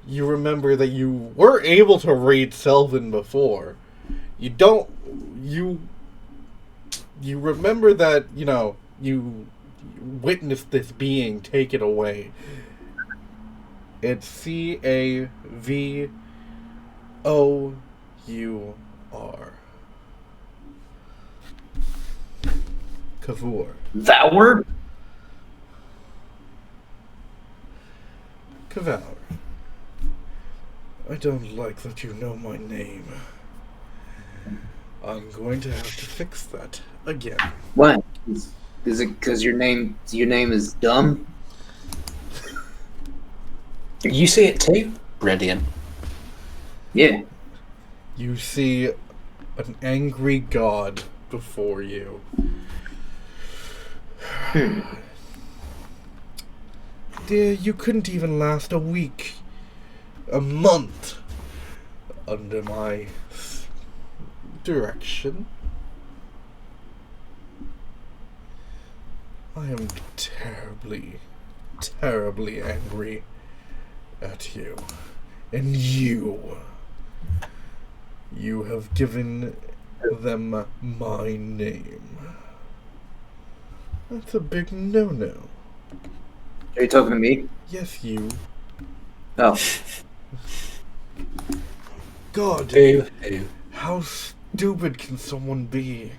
you remember that you were able to read Selvin before. You remember that, you witnessed this being take it away. It's Cavuor. Cavour. That word? Cavour. I don't like that you know my name. I'm going to have to fix that again. What? Is it because your name is dumb? You see it too? Brilliant. Yeah. You see an angry god before you. Dear, you couldn't even last a week, a month, under my direction. I am terribly, terribly angry at you. And you have given them my name. That's a big no-no. Are you talking to me? Yes, you. Oh. God, Boo. how stupid can someone be?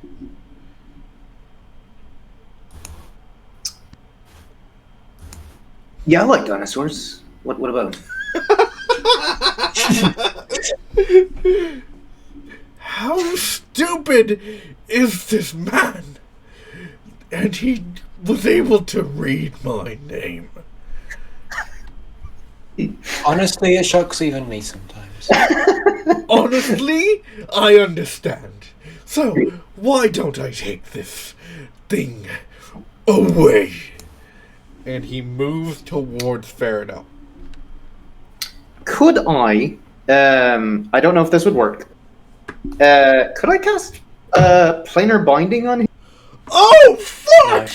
Yeah, I like dinosaurs. What about them? How stupid is this man? And he was able to read my name. Honestly, it shocks even me sometimes. Honestly, I understand. So, why don't I take this thing away? And he moves towards Faradell. Could I don't know if this would work. Could I cast planar binding on him? Oh, fuck!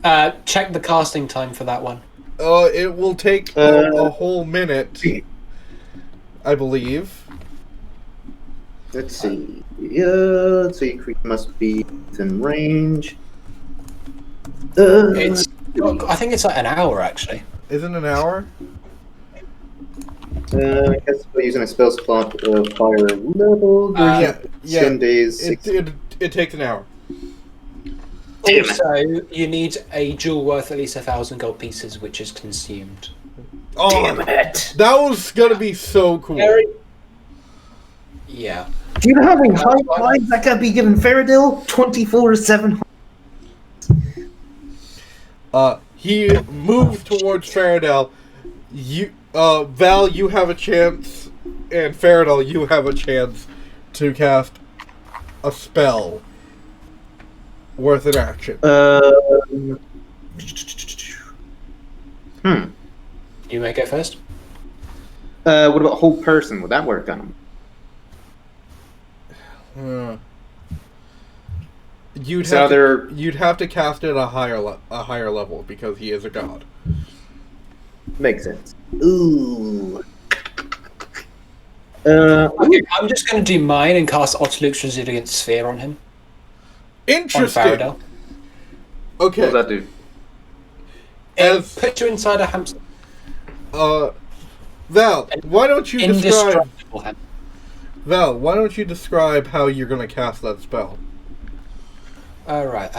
No. Check the casting time for that one. It will take a whole minute, I believe. Let's see. Let's see. Creature must be within range. I think it's like an hour, actually. Isn't an hour? I guess by using a spell slot of higher level. Yeah. 10 days. It takes an hour. Also, you need a jewel worth at least 1,000 gold pieces, which is consumed. Oh, Damn it! that was gonna be so cool. Yeah. Do you know how many high fives that could be given Faradell? 24/7. He moves towards Faradell. Val, you have a chance, and Faradell, you have a chance to cast a spell worth an action. You may go first. What about whole person? Would that work on him? You'd have to cast it at a higher level because he is a god. Makes sense. Ooh. Okay, I'm just going to do mine and cast Otterluke's Resilient Sphere on him. Interesting. On Faradell. Okay. What does that do? As put you inside a hamster. Val, why don't you describe? Indestructible hamster. Val, why don't you describe how you're going to cast that spell? Alright,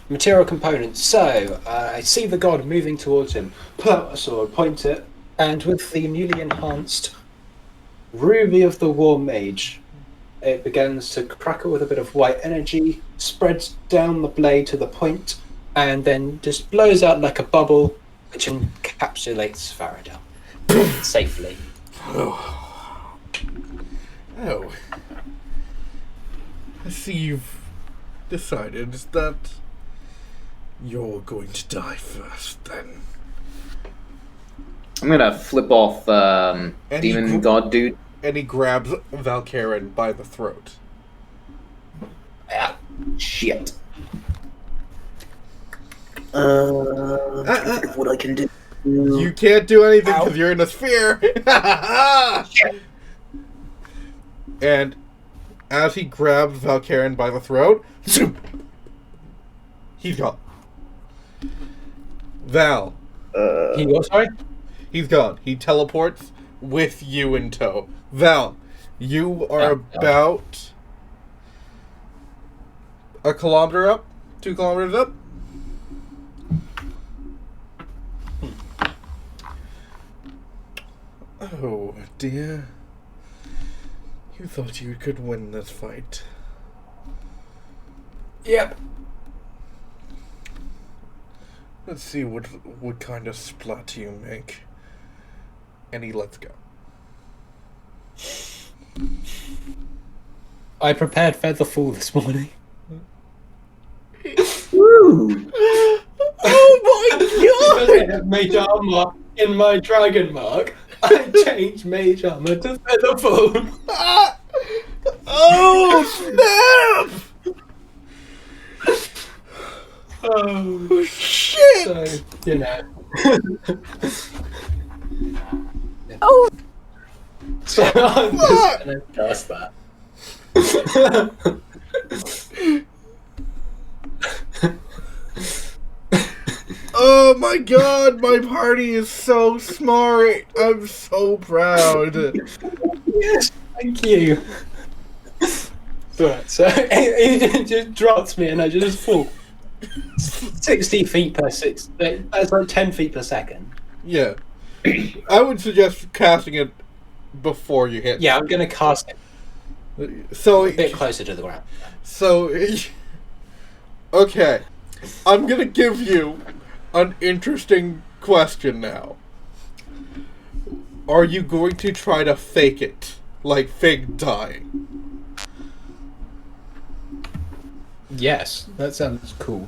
material components. So, I see the god moving towards him, pull out a sword, point it, and with the newly enhanced Ruby of the War Mage, it begins to crackle with a bit of white energy, spreads down the blade to the point, and then just blows out like a bubble, which encapsulates Faradell safely. Oh. I see you've decided that you're going to die first, then. I'm gonna flip off Demon God Dude. And he grabs Valkaryn by the throat. Ah, shit. What I can do. You can't do anything because you're in a sphere. And as he grabs Valkaryn by the throat, he's gone. Val. He was sorry? He's gone. He teleports with you in tow. Val, you are about a kilometer up? 2 kilometers up? Oh, dear. You thought you could win this fight. Yep. Let's see what kind of splat you make. And he lets go. I prepared Featherfall this morning. Woo! Oh my Because I have mage armor in my dragon mark, I changed mage armor to Featherfall. god! Oh, snap! Oh, Shit! so, you know. Oh, So I'm just gonna cast that. Oh my god, my party is so smart. I'm so proud. Yes, thank you. Right, so it just drops me and I just fall. 60 feet per 6. That's like 10 feet per second. Yeah. I would suggest casting it before you hit. Yeah, I'm gonna cast it So a bit closer to the ground. So, okay. I'm gonna give you an interesting question now. Are you going to try to fake it? Like, fake dying? Yes, that sounds cool.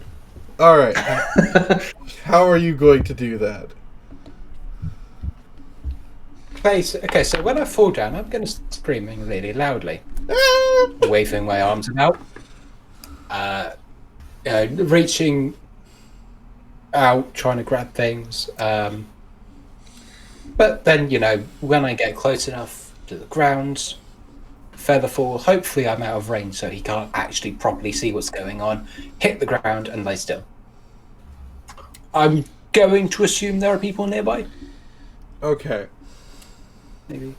Alright. How are you going to do that? Okay, so when I fall down, I'm going to start screaming really loudly, Ah! waving my arms about, reaching out, trying to grab things. But then, you know, when I get close enough to the ground, Featherfall, hopefully I'm out of range so he can't actually properly see what's going on, hit the ground and lay still. I'm going to assume there are people nearby. Okay. Maybe.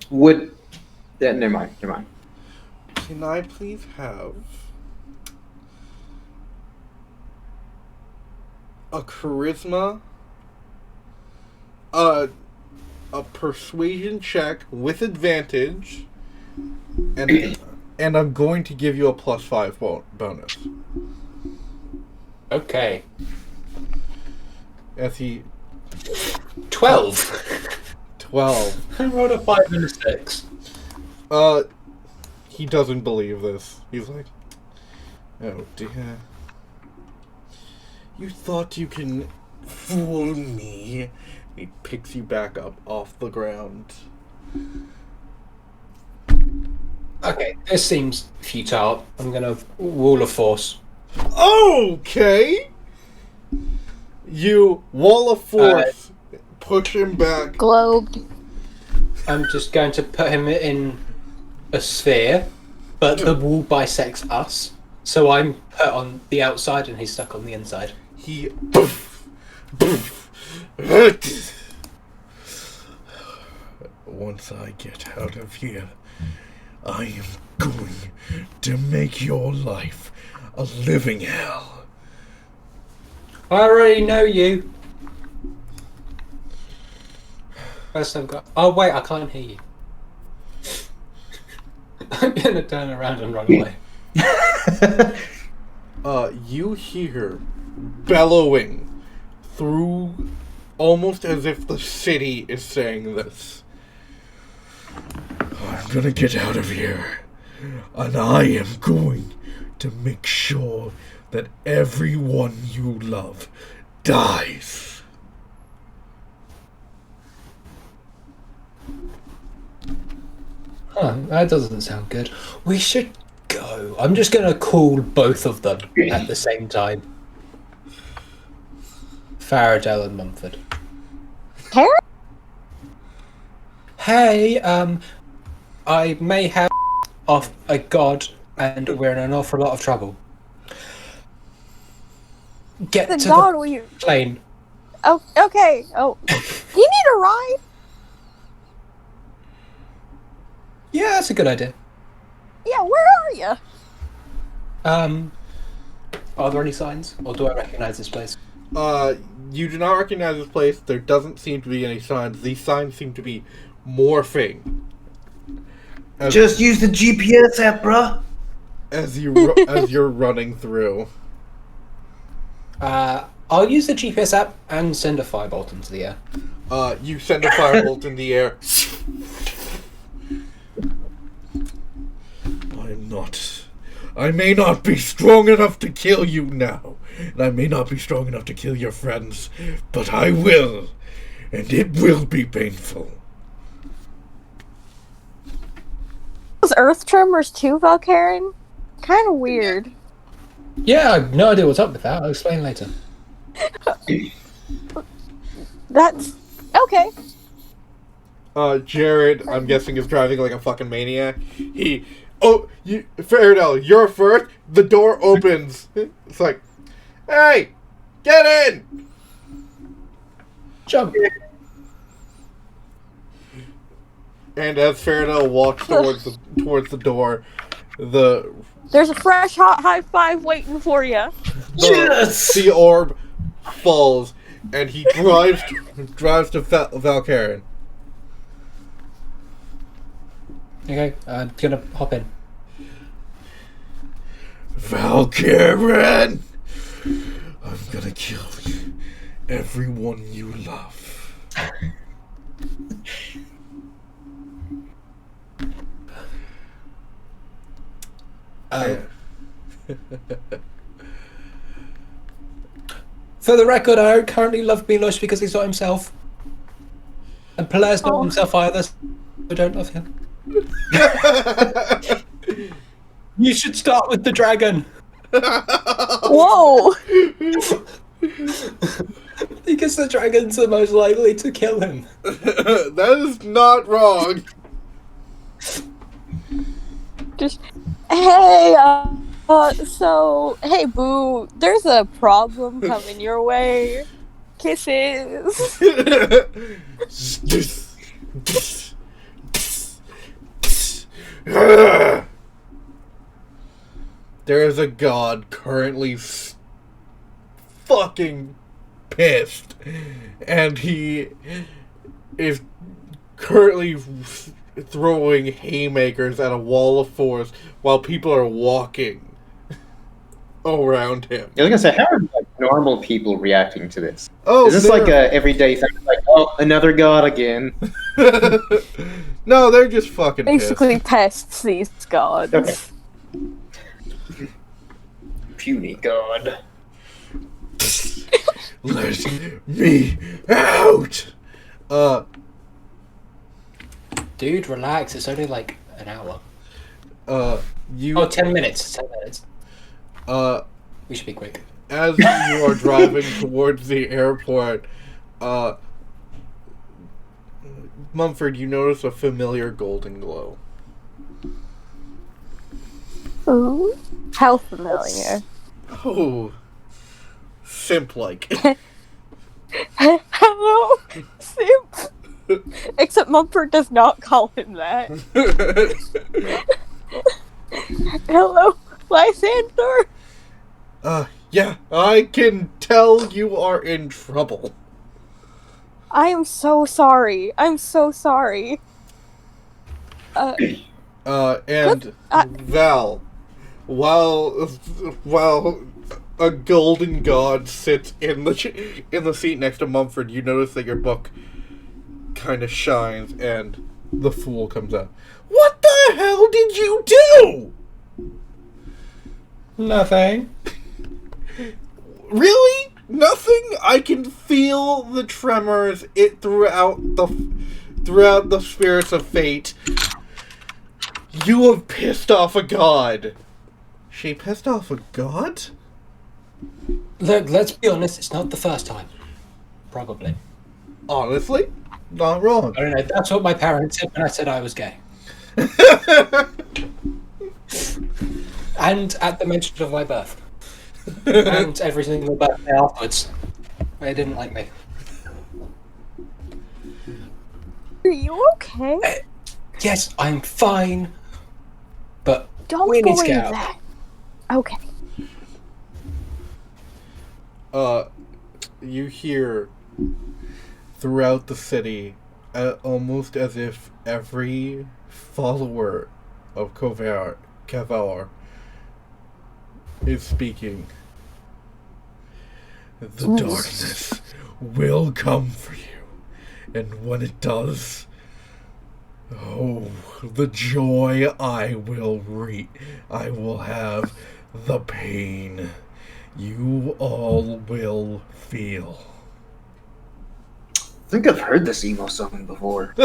Would... never mind. Can I please have a charisma, a persuasion check with advantage, and I'm going to give you a +5 bonus. Okay. As he 12. 12. I rolled a 5 and a 6. He doesn't believe this. He's like, oh dear. You thought you can fool me? He picks you back up off the ground. Okay, this seems futile. I'm gonna wall of force. Okay! You wall of force, push him back. globe. I'm just going to put him in a sphere, but the wall bisects us, so I'm put on the outside and he's stuck on the inside. He once I get out of here, I am going to make your life a living hell. I already know you. First I've got... Oh wait, I can't hear you. I'm gonna turn around and run away. You hear bellowing through, almost as if the city is saying this. I'm gonna get out of here, and I am going to make sure that everyone you love dies. Huh, that doesn't sound good. We should go. I'm just going to call both of them at the same time. Faradell and Mumford. Karen? Hey, I may have off a god, and we're in an awful lot of trouble. Get The to god the will you... plane. Oh, okay. Oh, do you need a ride? Yeah, that's a good idea. Yeah, where are you? Are there any signs, or do I recognize this place? You do not recognize this place. There doesn't seem to be any signs. These signs seem to be morphing. Just use the GPS app, bruh. As you're running through. I'll use the GPS app and send a firebolt into the air. You send a firebolt in the air. I may not be strong enough to kill you now, and I may not be strong enough to kill your friends, but I will, and it will be painful. Those earth tremors too, Valkaryn? Kind of weird. Yeah, I have no idea what's up with that. I'll explain later. That's... okay. Jared, I'm guessing, is driving like a fucking maniac. Faradell, you're first. The door opens. It's like, hey, get in! Jump. And as Faradell walks towards the door, There's a fresh hot high five waiting for you. Yes! The orb falls, and he drives to Valkaryn. Okay, I'm gonna hop in. Valkaryn! I'm gonna kill you. Everyone you love. For the record, I don't currently love Milos because he's not himself. And Pele's not himself either, so I don't love him. You should start with the dragon. Whoa! Because the dragon's the most likely to kill him. That is not wrong. Just, hey, hey, boo, there's a problem coming your way. Kisses. There is a god currently fucking pissed, and he is currently throwing haymakers at a wall of force while people are walking around him. I was gonna say, how are like normal people reacting to this? Oh, is this like a everyday thing? Like, oh, another god again? No, they're just fucking Basically pissed. pests these gods. Okay. Puny god. Let me out! Dude, relax. It's only like an hour. 10 minutes. 10 minutes. We should be quick. As you are driving towards the airport, Mumford, you notice a familiar golden glow. Ooh, how familiar. Oh, simp-like. Hello, Simp. Except Mumford does not call him that. Hello, Lysander. Yeah, I can tell you are in trouble. I am so sorry. I'm so sorry. And Val, while a golden god sits in the seat next to Mumford, you notice that your book kind of shines, and the fool comes out. What the hell did you do? Nothing. Really? Nothing? I can feel the tremors throughout the spirits of fate. You have pissed off a god. She pissed off a god? Look, let's be honest, it's not the first time. Probably. Honestly? Not wrong. I don't know, that's what my parents said when I said I was gay. And at the mention of my birth. And every single birthday afterwards. They didn't like me. Are you okay? Yes, I'm fine. But Don't we need to believe get out. that. Okay. You hear throughout the city, almost as if every follower of Kavar is speaking. The darkness will come for you, and when it does, oh, the joy I will have, the pain you all will feel. I think I've heard this emo song before.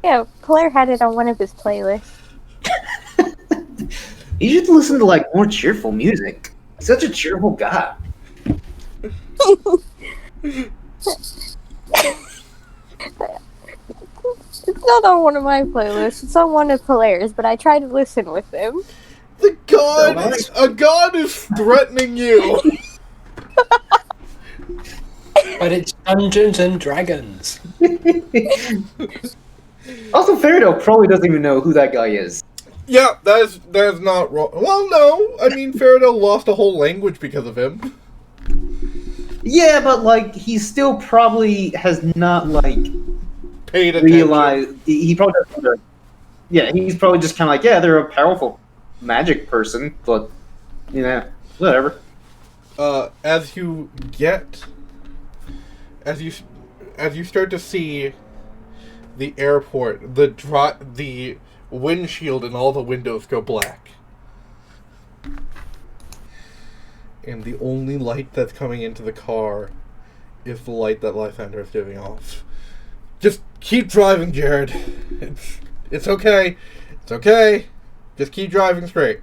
Yeah, Claire had it on one of his playlists. You should listen to like more cheerful music. He's such a cheerful guy. It's not on one of my playlists. It's on one of Claire's, but I try to listen with him. The god, So nice. a god is threatening you. But it's Dungeons and Dragons. Also, Faraday probably doesn't even know who that guy is. Yeah, that is not wrong. Well, no, I mean Faraday lost a whole language because of him. Yeah, but like he still probably has not like Paid attention. realized. He probably doesn't. Yeah, he's probably just kind of like, yeah, they're a powerful magic person, but you know, whatever. As you start to see the airport, the windshield and all the windows go black, and the only light that's coming into the car is the light that Lysander is giving off. Just keep driving, Jared. It's okay. It's okay. Just keep driving straight.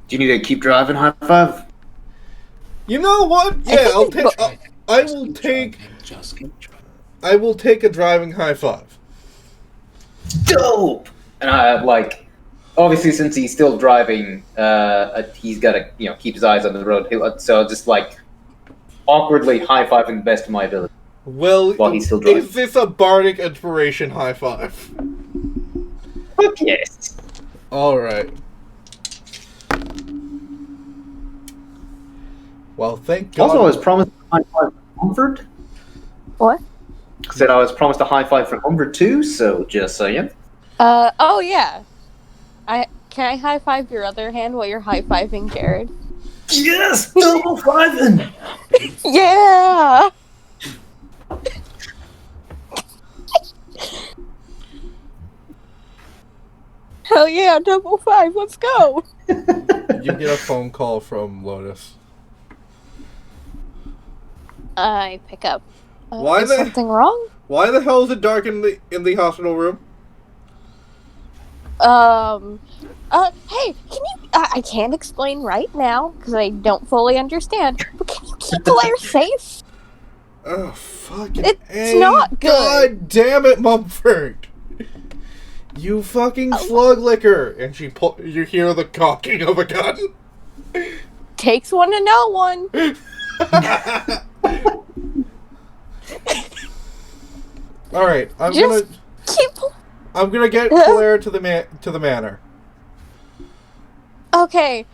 Do you need to keep driving? High five. You know what? Yeah, I'll take. I will take. I will take a driving high five. Dope. And I like, obviously, since he's still driving, he's got to keep his eyes on the road. So just like awkwardly high fiving the best of my ability. Well, While he's still driving. is this a bardic inspiration high five? Fuck yes. All right. Well, thank God. Also, I was promised a high five from Mumford. What? Said I was promised a high five from Mumford too. So just saying. Oh yeah. Can I high five your other hand while you're high fiving Jared? Yes, double fiving. Yeah. Hell yeah, double five, let's go! You get a phone call from Lotus. I pick up. Why is the- something wrong? Why the hell is it dark in the hospital room? Hey, can you, I can't explain right now, because I don't fully understand, but can you keep Claire safe? Oh, fucking It's not good. God damn it, Mumford! You fucking slug licker! And you hear the cocking of a gun. Takes one to know one. All right, I'm Just keep... gonna get Claire to the manor. Okay,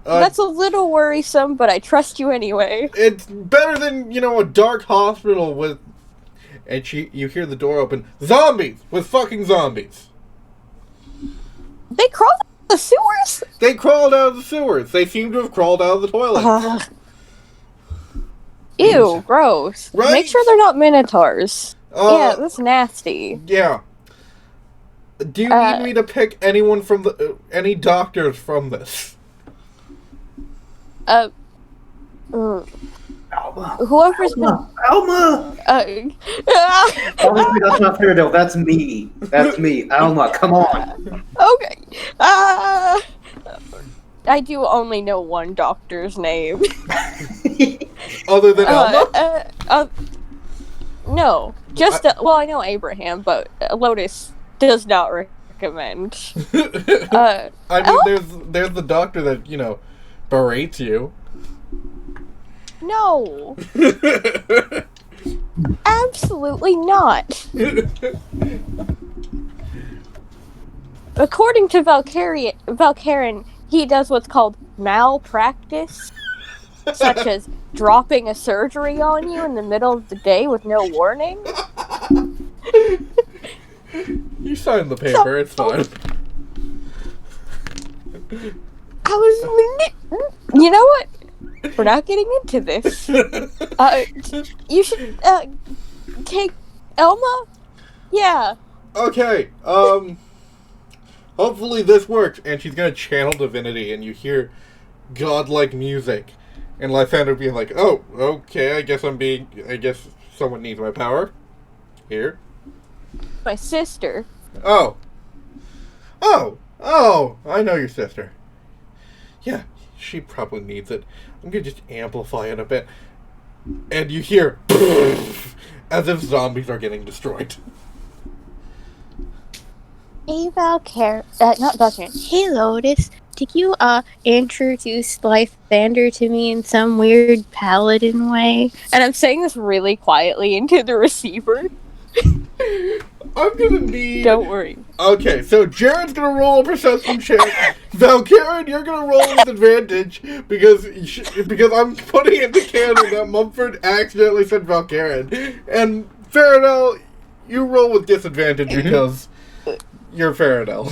that's a little worrisome, but I trust you anyway. It's better than a dark hospital with. And you hear the door open. Zombies with fucking zombies. They crawled out of the sewers? They crawled out of the sewers. They seem to have crawled out of the toilet. Ew, gross. Right? Make sure they're not minotaurs. Yeah, that's nasty. Yeah. Do you need me to pick anyone from any doctors from this? Alma. Whoever's been... Alma! Obviously, that's not Cyrodiil. That's me. That's me. Alma, come on. Okay. I do only know one doctor's name. Other than Alma? No. Just, well, I know Abraham, but Lotus does not recommend. I mean, there's the doctor that, berates you. No. Absolutely not. According to Valkaryn, he does what's called malpractice, such as dropping a surgery on you in the middle of the day with no warning. You signed the paper, it's fine. You know what? We're not getting into this. You should, take Elma? Yeah. Okay, hopefully this works. And she's gonna channel divinity, and you hear godlike music. And Lysander being like, oh, okay, I guess someone needs my power. Here. My sister. Oh, I know your sister. Yeah, she probably needs it. I'm gonna just amplify it a bit. And you hear as if zombies are getting destroyed. Hey Valkyrie, not Valkyrie. Hey Lotus, did you introduce Lysander to me in some weird paladin way? And I'm saying this really quietly into the receiver. I'm gonna need... Don't worry. Okay, so Jared's gonna roll a perception check. Valkaryn, you're gonna roll with advantage because I'm putting in the canon that Mumford accidentally said Valkaryn. And Faradell, you roll with disadvantage because you're Faradell.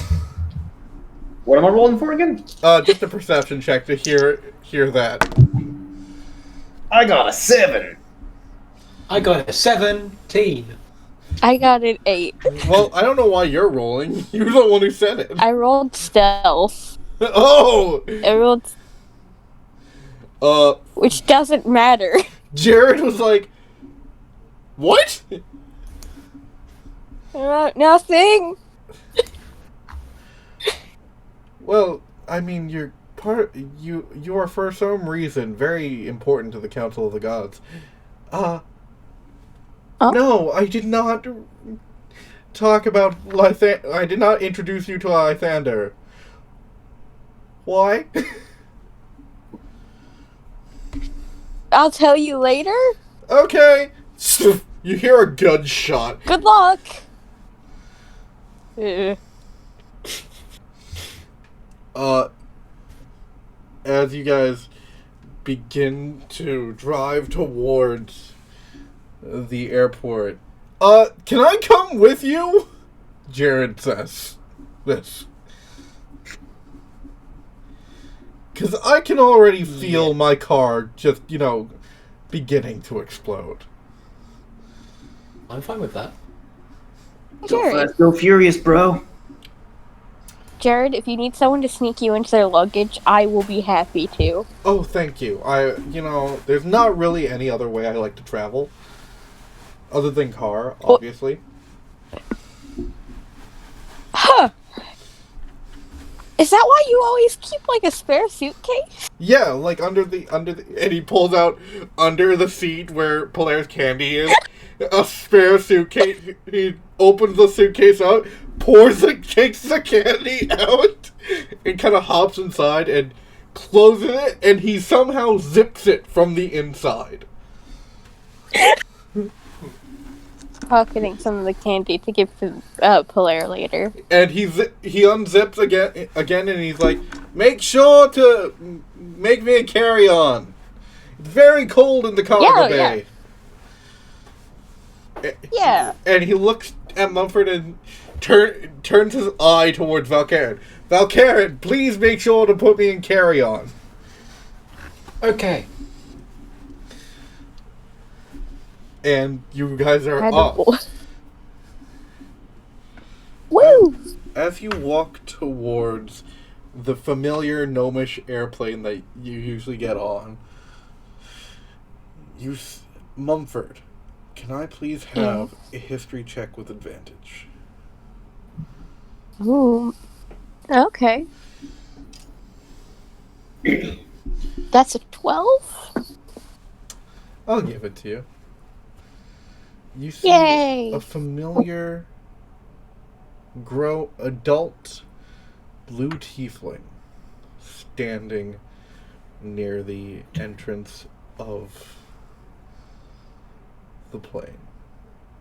What am I rolling for again? Just a perception check to hear that. I got a 7. I got a 17. I got an 8. Well, I don't know why you're rolling. You're the one who said it. I rolled stealth. Oh! I rolled... Which doesn't matter. Jared was like, what? Nothing. Well, I mean, you are for some reason very important to the Council of the Gods. No, I did not talk about Lysander. I did not introduce you to Lysander. Why? I'll tell you later. Okay. You hear a gunshot. Good luck. As you guys begin to drive towards the airport, can I come with you? Jared says this. Because I can already feel my car just, beginning to explode. I'm fine with that. Go Jared. fast, go furious, bro. Jared, if you need someone to sneak you into their luggage, I will be happy to. Oh, thank you. There's not really any other way I like to travel. Other than car, obviously. Huh. Is that why you always keep, a spare suitcase? Yeah, under the, and he pulls out under the seat where Polaris Candy is, a spare suitcase. He opens the suitcase out, takes the candy out, and kind of hops inside and closes it, and he somehow zips it from the inside. Pocketing some of the candy to give to Polaire later. And he unzips again, and he's like, "Make sure to make me a carry-on. It's very cold in the cargo bay." Yeah. And he looks at Mumford, and turns his eye towards Valkaryn. Valkaryn, please make sure to put me in carry-on. Okay. And you guys are Had to- off. Woo! As you walk towards the familiar gnomish airplane that you usually get on, Mumford, can I please have a history check with advantage? Ooh. Okay. That's a 12? I'll give it to you. You see Yay! a familiar adult blue tiefling standing near the entrance of the plane.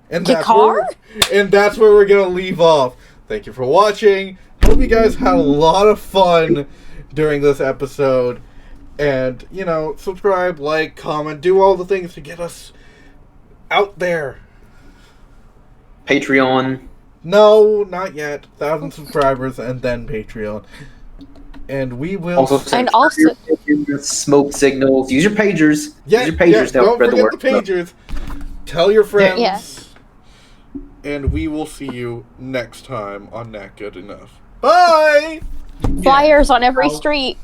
And that's where we're gonna leave off. Thank you for watching. Hope you guys had a lot of fun during this episode. And, subscribe, like, comment, do all the things to get us out there. Patreon. No, not yet. 1,000 subscribers and then Patreon. And we will... Also, smoke signals. Use your pagers. Use your pagers to help don't spread the forget word. the pagers. Tell your friends. Yeah. And we will see you next time on NAT Good Enough. Bye! Flyers on every street.